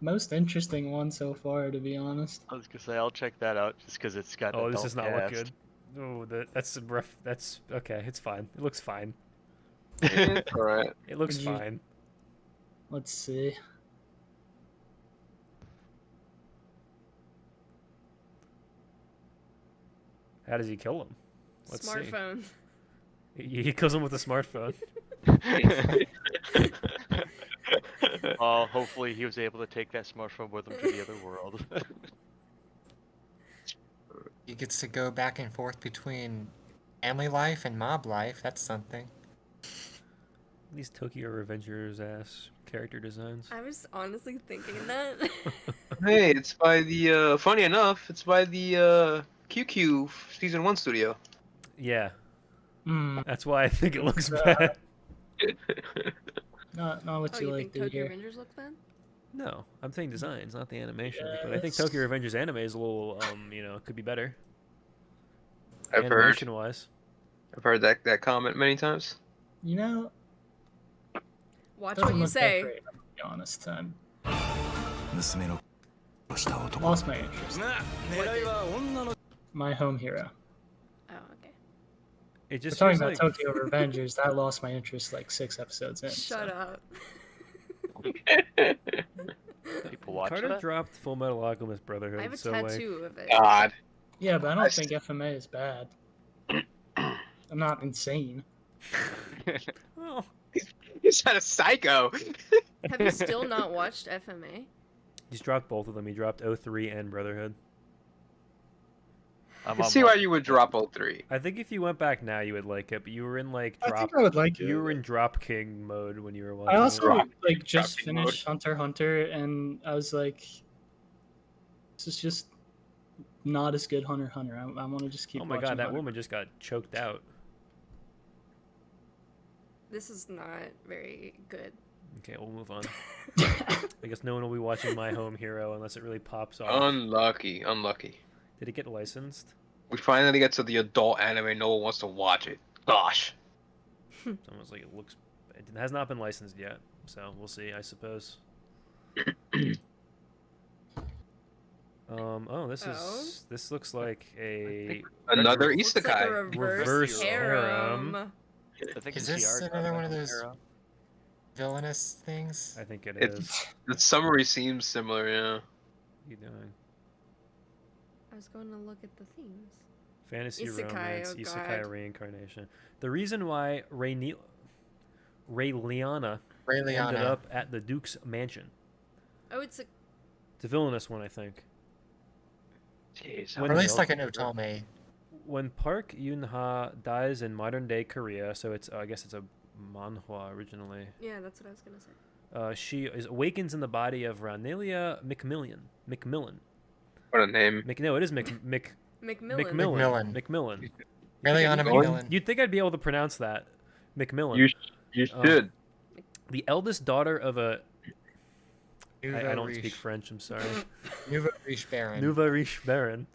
Most interesting one so far, to be honest. I was gonna say I'll check that out just because it's got. Oh, this adult does not look cast. good. Oh, that's some rough. That's okay. It's fine. It looks fine. It's alright. It looks Would you- fine. Let's see. How does he kill him? Let's see. Smartphone. He kills him with a smartphone. Oh, hopefully he was able to take that smartphone with him to the other world. He gets to go back and forth between family life and mob life. That's something. These Tokyo Revengers ass character designs. I was honestly thinking that. Hey, it's by the. Funny enough, it's by the QQ season 1 studio. Yeah, Hmm. that's why I think it looks Uh, bad. Not what Oh, you you like think to Tokyo hear. Revengers look bad? No, I'm saying designs, not the animation. But I think Yes. Tokyo Revengers anime is a little, could be better. I've heard. Animation-wise. I've heard that comment many times. You know, Watch doesn't what you look that say. great, to be honest. I 娘の殺した男 lost my interest. 狙いは女の My home hero. Oh, okay. It We're just talking feels about like Tokyo Revengers. That lost my interest like 6 episodes in. Shut so. up. People watch Carter that. dropped Full Metal Alchemist Brotherhood. I have a so tattoo of it. God. Yeah, but I don't I think FMA is bad. I'm not insane. Like, well, He's not a psycho. Have you still not watched FMA? he's dropped both of them. He dropped 03 and Brotherhood. I can see why you would drop all 3. I think if you went back now, you would like it. But you were in like I drop. think I would like it. You were in Drop King mode when you were watching. I also it. like just Dropping finished Hunter x Hunter, and I was like, this is just not as good Hunter x Hunter. I want to just keep. Oh my watching god, that Hunter. woman just got choked out. This is not very good. Okay, we'll move on. I guess no one will be watching My Home Hero unless it really pops off. Unlucky. Did it get licensed? We finally get to the adult anime. No one wants to watch it. Gosh. It's almost like it looks. It has not been licensed yet, so we'll see. I suppose. Oh, this looks like a Another Looks like a isekai. reverse harem. harem. I think Is the this art another on one of that those hero. villainous things? I think it is. It's the summary seems similar, yeah. What are you doing? I was going to look at the themes. Fantasy Isekai, romance, oh isekai God. reincarnation. The reason why Raeliana ended Raeliana. up at the Duke's mansion. Oh, it's a. It's a villainous one, I think. Jeez, When Or at the least like an otome. When Park Yun-ha dies in modern-day Korea, so it's I guess it's a manhwa originally. Yeah, that's what I was going to say. She awakens in the body of Raeliana Macmillan. What a name. No, it is McMillan. Macmillan. Macmillan. Raeliana Macmillan. You'd think I'd be able to pronounce that. Macmillan. You should. The eldest daughter of a... I Nouveau don't riche. speak French, I'm sorry. Nouveau riche baron. Nouveau riche baron.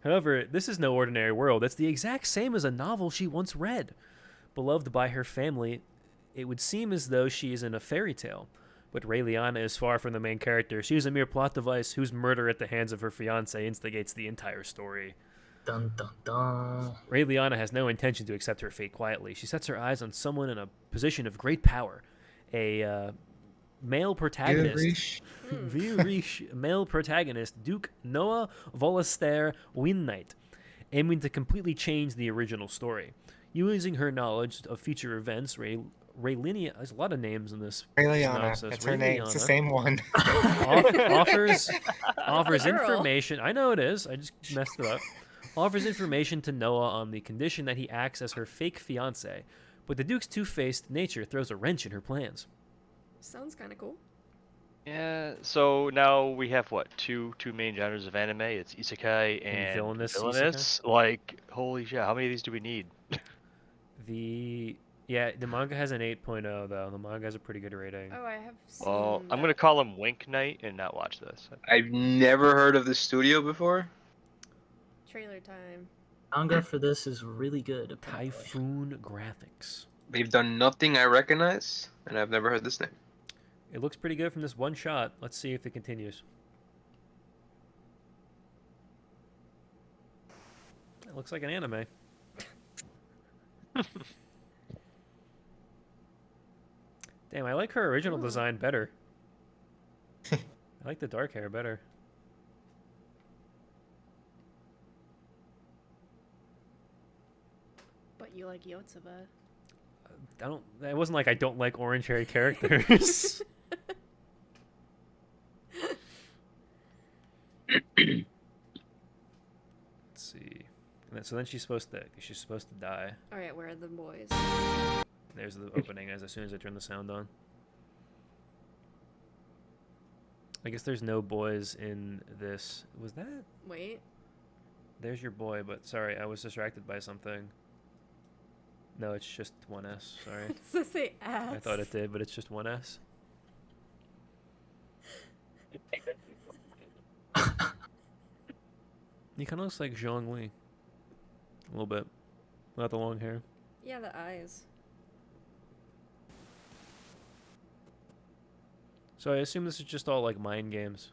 However, this is no ordinary world. It's the exact same as a novel she once read. Beloved by her family, it would seem as though she is in a fairy tale. But Raeliana is far from the main character. She is a mere plot device whose murder at the hands of her fiancé instigates the entire story. Dun dun dun. Raeliana has no intention to accept her fate quietly. She sets her eyes on someone in a position of great power. A male protagonist. Vieux riche male protagonist, Duke Noah Volestaire Winknight, aiming to completely change the original story. Using her knowledge of future events, Raeliana. There's a lot of names in this Raeliana, synopsis. that's her name. It's the Raeliana same one. offers Girl. information. I know it is. I just messed it up. Offers information to Noah on the condition that he acts as her fake fiance, but the Duke's two-faced nature throws a wrench in her plans. Sounds kind of cool. Yeah, so now we have what, two main genres of anime? It's isekai and villainous villainous. Like, holy shit, how many of these do we need? The manga has an 8.0 though. The manga has a pretty good rating. Oh, I have seen Well, I'm gonna that. call him Wink Knight and not watch this. I've never heard of this studio before. Trailer time. Manga for this is really good. apparently. Typhoon Graphics. They've done nothing I recognize, and I've never heard this name. It looks pretty good from this one shot. Let's see if it continues. It looks like an anime. Damn, I like her original design better. I like the dark hair better. But you like Yotsuba. It wasn't like I don't like orange haired characters. Let's see. So then she's supposed to die. All right, where are the boys? There's the opening as soon as I turn the sound on. I guess there's no boys in this. Was that? Wait. There's your boy, but sorry, I was distracted by something. No, it's just one S. Sorry. Does it say ass? I thought it did, but it's just one S. He kind of looks like Zhongli. A little bit. Not the long hair. Yeah, the eyes. So I assume this is just all like mind games.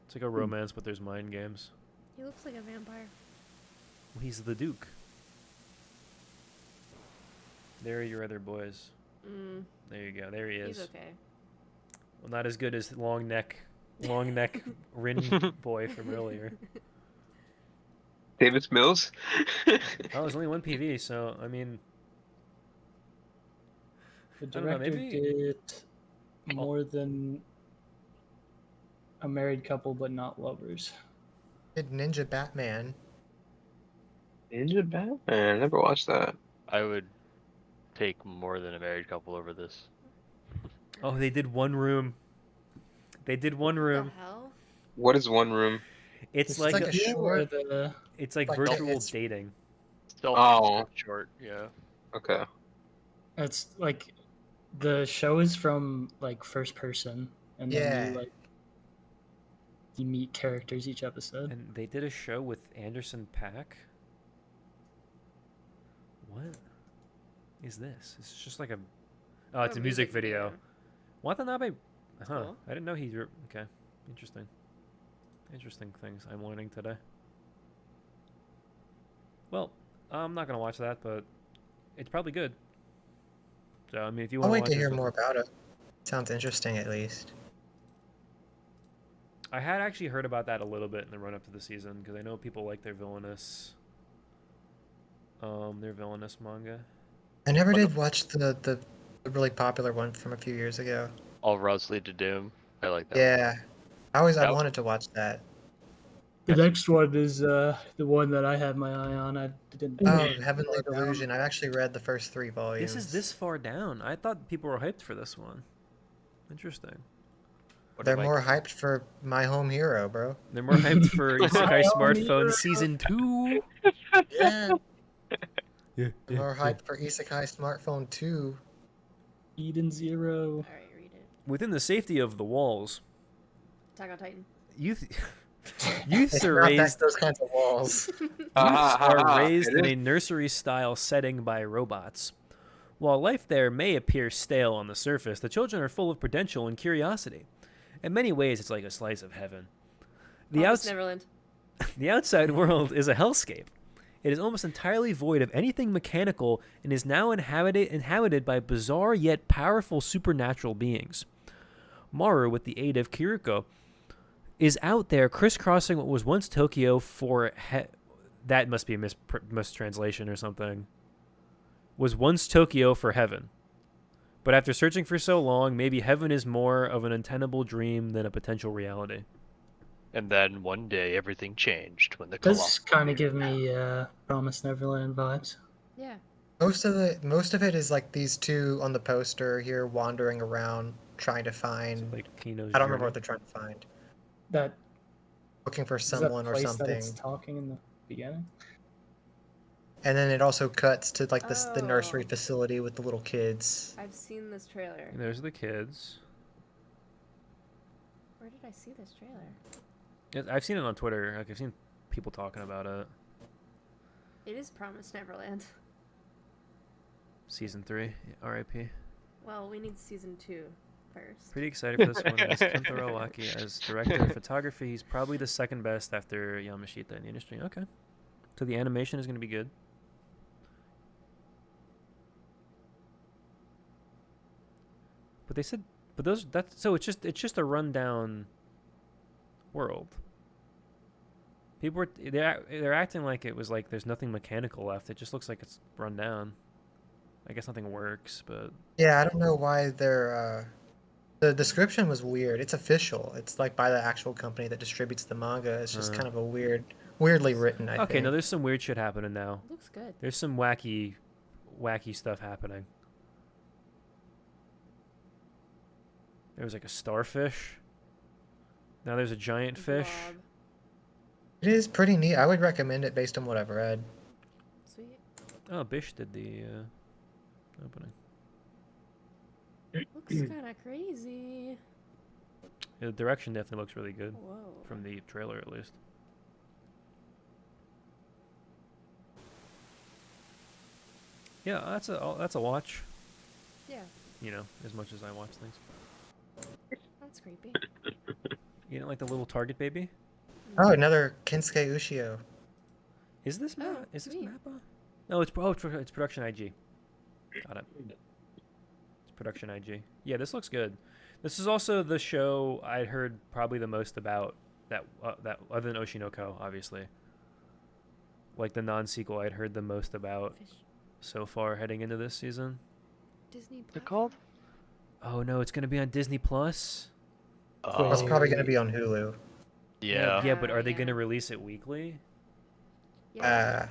It's like a romance, but there's mind games. He looks like a vampire. Well, he's the Duke. There are your other boys. There you go. There he is. He's okay. Well, not as good as long neck Rin boy from earlier. David Mills? Oh, there's only one PV, so I mean, The I don't know, director maybe- did more than a married couple, but not lovers. Did Ninja Batman. Ninja Batman? I never watched that. I would take more than a married couple over this. oh, they did one room. They did one What room. the hell? What is one room? It's It's like, like a Where short. it's like like virtual it's- dating. Still Oh. short, yeah. Okay. It's like the show is from like first person, and then Yeah. you meet characters each episode. And they did a show with Anderson .Paak. What is this? It's just like a... Oh, it's a music video. Watanabe... Huh. Cool. I didn't know he... Okay. Interesting. Interesting things I'm learning today. Well, I'm not going to watch that, but it's probably good. So, I mean, if you I'll want wait watch to it, hear but- more about it. Sounds interesting, at least. I had actually heard about that a little bit in the run-up to the season, because I know people like their villainous manga. I never did watch the really popular one from a few years ago. All roads lead to doom. I like that. Yeah. I That- wanted to watch that. The next one is the one that I had my eye on. I didn't. Oh, Heavenly Delusion. I've actually read the first 3 volumes. This is this far down. I thought people were hyped for this one. Interesting. What They're am I- more hyped for My Home Hero, bro. They're more hyped for Isekai Oh, Smartphone Hero. Season 2. Yeah. Yeah. They're more hyped for Isekai Smartphone 2. Eden Zero. All right, read it. Within the safety of the walls, Attack on Titan. youth It's are not raised those kinds of walls. are raised It in is. a nursery-style setting by robots. While life there may appear stale on the surface, the children are full of potential and curiosity. In many ways, it's like a slice of heaven. The Promised outs- Neverland. The outside world is a hellscape. It is almost entirely void of anything mechanical and is now inhabited by bizarre yet powerful supernatural beings. Maru, with the aid of Kiriko, is out there crisscrossing what was once Tokyo for... that must be a mistranslation or something. Was once Tokyo for heaven. But after searching for so long, maybe heaven is more of an untenable dream than a potential reality. And then one day everything changed when the Does Colossus kind of appeared. give me Promised Neverland vibes. Yeah. Most of it is like these two on the poster here wandering around trying to find. Like Kino's I don't remember Journey. what they're trying to find. That Looking for is that someone or place something. that it's talking in the beginning. And then it also cuts to like the nursery Oh. facility with the little kids. I've seen this trailer. And there's the kids. Where did I see this trailer? I've seen it on Twitter. Like I've seen people talking about it. It is Promised Neverland. Season 3, R.I.P. Well, we need season 2 first. Pretty excited for this one. As Kentaro Awaki as director of photography, he's probably the second best after Yamashita in the industry. Okay, so the animation is going to be good. But they said, it's just a rundown world. People were they're acting like it was like there's nothing mechanical left. It just looks like it's run down. I guess nothing works, but Yeah, I don't know why they're. The description was weird. It's official. It's like by the actual company that distributes the manga. It's just kind of a weirdly written. I okay. think. No, there's some weird shit happening now. Looks good. There's some wacky stuff happening. There was like a starfish. Now there's a giant fish. Blob. It is pretty neat. I would recommend it based on what I've read. Sweet. Oh, Bish did the opening. Looks kind of crazy. Yeah, the direction definitely looks really good Whoa. from the trailer, at least. Yeah, that's a watch. Yeah, You know, as much as I watch things. that's creepy. You know, like the little Target baby. Oh, another Kensuke Ushio. Is this Oh, is this sweet. Mappa? No, it's Production IG. Got it. It's Production IG. Yeah, this looks good. This is also the show I'd heard probably the most about that other than Oshinoko, obviously. Like the non-sequel I'd heard the most about Fish. so far heading into this season. Disney. What's it called? Oh no, it's gonna be on Disney Plus. Oh, It's probably going to be on Hulu. yeah. Yeah, but are they yeah. gonna release it weekly? Yeah.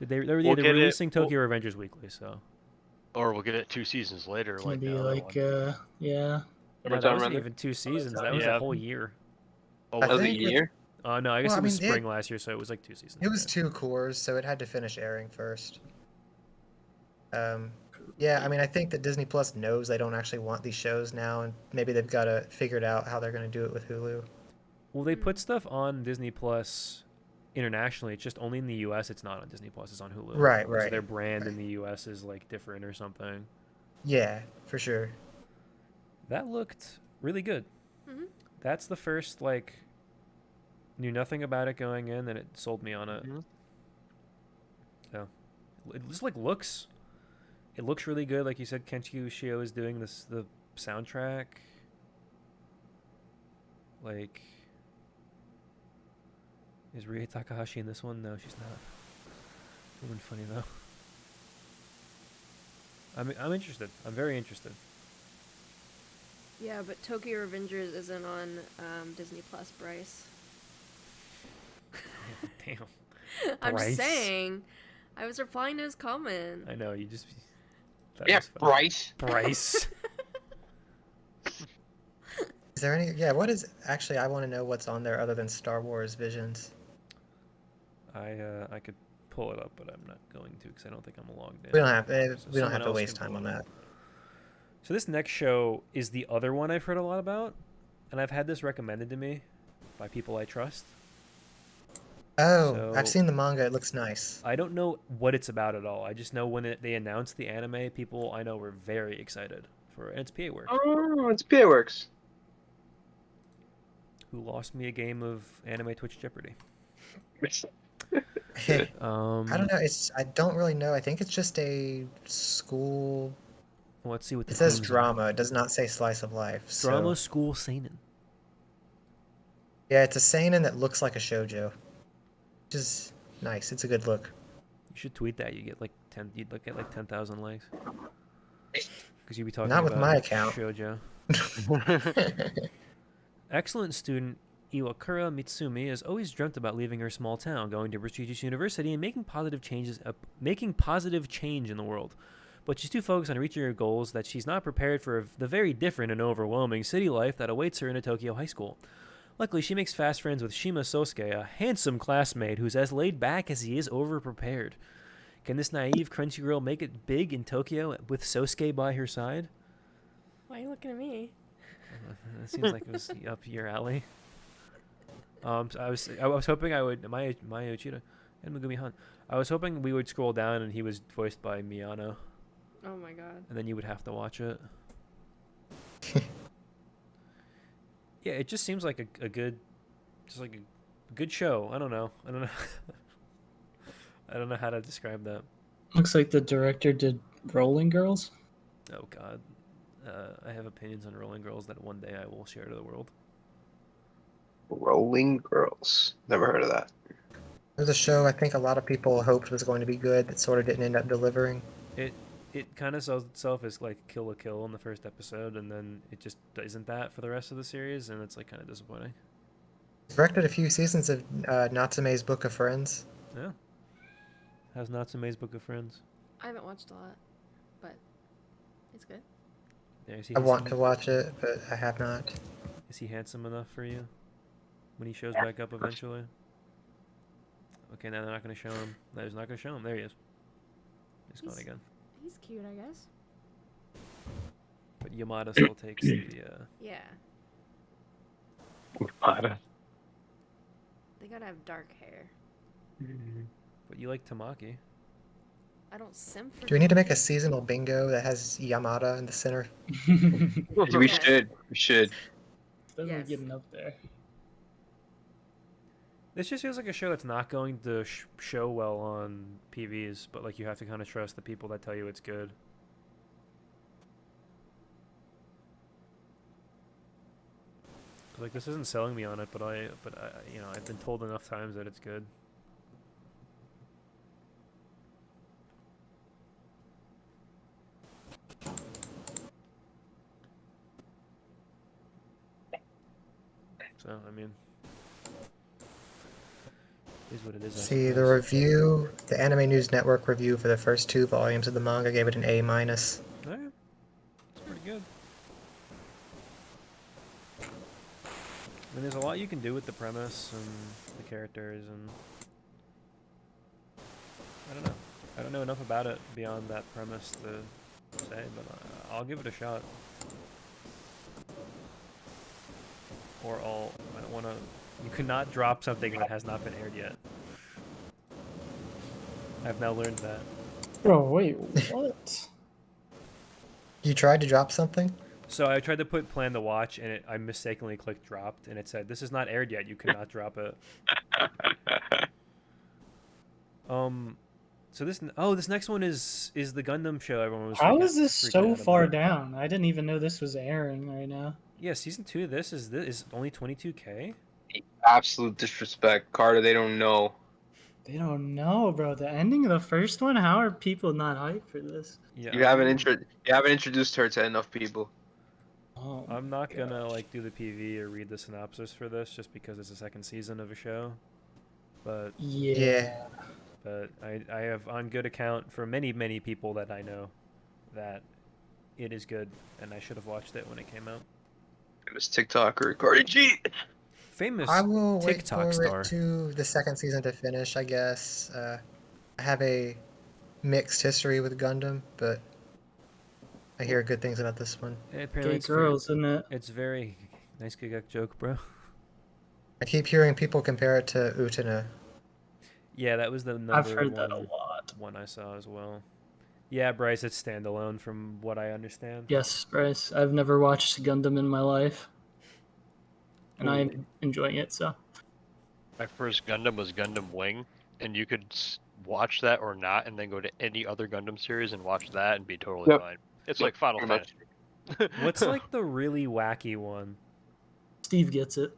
They're We'll get it- releasing we'll- Tokyo Revengers weekly, so. Or we'll get it 2 seasons later. It's gonna Like be the other like, one. yeah. No, Every that time wasn't around even 2 seasons. That was Yeah. a whole year. Oh, I That was a think it's- year? No, I guess Well, it was I mean, spring last year, so it was like 2 seasons. It was 2 cores, so it had to finish airing first. Yeah, I mean, I think that Disney Plus knows they don't actually want these shows now, and maybe they've got to figure it out how they're going to do it with Hulu. Well, they put stuff on Disney Plus internationally. It's just only in the U.S. It's not on Disney Plus. It's on Hulu. Right, Because right. their brand in the U.S. is like different or something. Yeah, for sure. That looked really good. Mhm. That's the first like knew nothing about it going in, and it sold me on it. Mhm. So it just like looks. It looks really good, like you said. Kensuke Ushio is doing the soundtrack. Like, is Rie Takahashi in this one? No, she's not. It would have been funny though. I'm interested. I'm very interested. Yeah, but Tokyo Revengers isn't on Disney Plus, Bryce. Damn. I'm Bryce. just saying. I was replying to his comment. I know you just. That Yeah, was funny. Bryce. Bryce. Is there any? Yeah, what is actually? I want to know what's on there other than Star Wars Visions. I could pull it up, but I'm not going to because I don't think I'm logged in. We don't have. So We don't someone have to else waste can time pull on it that. up. So this next show is the other one I've heard a lot about, and I've had this recommended to me by people I trust. Oh, I've So- seen the manga. It looks nice. I don't know what it's about at all. I just know when they announced the anime, people I know were very excited for it. And it's PA Works, Oh, it's PA-Works. who lost me a game of anime Twitch Jeopardy. I Um, don't know. I don't really know. I think it's just a school. Let's see what the It says themes are. drama. It does not say slice of life. So. Drama school seinen. Yeah, it's a seinen that looks like a shoujo. Which is nice. It's a good look. You should tweet that. You get like 10. You'd look at like 10,000 likes. Because you'd be talking Not with about my account. shoujo. Excellent student Iwakura Mitsumi has always dreamt about leaving her small town, going to prestigious university, and making positive change in the world. But she's too focused on reaching her goals that she's not prepared for the very different and overwhelming city life that awaits her in a Tokyo high school. Luckily, she makes fast friends with Shima Sosuke, a handsome classmate who's as laid back as he is overprepared. Can this naive, crunchy girl make it big in Tokyo with Sosuke by her side? Why are you looking at me? That seems like it was up your alley. So I was hoping I would Maya Uchida and Megumi Han. I was hoping we would scroll down and he was voiced by Miyano. Oh my god. And then you would have to watch it. Yeah, it just seems like a good show. I don't know. I don't know how to describe that. Looks like the director did Rolling Girls. Oh god. I have opinions on Rolling Girls that one day I will share to the world. Rolling Girls. Never heard of that. There's a show I think a lot of people hoped was going to be good that sort of didn't end up delivering. It kind of sells itself as like Kill la Kill in the first episode, and then it just isn't that for the rest of the series, and it's like kind of disappointing. Directed a few seasons of Natsume's Book of Friends. Yeah. How's Natsume's Book of Friends? I haven't watched a lot, but it's good. Yeah, I want to watch it, but I have not. Is he handsome enough for you? When he shows back up eventually? Okay, now they're not going to show him. No, he's not going to show him. There he is. He's gone again. He's cute, I guess. But Yamada still takes the... Yeah. Yamada. They gotta have dark hair. But you like Tamaki. I don't simp for... Do we need to make a seasonal bingo that has Yamada in the center? We should. We should. It's definitely getting up there. This just feels like a show that's not going to show well on PVs, but like you have to kind of trust the people that tell you it's good. Like this isn't selling me on it, but I you know, I've been told enough times that it's good. So I mean. Is what it is. See, the review, the Anime News Network review for the first 2 volumes of the manga gave it an A-. Alright. It's pretty good. I mean, there's a lot you can do with the premise and the characters, and I don't know. I don't know enough about it beyond that premise to say, but I'll give it a shot. Or I don't want to... You cannot drop something that has not been aired yet. I've now learned that. Bro, wait, what? You tried to drop something? So I tried to put plan to watch, and I mistakenly clicked dropped, and it said, this is not aired yet, you cannot drop it. So this next one is the Gundam show everyone was How is this so far about. down? I didn't even know this was airing right now. Yeah, season 2 of this is only 22K? Absolute disrespect. Carter, they don't know. They don't know, bro. The ending of the first one, how are people not hyped for this? Yeah, You haven't introduced her to enough people. Oh, I'm not gonna like do the PV or read the synopsis for this just because it's the second season of a show. But yeah. But I have on good account for many people that I know that it is good, and I should have watched it when it came out. It was TikToker Cardi G. Famous I will TikTok wait for star. it to the second season to finish, I guess. I have a mixed history with Gundam, but I hear good things about this one. Apparently Gay it's girls, very, isn't it? It's very nice Gigak joke, bro. I keep hearing people compare it to Utena. Yeah, that was the number I've heard that a lot. one I saw as well. Yeah, Bryce, it's standalone from what I understand. Yes, Bryce. I've never watched Gundam in my life. And I'm enjoying it, so. My first Gundam was Gundam Wing, and you could watch that or not, and then go to any other Gundam series and watch that and be totally fine. It's like Final Fantasy. What's like the really wacky one? Steve gets it.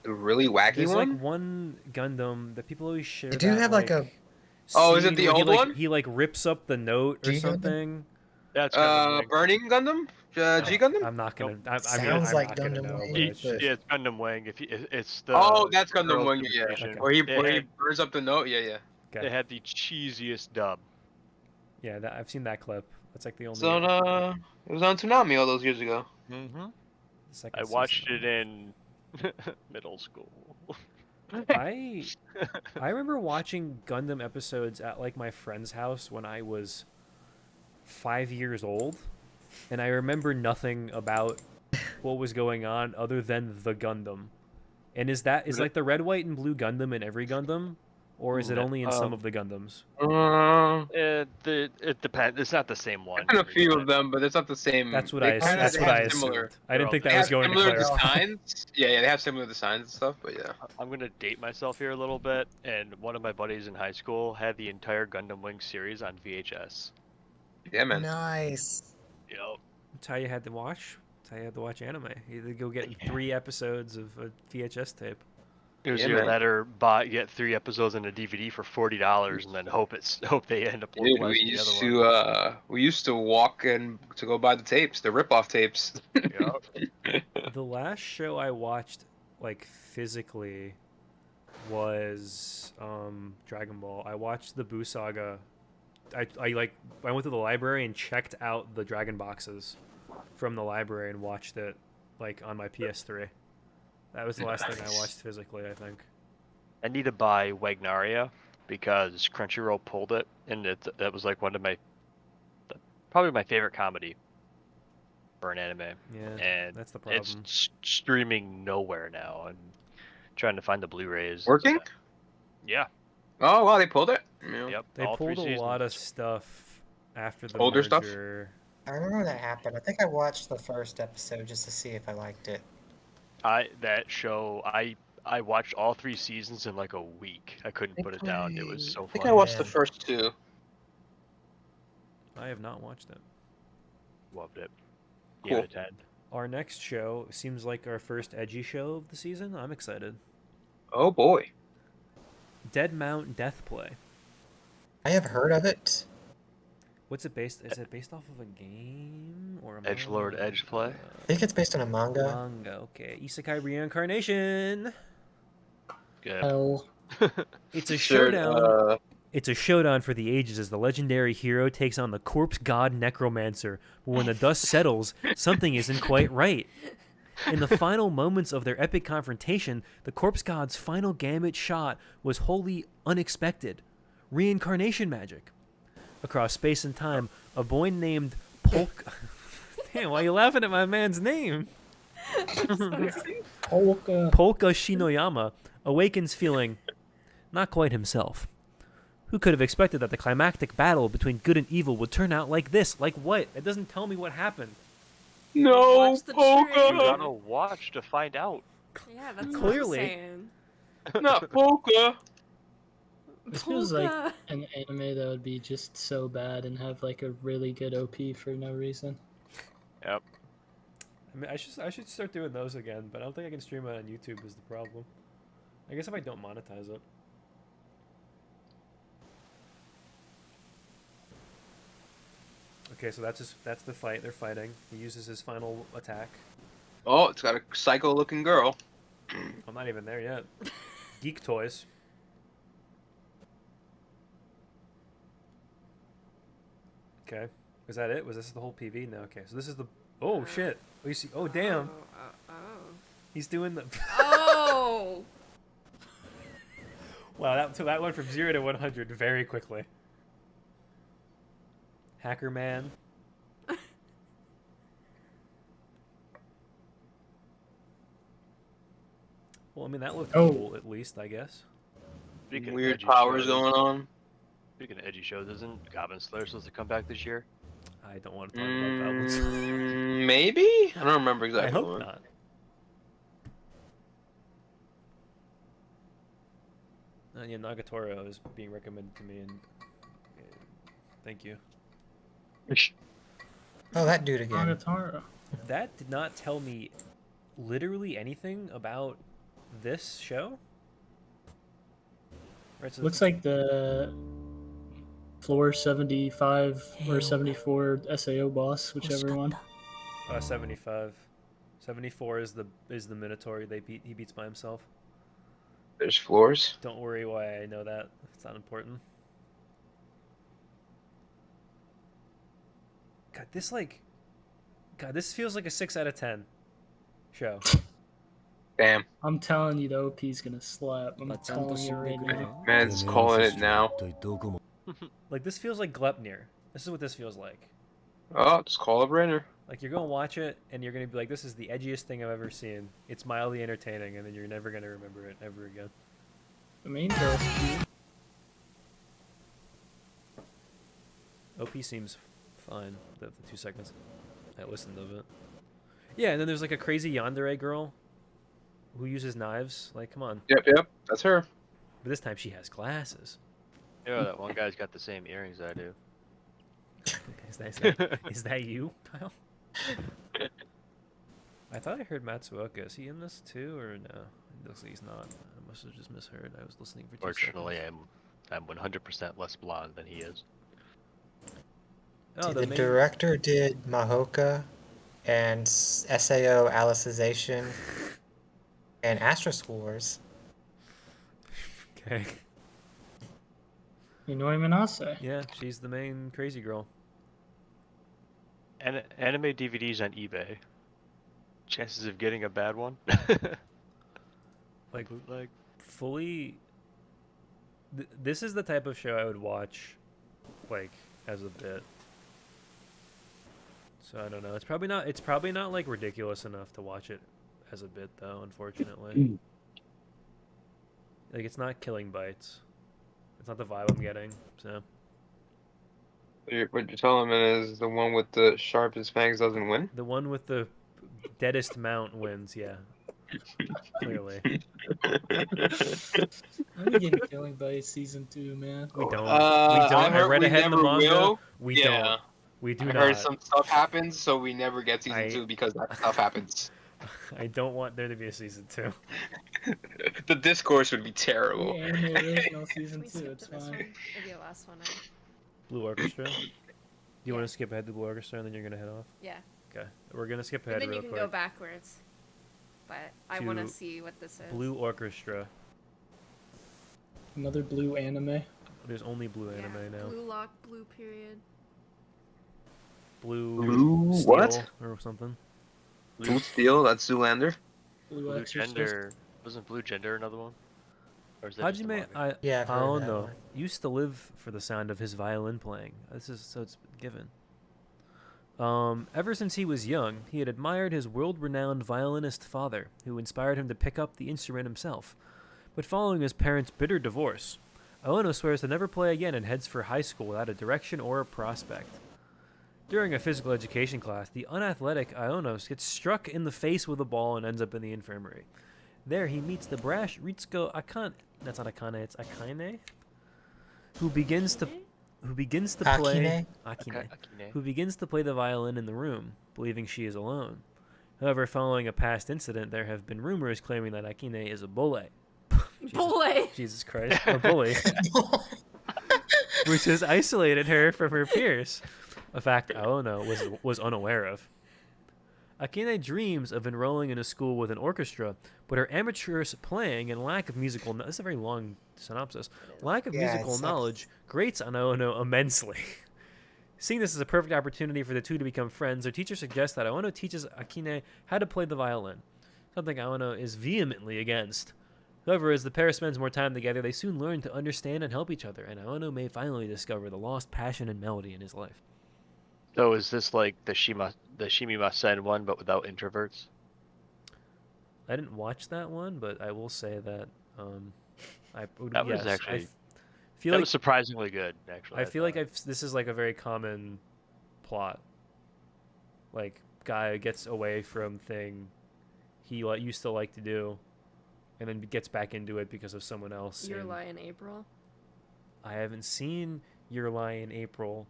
The really wacky There's one? like one Gundam that people always share. They do have like a... Oh, is it scene the where old he, one? He like rips up the note or G Gundam? something. That's Gundam Wing. Burning Gundam? G Gundam? I'm not gonna. Sounds I'm like not gonna Gundam know. Wing, But but- Yeah, it's Gundam Wing. It's the. Oh, that's Gundam girls' Wing, yeah. imitation. Where he It burns up the note, yeah. Okay. had the cheesiest dub. Yeah, I've seen that clip. That's like the only. It's on, it was on Toonami all those years ago. Mm-hmm. second I watched season. it in middle school. I remember watching Gundam episodes at like my friend's house when I was 5 years old, and I remember nothing about what was going on other than the Gundam. And is like the red, white, and blue Gundam in every Gundam, or is it only in some of the Gundams? It depends. It's not the same one. I've been a few of them, but it's not the same. That's what They I. kinda That's what have I similar. assumed. I didn't think They that was have going to similar clarify. designs. Yeah, they have similar designs and stuff, but yeah. I'm gonna date myself here a little bit, and one of my buddies in high school had the entire Gundam Wing series on VHS. Yeah, man. Nice. Yep. That's how you had to watch. That's how you had to watch anime. You had to go get 3 episodes of a VHS tape. It was Yeah, either man. that or get 3 episodes in a DVD for $40, and then hope they end up Dude, less we than used the other to we used to walk in to go buy the tapes, the rip-off tapes. one. Yep. The last show I watched, like physically, was Dragon Ball. I watched the Buu Saga. I went to the library and checked out the Dragon boxes from the library and watched it like on my PS3. That was the last thing I watched physically, I think. I need to buy Wagnaria because Crunchyroll pulled it, and that was like one of probably my favorite comedy for an anime. Yeah, And that's the problem. it's streaming nowhere now. I'm trying to find the Blu-rays. Working? Yeah. Oh wow, they pulled it. Yeah. Yep. They all 3 pulled a lot of seasons. stuff after the Older stuff? merger. I remember that happened. I think I watched the first episode just to see if I liked it. That show I watched all 3 seasons in like a week. I couldn't put it down. It was so I think fun. I watched the Man. first 2. I have not watched it. Loved it. Cool. Gave it a 10. Our next show seems like our first edgy show of the season. I'm excited. Oh boy. Dead Mount Death Play. I have heard of it. What's it based? Is it based off of a game or a Edgelord manga? Edge Play? I think it's based on a manga. Manga. Okay. Isekai Reincarnation. Good. Hell. It's a Sure, showdown. It's a showdown for the ages as the legendary hero takes on the corpse god Necromancer. But when the dust settles, something isn't quite right. In the final moments of their epic confrontation, the corpse god's final gambit shot was wholly unexpected. Reincarnation magic. Across space and time, a boy named Polka... Damn, why are you laughing at my man's name? Polka. Polka Shinoyama awakens feeling not quite himself. Who could have expected that the climactic battle between good and evil would turn out like this? Like what? It doesn't tell me what happened. No, Watch the Polka! You trailer. gotta watch to find out. Yeah, that's Clearly. what I'm saying. Not Polka! This feels like Polka. an anime that would be just so bad and have like a really good OP for no reason. Yep. I mean, I should start doing those again, but I don't think I can stream it on YouTube is the problem. I guess if I don't monetize it. Okay, so that's the fight. They're fighting. He uses his final attack. Oh, it's got a psycho-looking girl. I'm not even there yet. Geek toys. Okay. Is that it? Was this the whole PV? No. Okay. So this is the. Oh shit! Oh, you see? Oh damn! Oh. He's doing the. Oh. Wow, that went from 0 to 100 very quickly. Hacker Man. Well, I mean that looked Oh. cool at least, I guess. Speaking of Weird edgy powers shows- going on. Speaking of edgy shows, isn't Goblin Slayer supposed to come back this year? I don't want to talk about that one. Maybe? I don't remember exactly. I hope when. not. Yeah, Nagatoro is being recommended to me, and thank you. Oh, that dude again. Monotaro. That did not tell me literally anything about this show. Right, so Looks like the floor 75 or 74 SAO boss, whichever one. 75. 74 is the Minotaur he beats by himself. There's floors. Don't worry why I know that. It's not important. God, this feels like a 6 out of 10 show. Damn. I'm telling you, the OP's gonna slap. I'm telling you right now. Man's calling it now. Like, this feels like Glepnir. This is what this feels like. Oh, just call up Rainer. Like, you're gonna watch it, and you're gonna be like, this is the edgiest thing I've ever seen. It's mildly entertaining, and then you're never gonna remember it ever again. The main girl's cute. OP seems fine. The 2 seconds I listened to it. Yeah, and then there's like a crazy yandere girl who uses knives. Like, come on. Yep, that's her. But this time she has glasses. Yeah, that one guy's got the same earrings I do. Is that you, Kyle? I thought I heard Matsuoka. Is he in this too, or no? It looks like he's not. I must have just misheard. I was listening for 2 Fortunately, seconds. I'm 100% less blonde than he is. Oh, the director did Mahoka and SAO Alicization and Astra Wars. Okay. Inoi Minase. Yeah, she's the main crazy girl. And anime DVDs on eBay. Chances of getting a bad one? Like fully. This is the type of show I would watch, like, as a bit. So I don't know. It's probably not like ridiculous enough to watch it as a bit, though. Unfortunately, like, it's not Killing Bites. It's not the vibe I'm getting. So. What you're telling me is the one with the sharpest fangs doesn't win? The one with the deadest mount wins, yeah. Clearly. I'm getting Killing by season 2, man. We don't. I read ahead in the manga. Will. We don't. We do I not. heard some stuff happens, so we never get season 2 because that stuff happens. I don't want there to be a season 2. The discourse would be terrible. Yeah, anime original season 2, it's This one? fine. It'll be the last one. Blue Orchestra? Do you want to skip ahead to Blue Orchestra and then you're going to head off? Yeah. Okay. We're going to skip And ahead then real you can quick. go backwards. But I To want to see what this is. Blue Orchestra. Another blue anime. There's only blue anime now. Blue lock, blue period. Blue Steel what? or something. Blue Steel? That's Zoolander? Blue Blue Exorcist. Gender. Wasn't Blue Gender another one? Or is that just a Hajime manga? Yeah, I've heard that Aono one. used to live for the sound of his violin playing. This is so it's given. Ever since he was young, he had admired his world-renowned violinist father, who inspired him to pick up the instrument himself. But following his parents' bitter divorce, Aono swears to never play again and heads for high school without a direction or a prospect. During a physical education class, the unathletic Aono gets struck in the face with a ball and ends up in the infirmary. There he meets the brash Ritsuko Akane. That's not Akane, it's Akane. Who begins to play Akine? who begins to play the violin in the room, believing she is alone. However, following a past incident, there have been rumors claiming that Akine is a bully. Jesus Christ, a bully. Which has isolated her from her peers. A fact Aono was unaware of. Akine dreams of enrolling in a school with an orchestra, but her amateurish playing and lack of musical this is a very long synopsis. Lack of musical knowledge grates on Aono immensely. Seeing this as a perfect opportunity for the two to become friends, their teacher suggests that Aono teaches Akine how to play the violin, something Aono is vehemently against. However, as the pair spends more time together, they soon learn to understand and help each other, and Aono may finally discover the lost passion and melody in his life. So is this like the Shimimasen one, but without introverts? I didn't watch that one, but I will say that That was actually was surprisingly good. Actually, I feel like this is like a very common plot. Like, guy gets away from thing he used to like to do, and then gets back into it because of someone else. Your Lie in April. I haven't seen Your Lie in April.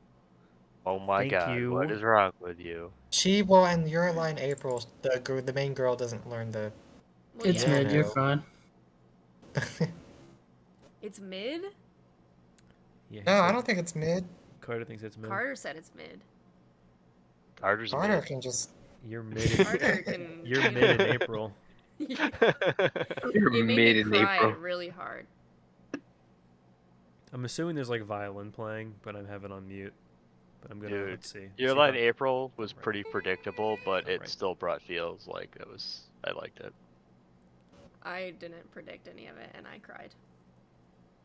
Oh my god, what is wrong with you? And Your Line April, the main girl doesn't learn the. It's mid, you're fine. It's mid? Yeah. he No, I said- don't think it's mid. Carter thinks it's mid. Carter said it's mid. Carter's Carter mid. can just. You're mid. Carter can. You're mid in April. You're You made mid me in cry April. really hard. I'm assuming there's like violin playing, but I'm having it on mute. But I'm gonna Dude, let's see. Your See line how- April was pretty predictable, but it Alright. still brought feels like it was. I liked I didn't predict any of it, and I cried.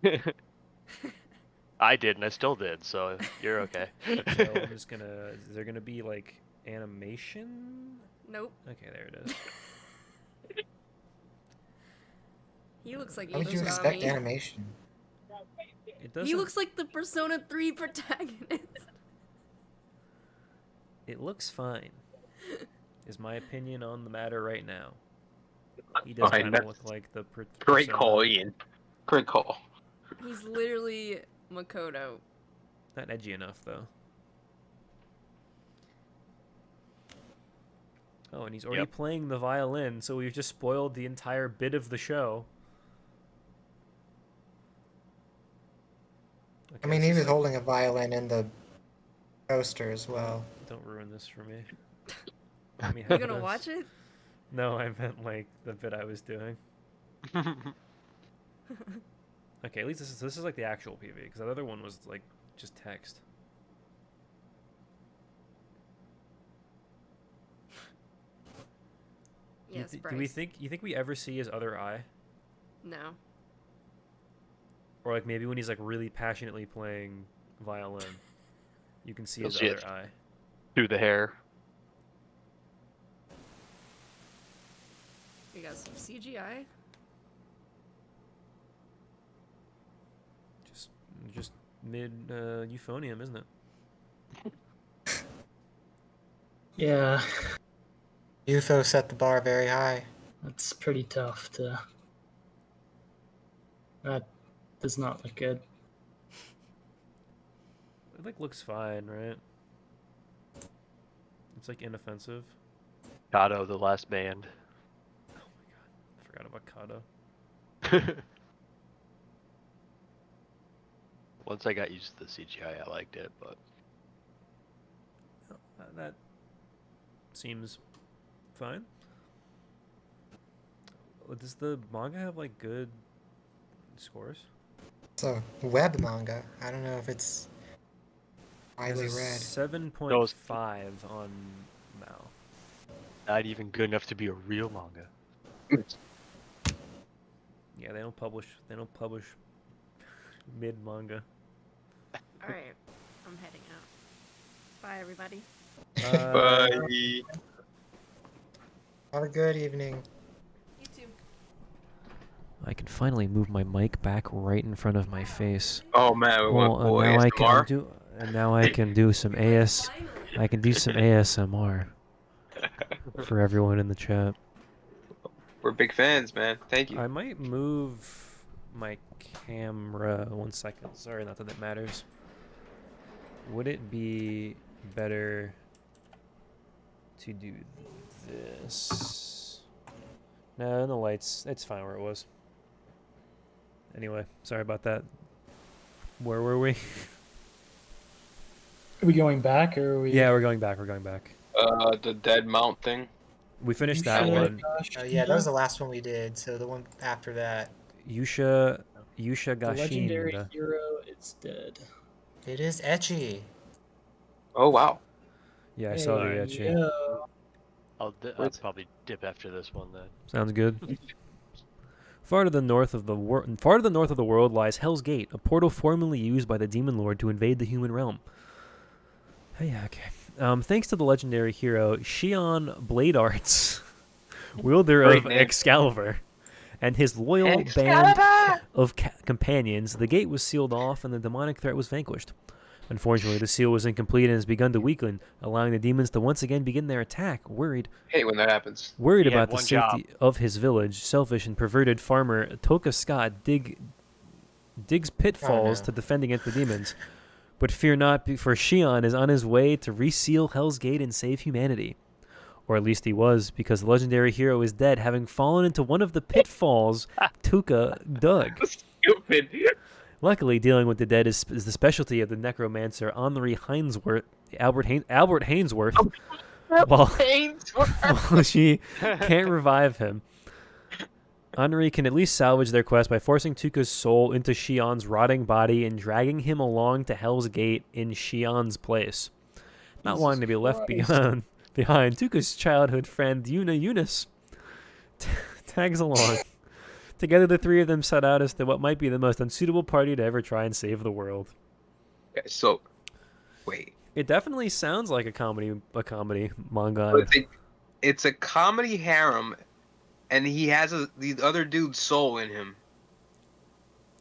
it. I did, and I still did, so you're okay. So I'm just gonna. Is there gonna be like animation? Nope. Okay, there it is. He looks like How would you Ishigami. expect animation? It doesn't. He looks like the Persona 3 protagonist. It looks fine. Is my opinion on the matter right now. He does Fine, kind of that's look like the Great persona. call, Ian. Great call. He's literally Makoto. Not edgy enough though. Oh, and he's already Yep. playing the violin, so we've just spoiled the entire bit of the show. I Okay, mean, this he is was like- holding a violin in the poster as well. Don't ruin this for me. Let me You have gonna this. watch it? No, I meant like the bit I was doing. Okay, at least this is like the actual PV, because the other one was like just text. Yes, Do Bryce. we think you think we ever see his other eye, No. or like maybe when he's like really passionately playing violin, you can see You'll his see other it. eye. Through the hair. We got some CGI. Just mid euphonium, isn't it? Yeah, UFO set the bar very high. that's pretty tough to. That does not look good. It like looks fine, right? It's like inoffensive. Kato, the last band. Oh my god, I forgot about Kato. Once I got used to the CGI, I liked it, but That seems fine. Does the manga have like good scores? It's a web manga. I don't know if it's widely read. 7.5 on Mal. not even good enough to be a real manga. Yeah, they don't publish mid manga. Alright, I'm heading out. Bye, everybody. Bye. Have a good evening. You too. I can finally move my mic back right in front of my face. Oh man, we want Well, boy ASMR. now I can do some I can do some ASMR for everyone in the chat. We're big fans, man. Thank you. I might move my camera 1 second. Sorry, not that it matters. Would it be better to do this? No, the lights. It's fine where it was. Anyway, sorry about that. Where were we? Are we going back or are we? Yeah, we're going back. We're going back. The dead mount thing. We finished You that sure, one. Josh? Yeah, that was the last one we did. So the one after that, Yusha The legendary Gashin. hero is dead. it is etchy. Oh wow. Yeah, I saw the Hey, etching. yeah. I'll probably dip after this one then. Sounds good. Far to the north of the world lies Hell's Gate, a portal formerly used by the Demon Lord to invade the human realm. Hey, yeah, okay. Thanks to the legendary hero Shion Blade Arts, wielder Great of name. Excalibur, and his loyal band of companions, the gate was sealed off and the demonic threat was vanquished. Unfortunately, the seal was incomplete and has begun to weaken, allowing the demons to once again begin their attack. Hate when that happens. Worried He had about the one safety of his village, selfish and perverted farmer Toka Scott digs pitfalls no. to defend against the demons. But fear not, for Shion is on his way to reseal Hell's Gate and save humanity. Or at least he was, because the legendary hero is dead, having fallen into one of the pitfalls Tuka dug. Stupid. Luckily, dealing with the dead is the specialty of the necromancer Albert Hainsworth, while she can't revive him. Henri can at least salvage their quest by forcing Tuka's soul into Shion's rotting body and dragging him along to Hell's Gate in Shion's place. Not wanting to be left behind, Tuka's childhood friend Yuna Eunice tags along. Together, the three of them set out as to what might be the most unsuitable party to ever try and save the world. Okay, so, wait. It definitely sounds like a comedy manga. It's a comedy harem, and he has the other dude's soul in him.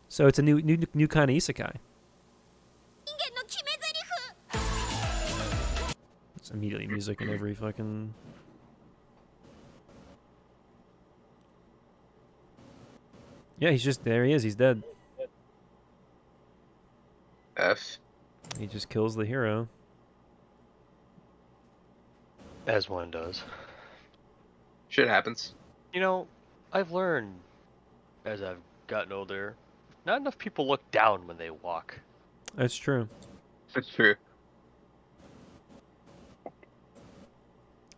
So it's a new kind of isekai. It's immediately music in every fucking... Yeah, he's just... There he is, he's dead. F. He just kills the hero. As one does. Shit happens. You know, I've learned as I've gotten older, not enough people look down when they walk. That's true. That's true.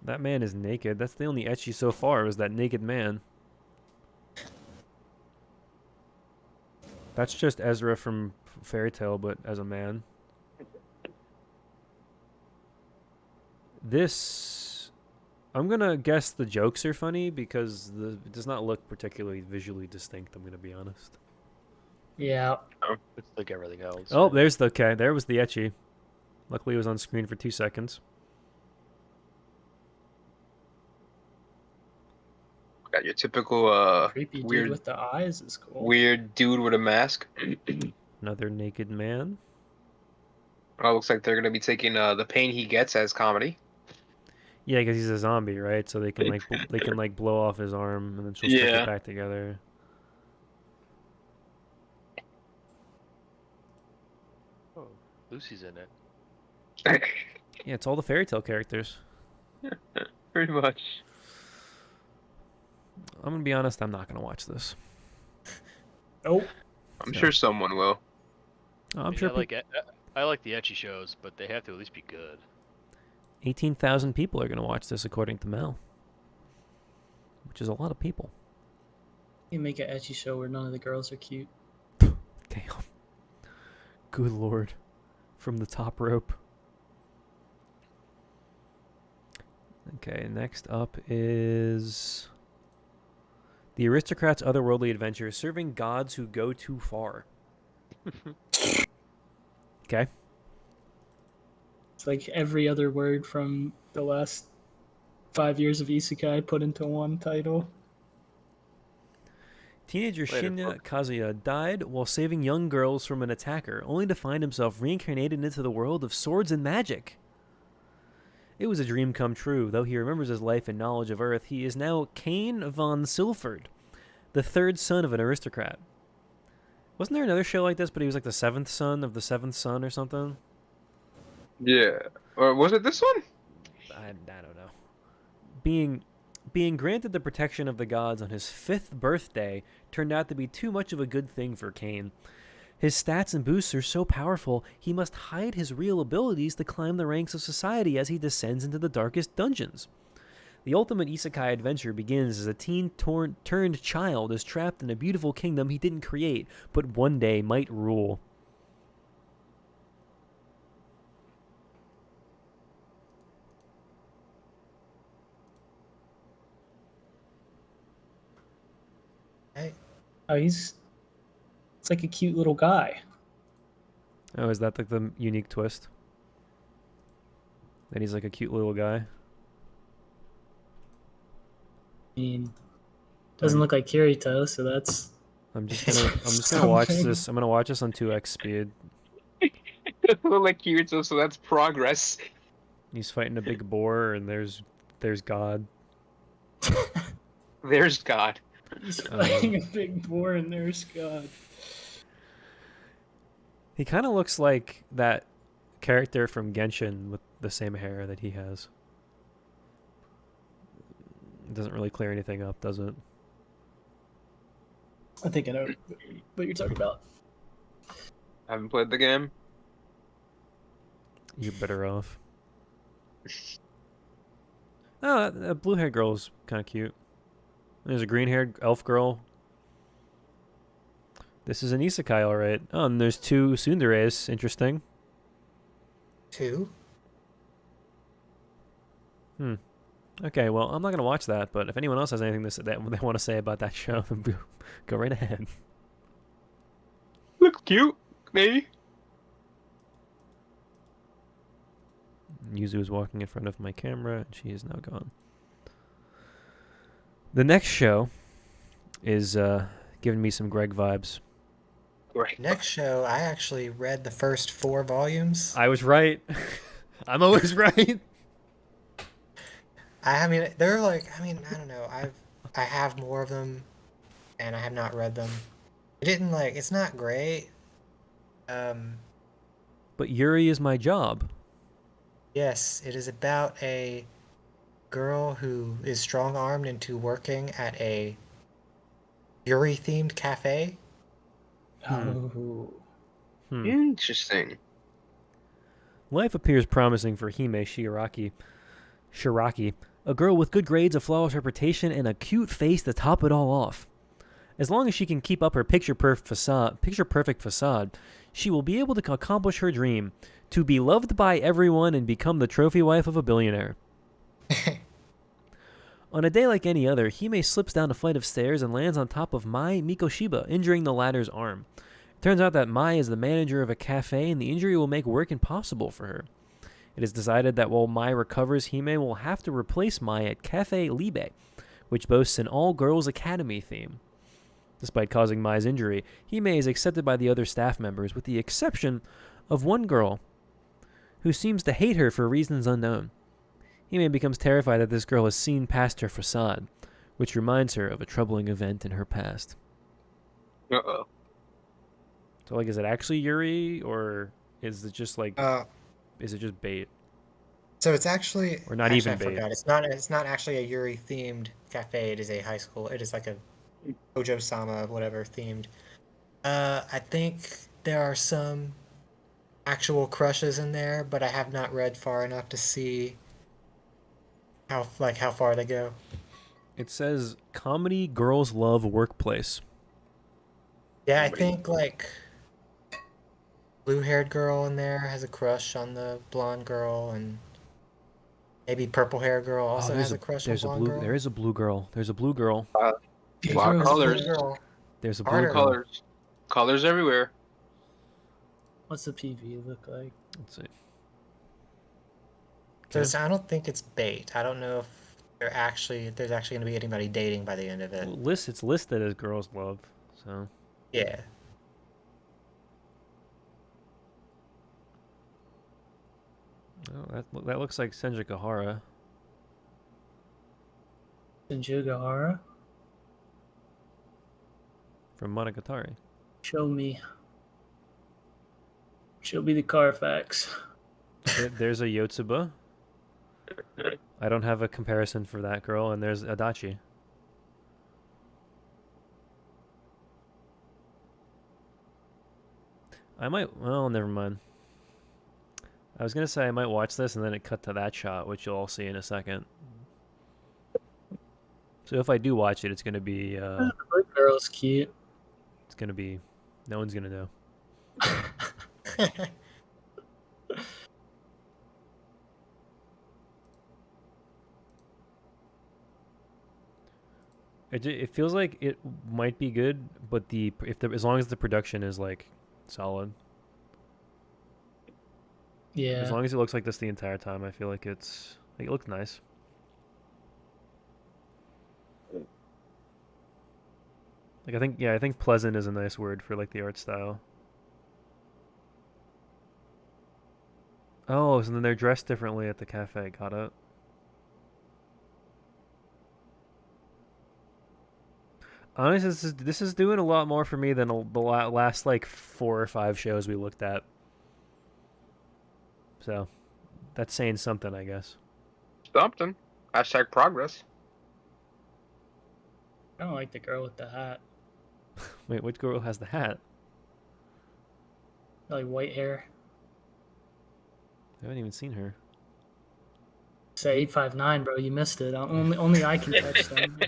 That man is naked. That's the only ecchi so far, was that naked man. That's just Ezra from Fairy Tail, but as a man. This... I'm gonna guess the jokes are funny because it does not look particularly visually distinct, I'm gonna be honest. Yeah. It's like everything else. Oh, there's the... Okay, there was the ecchi. Luckily it was on screen for 2 seconds. Got your typical creepy dude weird with the eyes is cool. Weird dude with a mask. Another naked man. Oh, looks like they're gonna be taking the pain he gets as comedy. Yeah, because he's a zombie, right? So they can like blow off his arm and then she'll stick it back together. Oh, Lucy's in it. Yeah, it's all the Fairy Tail characters. Pretty much. I'm gonna be honest, I'm not gonna watch this. Nope. I'm sure someone will. I'm sure. I like the ecchi shows, but they have to at least be good. 18,000 people are gonna watch this, according to Mel, which is a lot of people. You make an ecchi show where none of the girls are cute. Damn. Good lord. From the top rope. Okay, next up is the Aristocrat's Otherworldly Adventure, serving gods who go too far. Okay. It's like every other word from the last 5 years of isekai put into one title. Teenager Shinya Kazuya died while saving young girls from an attacker, only to find himself reincarnated into the world of swords and magic. It was a dream come true. Though he remembers his life and knowledge of Earth, he is now Cain von Silford, the third son of an aristocrat. Wasn't there another show like this, but he was like the seventh son of the seventh son or something? Yeah. Or was it this one? I don't know. Being granted the protection of the gods on his 5th birthday turned out to be too much of a good thing for Cain. His stats and boosts are so powerful, he must hide his real abilities to climb the ranks of society as he descends into the darkest dungeons. The ultimate isekai adventure begins as a teen-turned child is trapped in a beautiful kingdom he didn't create, but one day might rule. Oh, it's like a cute little guy. Oh, is that like the unique twist? That he's like a cute little guy? I mean, doesn't look like Kirito, so that's... I'm just gonna watch this. I'm gonna watch this on 2x speed. Doesn't look like Kirito, so that's progress. He's fighting a big boar, and there's God. There's God. He's fighting a big boar, and there's God. He kind of looks like that character from Genshin with the same hair that he has. It doesn't really clear anything up, does it? I think I know what you're talking about. Haven't played the game. You're better off. Oh, that blue-haired girl's kind of cute. There's a green-haired elf girl. This is an isekai, all right. Oh, and there's 2 tsunderes. Interesting. 2? Okay, well, I'm not going to watch that, but if anyone else has anything that they want to say about that show, go right ahead. Looks cute, maybe. Yuzu is walking in front of my camera, and she is now gone. The next show is giving me some Greg vibes. Right. Next show, I actually read the first 4 volumes. I was right. I'm always right. I mean, they're like, I don't know. I have more of them, and I have not read them. It's not great. But Yuri is my job. Yes, it is about a girl who is strong-armed into working at a Yuri-themed cafe. Interesting. Life appears promising for Hime Shiraki, a girl with good grades, a flawless reputation, and a cute face to top it all off. As long as she can keep up her picture-perfect facade, she will be able to accomplish her dream, to be loved by everyone and become the trophy wife of a billionaire. On a day like any other, Hime slips down a flight of stairs and lands on top of Mai Mikoshiba, injuring the latter's arm. It turns out that Mai is the manager of a cafe, and the injury will make work impossible for her. It is decided that while Mai recovers, Hime will have to replace Mai at Café Libe, which boasts an all-girls academy theme. Despite causing Mai's injury, Hime is accepted by the other staff members, with the exception of one girl who seems to hate her for reasons unknown. Hime becomes terrified that this girl has seen past her facade, which reminds her of a troubling event in her past. Uh-oh. So, like, is it actually Yuri, or is it just, like, is it just bait? So it's actually... Or not actually, even bait. I forgot. It's not actually a Yuri-themed cafe. It is a high school. It is like a Ojo-sama, whatever, themed. I think there are some actual crushes in there, but I have not read far enough to see how far they go. It says, comedy girls love workplace. Yeah, I think, like, blue-haired girl in there has a crush on the blonde girl, and maybe purple-haired girl also has a crush on blonde girl. There is a blue girl. There's a blue girl. A lot of colors. There's a blue Harder. girl. Colors everywhere. What's the PV look like? Let's see. I don't think it's bait. I don't know if there's actually going to be anybody dating by the end of it. Well, it's listed as girls love, so... Yeah. Oh, that looks like Senju Gahara. Shinjugahara? From Monogatari. Show me. Show me the Carfax. There's a Yotsuba. I don't have a comparison for that girl, and there's Adachi. Well, never mind. I was going to say I might watch this, and then it cut to that shot, which you'll all see in a second. So if I do watch it, it's going to be... The girl's cute. It's going to be... No one's going to know. It feels like it might be good, but as long as the production is like solid. Yeah. As long as it looks like this the entire time, I feel like it looks nice. Like I think pleasant is a nice word for like the art style. Oh, so then they're dressed differently at the cafe. Got it. Honestly, this is doing a lot more for me than the last like 4 or 5 shows we looked at. So, that's saying something, I guess. Something. Hashtag progress. I don't like the girl with the hat. Wait, which girl has the hat? like white hair. I haven't even seen her. Say 859, bro. You missed it. Only I can catch them.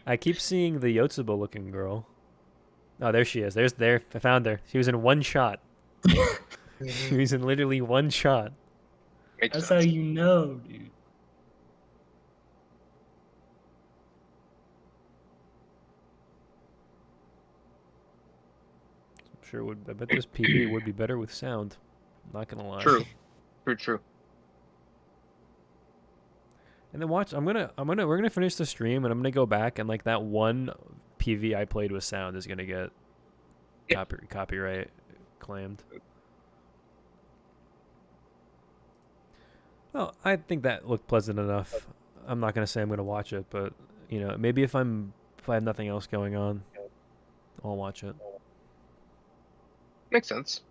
I keep seeing the Yotsuba looking girl. Oh, there she is. There. I found her. She was in one shot. She was in literally one shot. That's how you know, dude. I'm sure I bet this PV would be better with sound. Not gonna lie. True. True. And then watch. We're gonna finish the stream, and I'm gonna go back and like that one PV I played with sound is gonna get copyright claimed. Well, I think that looked pleasant enough. I'm not gonna say I'm gonna watch it, but you know, maybe if I have nothing else going on, I'll watch it. Makes sense.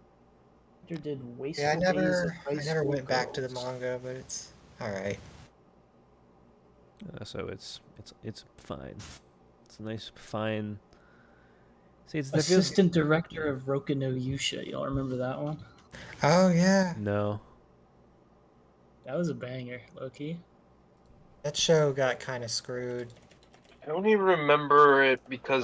Did Yeah, I never went back to the manga, but it's all right. So it's fine. It's a nice fine. See, it's Assistant director of Roka no Yusha. Y'all remember that one? Oh yeah. No. That was a banger, Loki. That show got kind of screwed. I don't even remember it because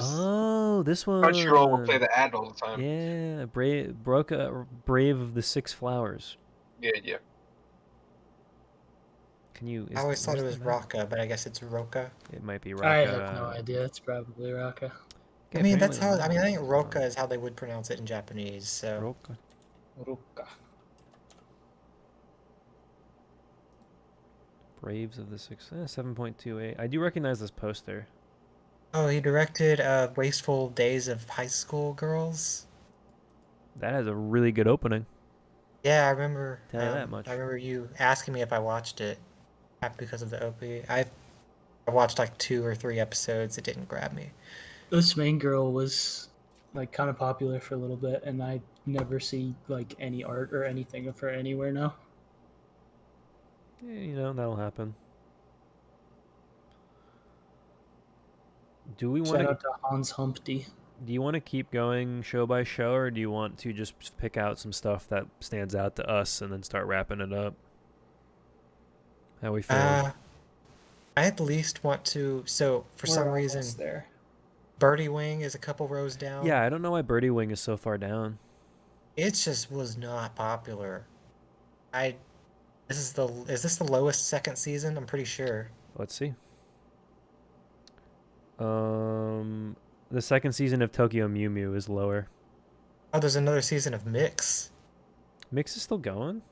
this one. Crunchyroll will play the ad all the time. Yeah, Brave of the Six Flowers. Yeah. Can you? I always thought it was Raka, but I guess it's Roka. It might be Raka. I have no idea. It's probably Raka. I mean, that's how. I think Roka is how they would pronounce it in Japanese. So. Roka. Braves of the Six. 7.28. I do recognize this poster. Oh, he directed Wasteful Days of High School Girls. That has a really good opening. Yeah, I remember. Tell you that much. I remember you asking me if I watched it because of the OP. I watched like 2 or 3 episodes. It didn't grab me. This main girl was like kind of popular for a little bit, and I never see like any art or anything of her anywhere now. Yeah, you know, that'll happen. Do we want Shout out to Hans Humpty. Do you want to keep going show by show, or do you want to just pick out some stuff that stands out to us and then start wrapping it up? How we feel? I at least want to. So for some reason, there. Birdie Wing is a couple rows down. Yeah, I don't know why Birdie Wing is so far down. It just was not popular. Is this the lowest second season? I'm pretty sure. Let's see. The second season of Tokyo Mew Mew is lower. Oh, there's another season of Mix. Mix is still going?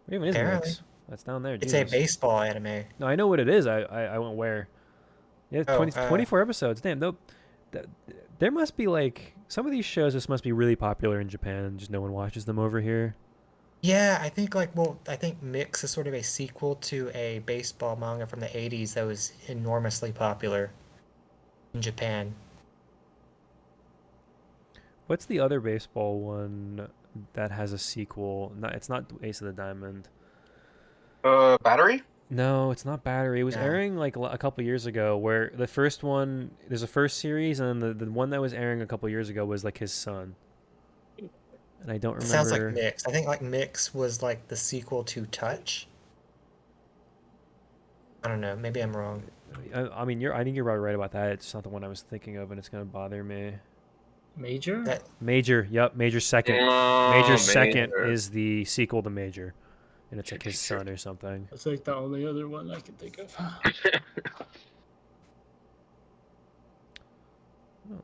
What even is Apparently. Mix? That's down there. It's Jesus. a baseball anime. No, I know what it is. I went where. Yeah, 24 episodes. Damn, there must be like some of these shows just must be really popular in Japan and just no one watches them over here. Yeah, I think I think Mix is sort of a sequel to a baseball manga from the 80s that was enormously popular in Japan. What's the other baseball one that has a sequel? It's not Ace of the Diamond. Battery? No, it's not Battery. It was airing like a couple years ago where the first one, there's a first series, and then the one that was airing a couple years ago was like his son. And I don't remember. It sounds like Mix. I think like Mix was like the sequel to Touch. I don't know. Maybe I'm wrong. I mean, I think you're probably right about that. It's not the one I was thinking of, and it's gonna bother me. Major? Major, yep. Major second. Major second is the sequel to Major, and it's like his son or something. That's like the only other one I can think of.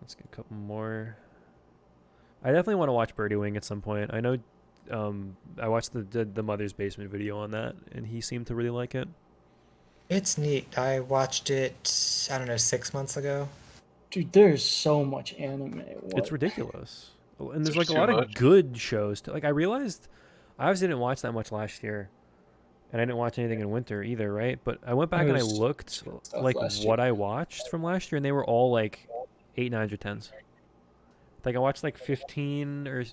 Let's get a couple more. I definitely want to watch Birdie Wing at some point. I know I watched the Mother's Basement video on that, and he seemed to really like it. It's neat. I watched it, I don't know, 6 months ago. Dude, there's so much anime. What? It's ridiculous. And there's like a lot of good shows. Like I realized I obviously didn't watch that much last year. And I didn't watch anything in winter either, right? But I went back and I looked like what I watched from last year, and they were all like 8, 9s, or 10s. Like I watched like 15 or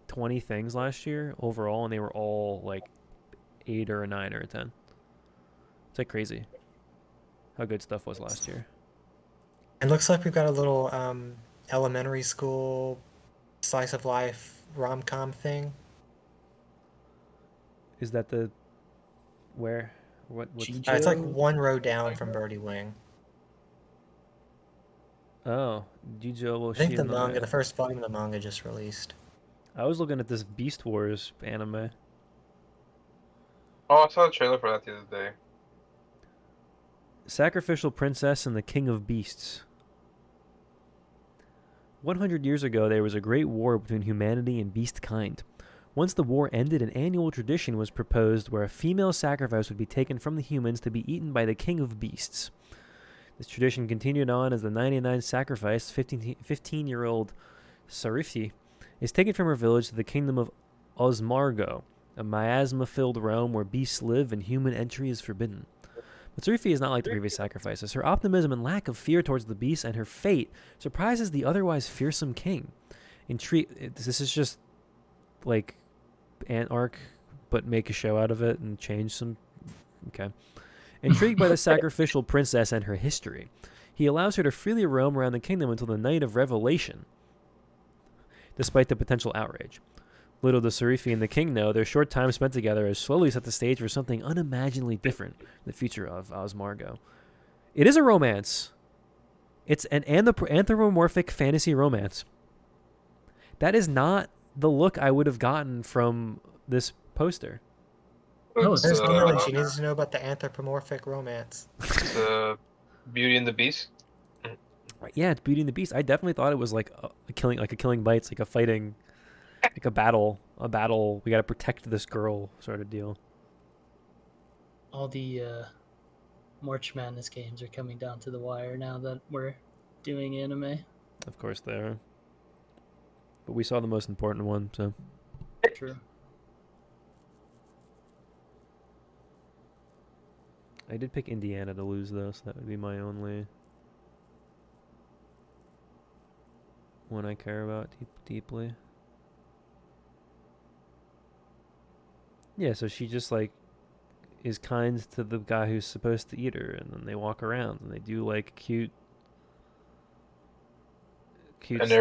20 things last year overall, and they were all like 8 or a 9 or a 10. It's like crazy how good stuff was last year. It looks like we've got a little elementary school slice of life rom-com thing. Is that the where? What's It's like Jijo? one row down from Birdie Wing. Oh, Jijo I think the Oshi no manga, Re. the first volume of the manga just released. I was looking at this Beast Wars anime. Oh, I saw a trailer for that the other day. Sacrificial Princess and the King of Beasts. 100 years ago, there was a great war between humanity and beast kind. Once the war ended, an annual tradition was proposed where a female sacrifice would be taken from the humans to be eaten by the King of Beasts. This tradition continued on as the 99th sacrifice, 15-year-old Sarifi, is taken from her village to the kingdom of Osmargo, a miasma-filled realm where beasts live and human entry is forbidden. But Sarifi is not like the previous sacrifices. Her optimism and lack of fear towards the beast and her fate surprises the otherwise fearsome king. This is just like Ant Arc, but make a show out of it and change some. Okay. Intrigued by the sacrificial princess and her history, he allows her to freely roam around the kingdom until the night of revelation, despite the potential outrage. Little does Sarifi and the king know, their short time spent together has slowly set the stage for something unimaginably different in the future of Osmargo. It is a romance. It's an anthropomorphic fantasy romance. That is not the look I would have gotten from this poster. Oh, There's Emily. She needs to know about the anthropomorphic romance. Beauty and the Beast. Yeah, it's Beauty and the Beast. I definitely thought it was like a killing bites, like a fighting, like a battle. We got to protect this girl sort of deal. All the March Madness games are coming down to the wire now that we're doing anime. Of course they are. But we saw the most important one, so. True. I did pick Indiana to lose, though, so that would be my only one I care about deeply. Yeah, so she just, like, is kind to the guy who's supposed to eat her, and then they walk around, and they do, like, cute and stuff.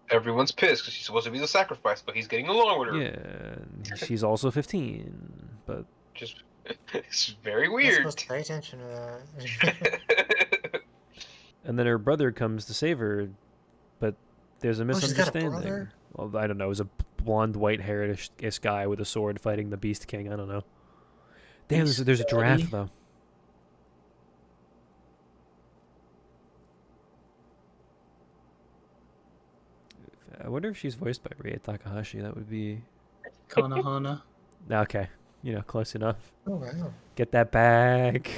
everyone's pissed because she's supposed to be the sacrifice, but he's getting along with her. Yeah, and she's also 15, but... Just... It's very I'm weird. supposed to pay attention to that. And then her brother comes to save her, but there's a misunderstanding. She's got a brother? Well, I don't know. It was a blonde, white-haired-ish guy with a sword fighting the Beast King. I don't know. Damn, there's a giraffe, though. I wonder if she's voiced by Rie Takahashi. That would be... Konohana. Okay. You know, close enough. Oh, wow. Get that bag.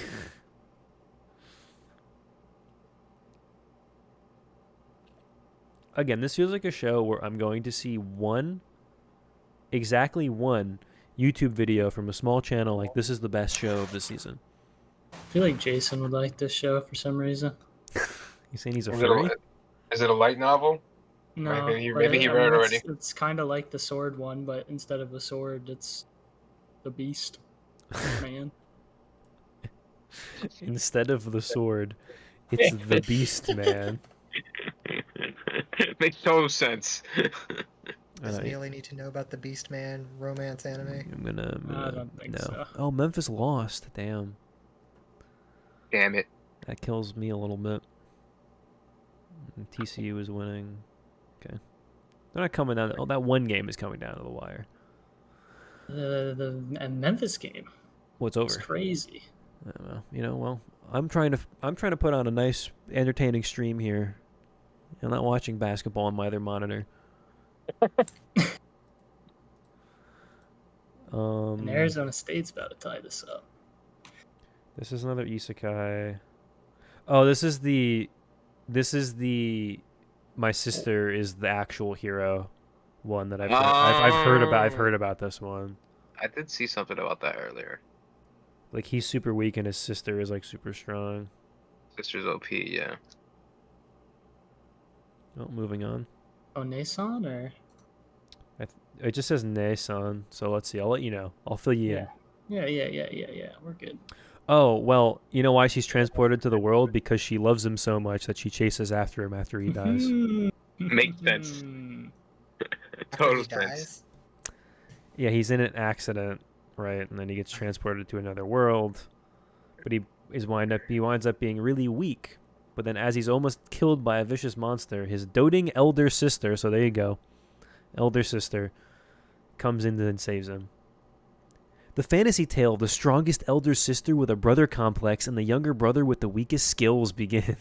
Again, this feels like a show where I'm going to see exactly one YouTube video from a small channel like this is the best show of the season. I feel like Jason would like this show for some reason. You saying he's a furry? Is it a light novel? No, Maybe he read it already. It's kind of like the sword one, but instead of a sword, it's the beast. Man. Instead of the sword, it's the beast man. Makes total sense. Does Neely need to know about the Beast Man romance anime? I'm gonna I don't think so. Oh, Memphis lost. Damn. Damn it. That kills me a little bit. TCU is winning. Okay. They're not coming down. Oh, that one game is coming down to the wire. The Memphis game. What's over? It's crazy. I don't know. You know, well, I'm trying to put on a nice, entertaining stream here. I'm not watching basketball on my other monitor. And Arizona State's about to tie this up. This is another isekai. Oh, this is the my sister is the actual hero one that I've heard about this one. I did see something about that earlier. Like he's super weak and his sister is like super strong. Sister's OP, yeah. Oh, moving on. Oh, Nason or? It just says Nason, so let's see. I'll let you know. I'll fill you in. Yeah. We're good. Oh, well, you know why she's transported to the world? Because she loves him so much that she chases after him after he dies. Makes sense. After Total he sense. dies. Yeah, he's in an accident, right? And then he gets transported to another world. But he winds up being really weak. But then as he's almost killed by a vicious monster, his doting elder sister, so there you go, elder sister, comes in and saves him. The fantasy tale of the strongest elder sister with a brother complex and the younger brother with the weakest skills begin.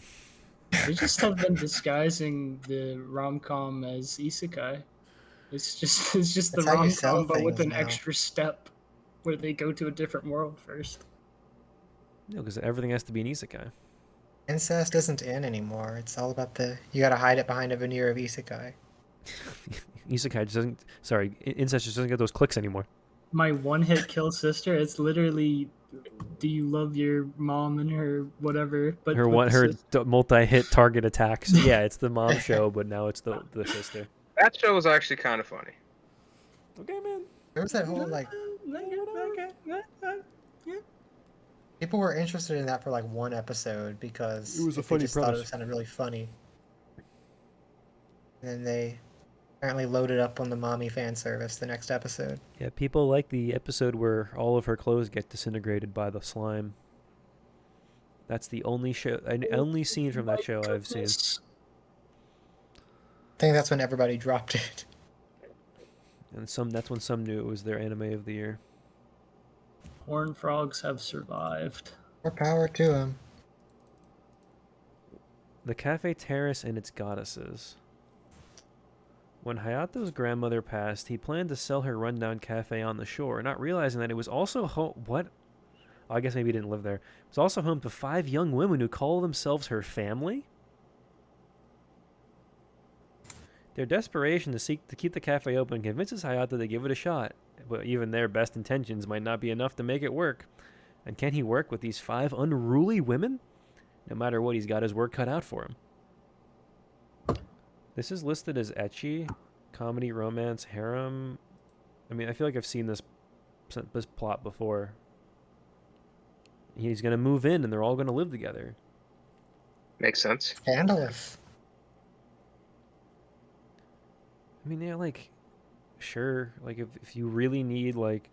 They just have been disguising the rom-com as isekai. It's just the That's how you sell rom-com, but with things an now. extra step where they go to a different world first. No, because everything has to be an isekai. Incest isn't in anymore. It's all about you gotta hide it behind a veneer of isekai. Isekai just doesn't. Sorry, incest just doesn't get those clicks anymore. My one-hit kill sister, it's literally, do you love your mom and her whatever? But Her multi-hit target attacks. Yeah, it's the mom show, but now it's the sister. That show was actually kind of funny. Okay, man. There was that whole people were interested in that for like one episode because It was a they funny just thought premise. it sounded really funny. And then they apparently loaded up on the mommy fan service the next episode. Yeah, people like the episode where all of her clothes get disintegrated by the slime. That's the only only scene from that show I've seen. I think that's when everybody dropped it. And that's when some knew it was their anime of the year. Horn frogs have survived. More power to them. The Café Terrace and its goddesses. When Hayato's grandmother passed, he planned to sell her rundown cafe on the shore, not realizing that it was also home. What? Oh, I guess maybe he didn't live there. It was also home to 5 young women who call themselves her family. Their desperation to keep the cafe open convinces Hayato to give it a shot, but even their best intentions might not be enough to make it work. And can he work with these 5 unruly women? No matter what, he's got his work cut out for him. This is listed as ecchi, comedy, romance, harem. I mean, I feel like I've seen this plot before. He's going to move in and they're all going to live together. Makes sense. Scandalous. I mean, yeah, like, sure, like, if you really need, like,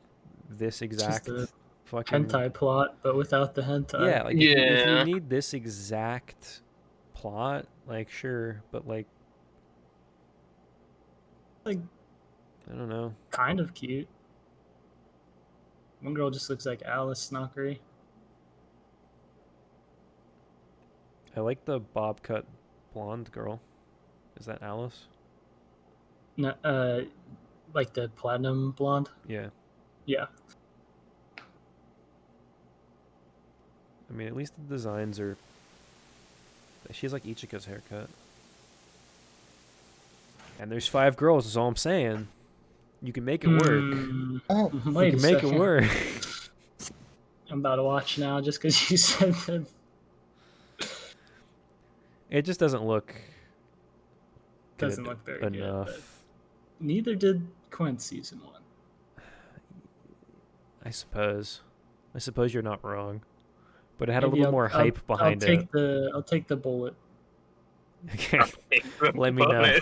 this exact Just a fucking... hentai plot, but without the hentai. Yeah, like, if you need this exact plot, like, sure, but, like, I don't know. Kind of cute. One girl just looks like Alice Snockery. I like the bob cut blonde girl. Is that Alice? No, like the platinum blonde. Yeah. Yeah. I mean, at least the designs are... She's like Ichika's haircut. And there's 5 girls, is all I'm saying. You can make it work. Oh, you can make it work. I'm about to watch now just because you said that. It just doesn't look... Doesn't look very enough. good. Neither did Quint season 1. I suppose you're not wrong. But it had a Maybe little more hype behind it. I'll take the bullet. Okay. Let me know.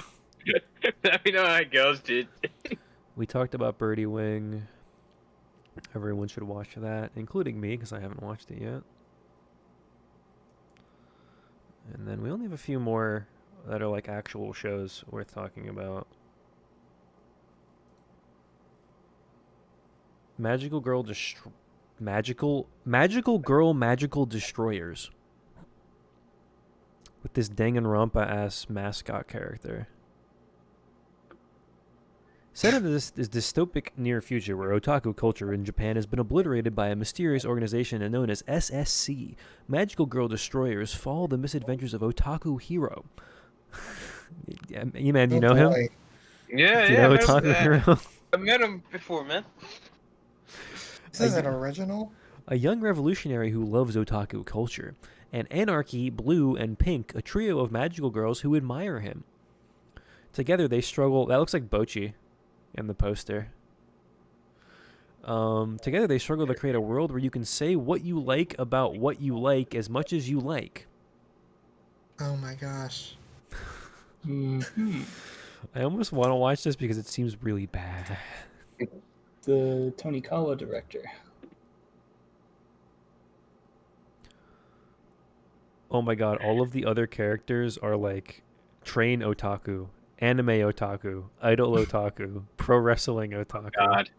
Let me know how it goes, dude. We talked about Birdie Wing. Everyone should watch that, including me, because I haven't watched it yet. And then we only have a few more that are like actual shows worth talking about. Magical Girl Destroyers. With this Danganronpa ass mascot character. Set in this dystopic near future where otaku culture in Japan has been obliterated by a mysterious organization known as SSC, Magical Girl Destroyers follow the misadventures of otaku hero. You man, do you know him? Yeah, Do you know otaku hero? I met him before, man. This is an original? A young revolutionary who loves otaku culture, and Anarchy, Blue, and Pink, a trio of magical girls who admire him. Together they struggle... That looks like Bochi in the poster. Together they struggle to create a world where you can say what you like about what you like as much as you like. Oh my gosh. Mm-hmm. I almost want to watch this because it seems really bad. The Tonikawa director. Oh my god, all of the other characters are like train otaku, anime otaku, idol otaku, pro wrestling otaku, God.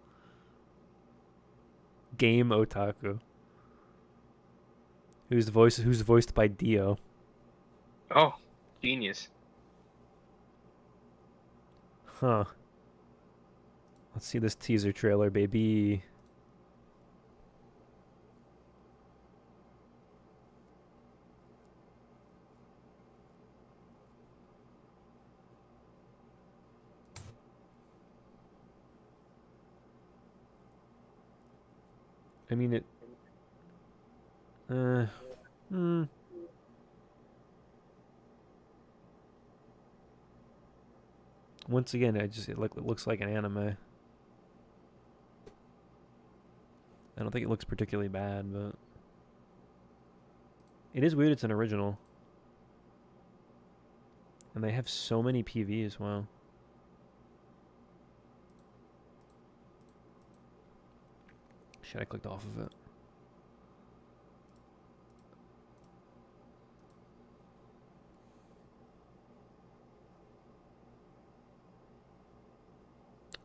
game otaku. Who's voiced by Dio. Oh, genius. Huh. Let's see this teaser trailer, baby. I mean it. Once again, it looks like an anime. I don't think it looks particularly bad, but it is weird. It's an original, and they have so many PVs. Wow. Shit, I clicked off of it.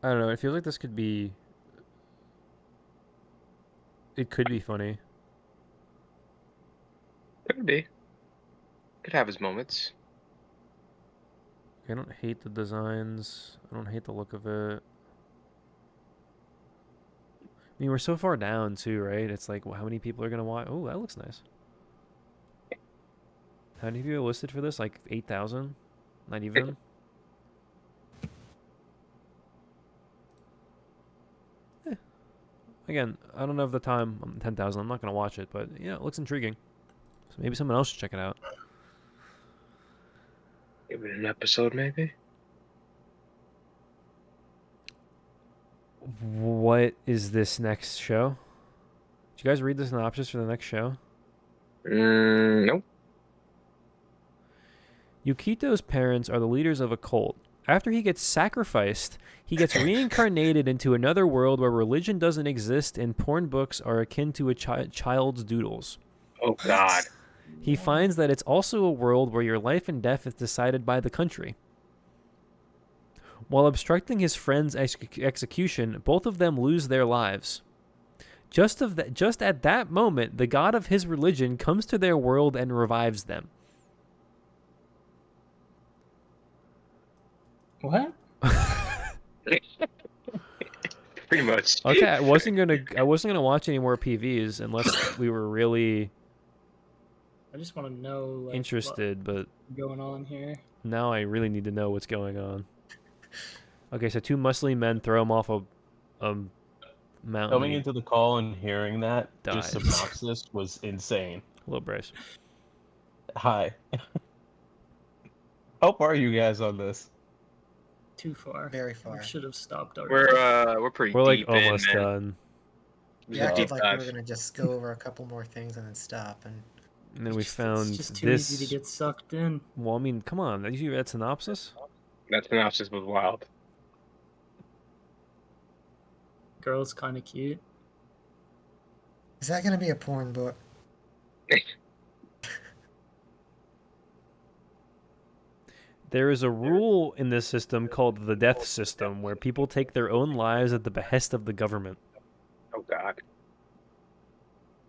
I don't know. It feels like this could be. It could be funny. Could be. Could have his moments. I don't hate the designs. I don't hate the look of it. I mean, we're so far down too, right? It's like, well, how many people are gonna watch? Oh, that looks nice. How many people are listed for this? Like 8,000? Not even. Again, I don't know if the time. 10,000. I'm not gonna watch it, but yeah, it looks intriguing. So maybe someone else should check it out. Give it an episode, maybe. What is this next show? Did you guys read the synopsis for the next show? Nope. Yukito's parents are the leaders of a cult. After he gets sacrificed, he gets reincarnated into another world where religion doesn't exist and porn books are akin to a child's doodles. Oh, God. He finds that it's also a world where your life and death is decided by the country. While obstructing his friend's execution, both of them lose their lives. Just at that moment, the god of his religion comes to their world and revives them. What? Pretty much. Okay, I wasn't gonna watch any more PVs unless we were really I just want to know like, interested, but what's going on here. now I really need to know what's going on. Okay, so two muscly men throw him off a mountain. Coming into the call and hearing that Dies. just synopsis was insane. Hello, Bryce. Hi. How far are you guys on this? Too far. Very far. We should have stopped already. We're pretty We're like deep almost in, man. done. We acted like we dive. were gonna just go over a couple more things and then stop. And And then we It's found just too this. easy to get sucked in. Well, I mean, come on. Did you read synopsis? That synopsis was wild. Girl's kind of cute. is that gonna be a porn book? There is a rule in this system called the death system, where people take their own lives at the behest of the government. Oh, God.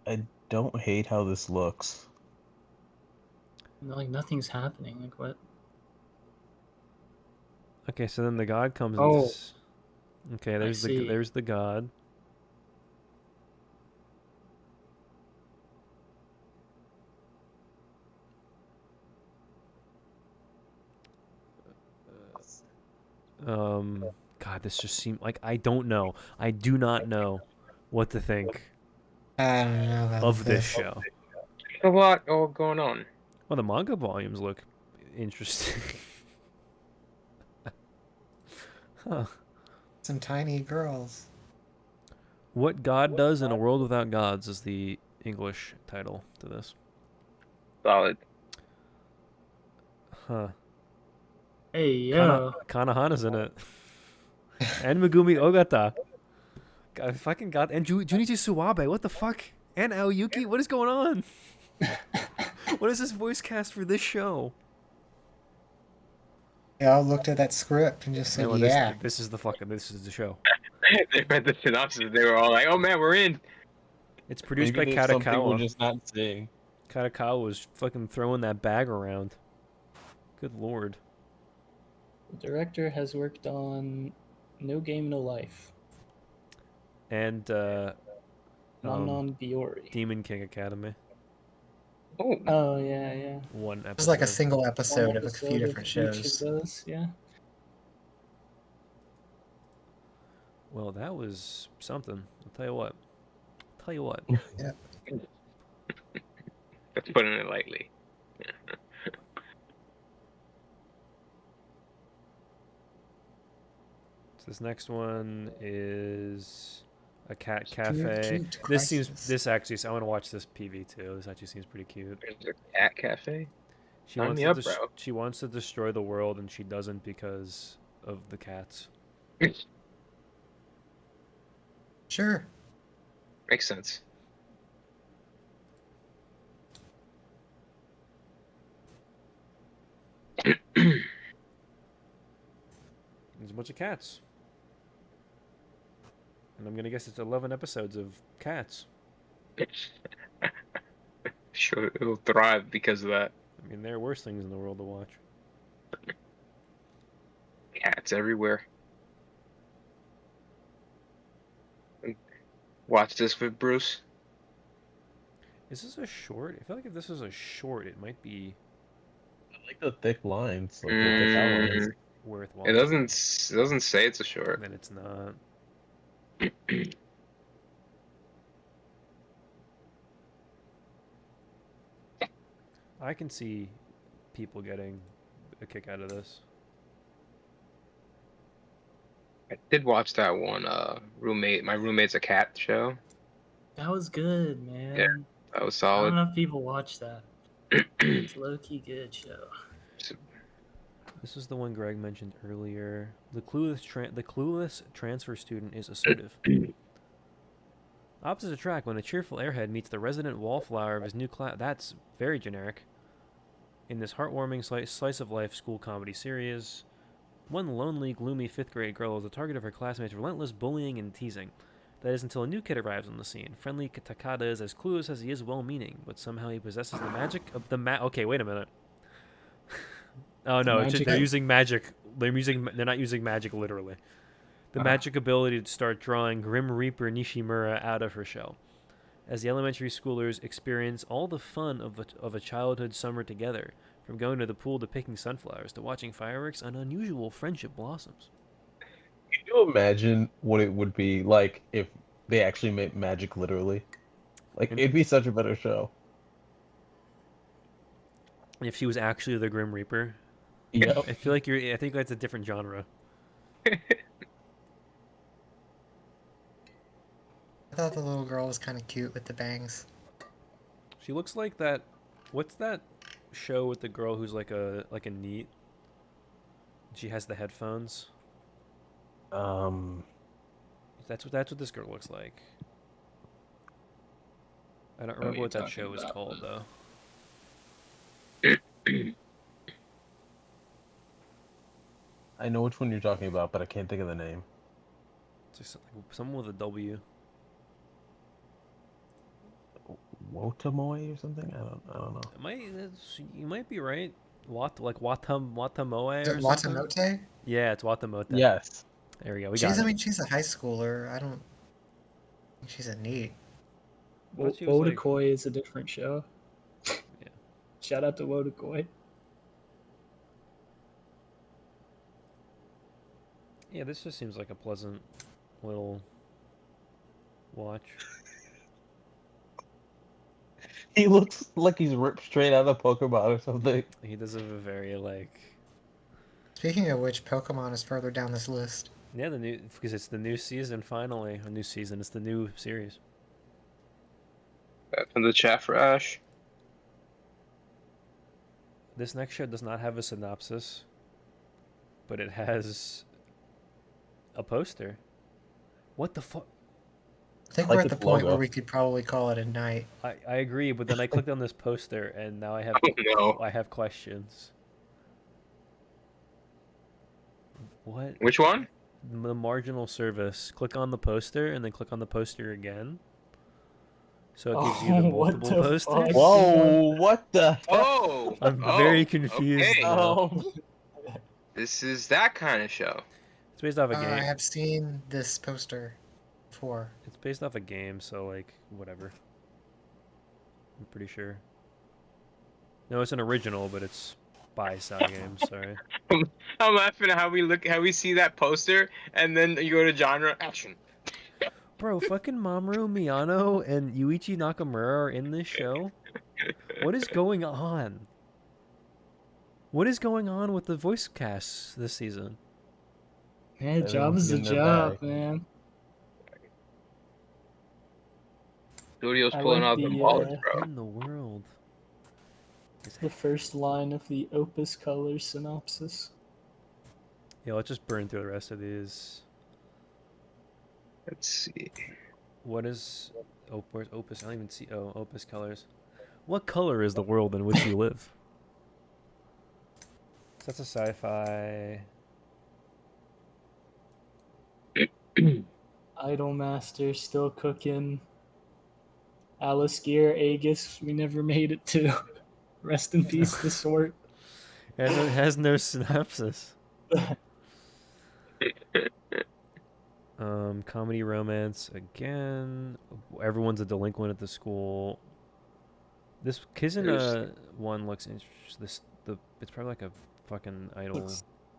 I don't hate how this looks. Like nothing's happening. Like what? Okay, so then the god comes. Oh. Okay, there's see. there's the god. God, this just seemed like I don't know. I do not know what to think I don't know about of this show. A lot all going on. Well, the manga volumes look interesting. Huh. Some tiny girls. What God Does in a World Without Gods is the English title to this. Solid. Huh. Hey, yo. Kanahana's in it. And Megumi Ogata. I fucking got and Junichi Suwabe. What the fuck? And Aoyuki. What is going on? What is this voice cast for this show? They all looked at that script and just said, No, "Yeah." this is the show. They read the synopsis. They were all like, "Oh man, we're in." It's produced Maybe by there's something we're Katakawa. just not seeing. Katakawa was fucking throwing that bag around. Good lord. The director has worked on No Game, No Life. And Non Biori. Demon King Academy. Oh, yeah. One episode. It was like a single episode One of a few different each shows. of those, yeah. Well, that was something. I'll tell you what. Yeah. That's putting it lightly. So this next one is a cat Cute, cafe. cute This actually, I want to watch this PV too. This actually seems pretty cute. There's a cat cafe. She Sign wants me to up, des- bro. she wants to destroy the world, and she doesn't because of the cats. Sure. Makes sense. There's a bunch of cats. And I'm gonna guess it's 11 episodes of cats. Sure, it'll thrive because of that. I mean, there are worse things in the world to watch. Cats everywhere. Watch this with Bruce. Is this a short? I feel like if this was a short, it might be I like the thick lines. Like the thick outlines. worth It watching. doesn't say it's a short. Then it's not. I can see people getting a kick out of this. I did watch that one My Roommate's a Cat show. That was good, man. Yeah, that was Not solid. enough people watch that. It's low-key good show. This is the one Greg mentioned earlier. The clueless transfer student is assertive. Opposite attract when a cheerful airhead meets the resident wallflower of his new class. That's very generic. In this heartwarming slice of life school comedy series, one lonely, gloomy 5th grade girl is the target of her classmates' relentless bullying and teasing. That is until a new kid arrives on the scene. Friendly Takada is as clueless as he is well-meaning, but somehow he possesses the magic of the Okay, wait a minute. Oh no, they're using magic. They're not using magic literally. The magic ability to start drawing Grim Reaper Nishimura out of her shell. As the elementary schoolers experience all the fun of a childhood summer together, from going to the pool to picking sunflowers to watching fireworks, an unusual friendship blossoms. Can you imagine what it would be like if they actually made magic literally? Like, it'd be such a better show. If she was actually the Grim Reaper. Yeah. I feel like I think that's a different genre. I thought the little girl was kind of cute with the bangs. She looks like that. What's that show with the girl who's like a NEET? She has the headphones. That's what this girl looks like. I don't remember what that show is called though. I know which one you're talking about, but I can't think of the name. It's just like someone with a W. Wotamoe or something? I don't know. You might be right. Watamoe Is or it something? Watamote? Yeah, it's Watamote. Yes. There we go. She's a high schooler. I don't think she's a NEET. Wodakoi is a different show. Yeah. Shout out to Wodakoi. Yeah, this just seems like a pleasant little watch. He looks like he's ripped straight out of Pokemon or something. He does have a very Speaking of which, Pokemon is further down this list. Yeah, because it's the new season finally. A new season. It's the new series. Back from the chat for Ash. This next show does not have a synopsis. but it has a poster. What the fuck? I think I like we're at the the point where logo. we could probably call it a night. I agree, but then I clicked on this poster and now I have Oh, no. I have questions. What? Which one? The Marginal Service. Click on the poster and then click on the poster again. So it gives you the What multiple the posters. fuck? Whoa, what the heck? Oh, I'm oh, very confused okay. now. Oh. This is that kind of show. It's based off a I game. have seen this poster before. It's based off a game, so like whatever. I'm pretty sure. No, it's an original, but it's by Saga Games. Sorry. I'm laughing at how we see that poster, and then you go to genre action. Bro, fucking Mamoru Miyano and Yuichi Nakamura are in this show. What is going on? What is going on with the voice casts this season? Yeah, job is a Everyone's in their job, bag. man. Studio's I pulling like out the the, balls, What bro. in the world? The first line of the Opus Colors synopsis. Yeah, let's just burn through the rest of these. Let's see. What is... Oh, where's Opus? I don't even see... Oh, Opus Colors. What color is the world in which you live? So that's a sci-fi... Idolmaster still cooking. Alice Gear, Aegis, we never made it to. Rest in peace, the sword. It has no synopsis. Comedy romance again. Everyone's a delinquent at the school. This Kizuna one looks interesting. It's probably like a fucking idol.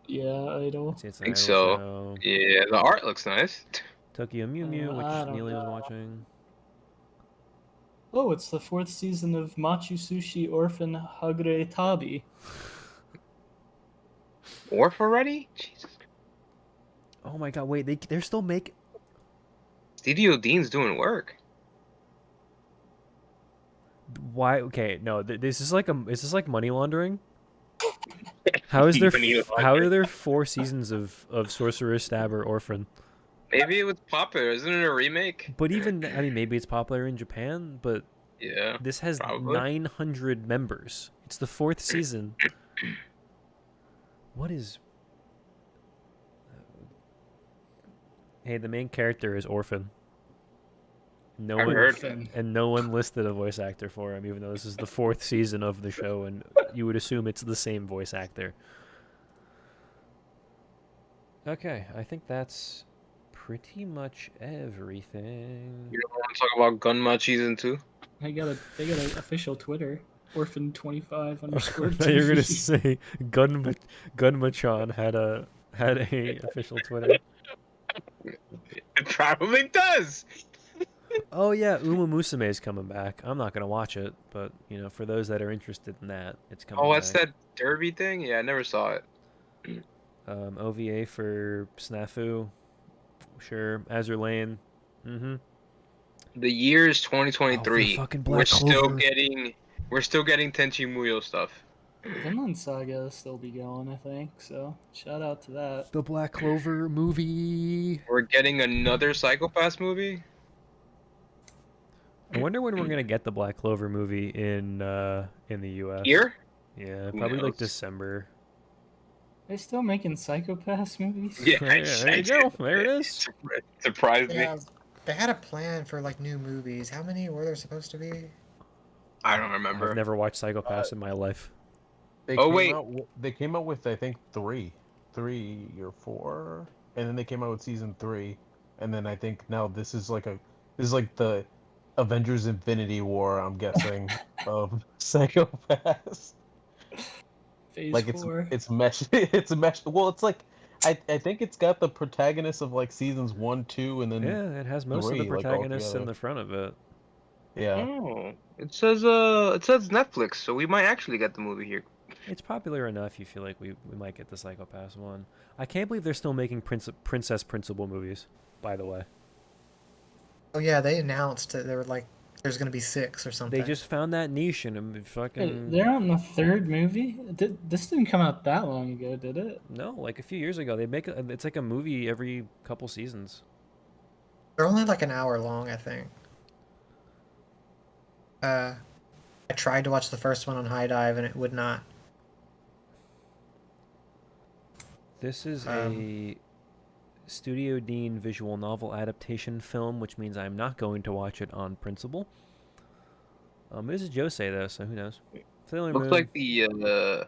Yeah, idol. It's an Think idol so. show. Yeah, the art looks nice. Tokyo Mew Mew, I which don't Neely was know. watching. Oh, it's the 4th season of Machusushi Orphan Hagure Tabi. Orf already? Jesus. Oh my god! Wait, they're still making. Studio Dean's doing work. Why? Okay, no. Is this like money laundering? How is there? How are there 4 seasons of Sorcerer, Stabber, Orphan? Maybe it was popular. Isn't it a remake? But even I mean, maybe it's popular in Japan, but Yeah. this has probably. 900 members. It's the 4th season. What is? Hey, the main character is Orphan. No I've one heard. and no one listed a voice actor for him, even though this is the 4th season of the show, and you would assume it's the same voice actor. Okay, I think that's pretty much everything. You don't want to talk about Gunma Season 2? They got an official Twitter. Orphan25 underscore I thought you were gonna TV. say Gunma-chan had a official Twitter. It probably does. Oh yeah, Uma Musume is coming back. I'm not gonna watch it, but you know, for those that are interested in that, it's coming. Oh, what's back. that derby thing? Yeah, I never saw it. OVA for Snafu, sure. Azur Lane, The year is Oh, 2023. for fucking we're Black still Clover. getting Tenchi Muyo stuff. Vinland Saga will still be going, I think. So shout out to that. The Black Clover movie. We're getting another Psycho-Pass movie. I wonder when we're gonna get the Black Clover movie in the U.S. Here? Yeah, Who probably like knows? December. They still making Psychopaths movies? Yeah, There you go. There it is. Surprised me. Yeah, they had a plan for like new movies. How many were there supposed to be? I don't remember. I've never watched Psycho-Pass in my life. They Oh, came wait. they came out with I think 3 or 4, and then they came out with season 3, and then I think now this is like the Avengers Infinity War, I'm guessing, of Psycho-Pass. Phase Like 4. it's meshed. It's a mesh. Well, it's like I think it's got the protagonists of like seasons 1, 2, and then Yeah, it has most of the 3, like, all protagonists in together. the front of it. Yeah. Oh, it says Netflix, so we might actually get the movie here. It's popular enough. You feel like we might get the Psycho-Pass one. I can't believe they're still making princess principal movies. By the way, Oh yeah, they announced that there were like there's gonna be 6 or something. They just found that niche and fucking. They're on the 3rd movie. This didn't come out that long ago, did it? No, like a few years ago. They make it's like a movie every couple seasons. They're only like an hour long, I think. I tried to watch the first one on High Dive and it would not. This is a Studio Dean visual novel adaptation film, which means I'm not going to watch it on principle. This is Josei though, so who knows? Looks like the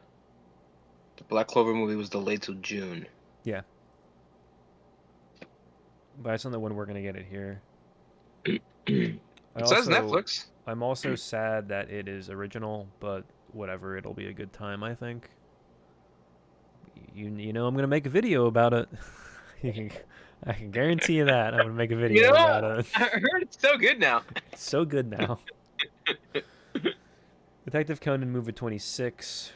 Black Clover movie was delayed till June. Yeah. But that's not the one we're gonna get it here. It says Netflix. I'm also sad that it is original, but whatever, it'll be a good time, I think. You know I'm gonna make a video about it. I can guarantee you that. I'm gonna make a video about it. I heard it's so good now. It's so good now. Detective Conan movie 26.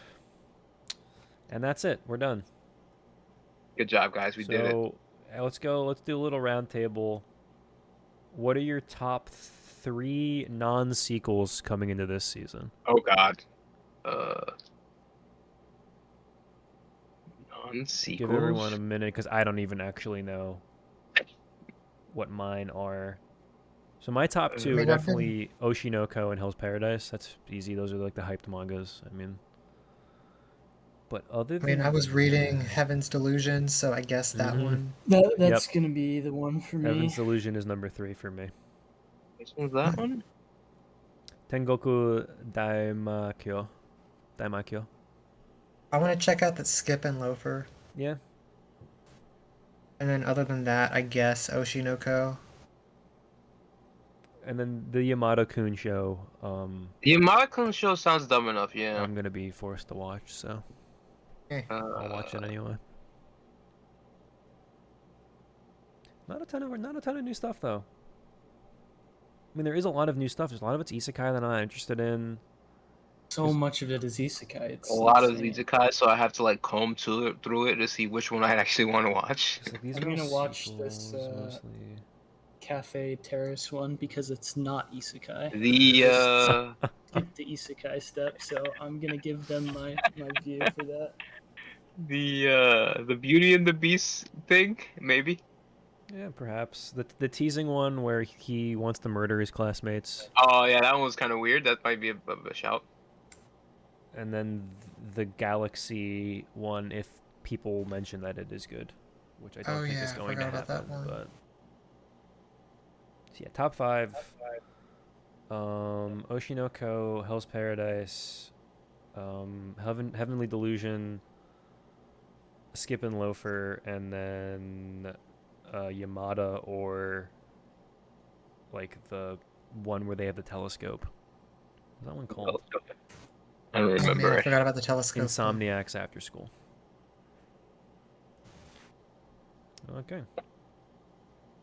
And that's it. We're done. Good job, guys. We did it. So let's go. Let's do a little round table. What are your top 3 non-sequels coming into this season? Oh God. Non-sequels. Give everyone a minute because I don't even actually know what mine are. So my top 2 are definitely Oshinoko and Hell's Paradise. That's easy. Those are like the hyped mangas. I mean, but other than I was reading Heaven's Delusion, so I guess that one. That's gonna be the one for me. Heaven's Delusion is number 3 for me. Which one's that one? Tengoku Daimakyo. I want to check out the Skip and Loafer. Yeah. And then other than that, I guess Oshinoko. And then the Yamada-kun show. The Yamada-kun show sounds dumb enough, yeah. I'm gonna be forced to watch, so I'll watch it anyway. Not a ton of new stuff though. I mean, there is a lot of new stuff. There's a lot of it's isekai that I'm not interested in. So much of it is isekai. It's a lot of isekai, so I have to like comb through it to see which one I actually want to watch. Like, I'm gonna watch this Café Terrace one because it's not isekai. Skip the isekai step, so I'm gonna give them my view for that. The Beauty and the Beast thing, maybe. Yeah, perhaps the teasing one where he wants to murder his classmates. Oh yeah, that one was kind of weird. That might be a shout. And then the Galaxy one, if people mention that it is good, which I don't think is going to happen. But so yeah, top 5. Oshinoko, Hell's Paradise, Heavenly Delusion, Skip and Loafer, and then Yamada, or like the one where they have the telescope. What's that one called? I don't remember. I forgot about the telescope. Insomniacs After School. Okay.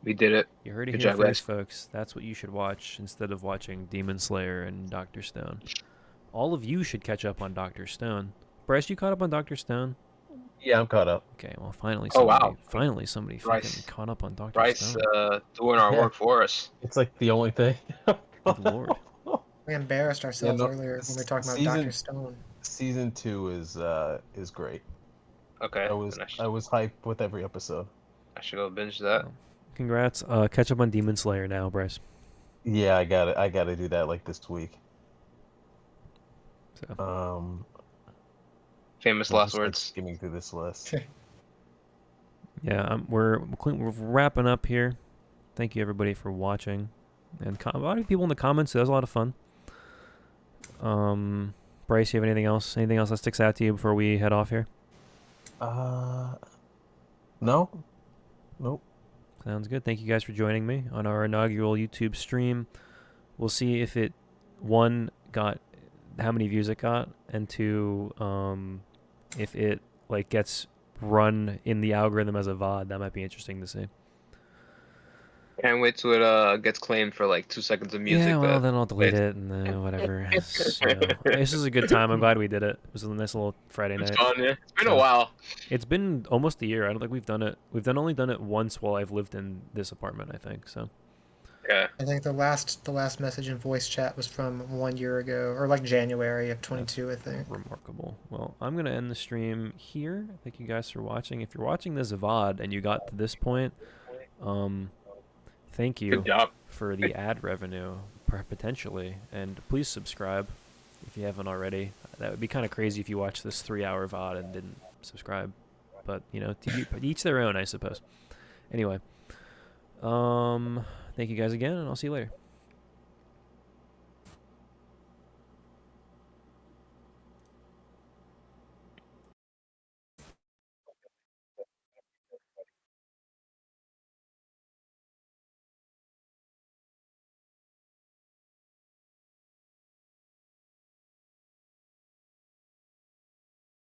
We did it. You heard it here first, folks. That's what you should watch instead of watching Demon Slayer and Dr. Stone. All of you should catch up on Dr. Stone. Bryce, you caught up on Dr. Stone? Yeah, I'm caught up. Okay, well, finally somebody Bryce, fucking caught up on Dr. Bryce, Stone. Doing our work for us. It's like the only thing. Good lord. We embarrassed ourselves earlier when we were talking about Dr. Stone. Season 2 is great. Okay. I was hyped with every episode. I should go binge that. Congrats. Catch up on Demon Slayer now, Bryce. Yeah, I gotta do that like this week. So. Famous last words. Skimming through this list. Yeah, we're wrapping up here. Thank you everybody for watching, and a lot of people in the comments. So that was a lot of fun. Bryce, you have anything else? Anything else that sticks out to you before we head off here? No. Nope. Sounds good. Thank you guys for joining me on our inaugural YouTube stream. We'll see if it, 1, got how many views it got, and 2, if it like gets run in the algorithm as a VOD. That might be interesting to see. Can't wait till it gets claimed for like 2 seconds of music. Yeah, well, then I'll delete it and then whatever. So, this is a good time. I'm glad we did it. It was a nice little Friday night. It's fun, yeah. It's been a while. It's been almost a year. I don't think we've done it. We've only done it once while I've lived in this apartment, I think. So. Okay. I think the last message in voice chat was from 1 year ago, or like January of 22, I think. Remarkable. Well, I'm going to end the stream here. Thank you guys for watching. If you're watching this VOD and you got to this point, thank you Good job. for the ad revenue, potentially. And please subscribe if you haven't already. That would be kind of crazy if you watched this 3-hour VOD and didn't subscribe. But, you know, to each their own, I suppose. Anyway, thank you guys again, and I'll see you later.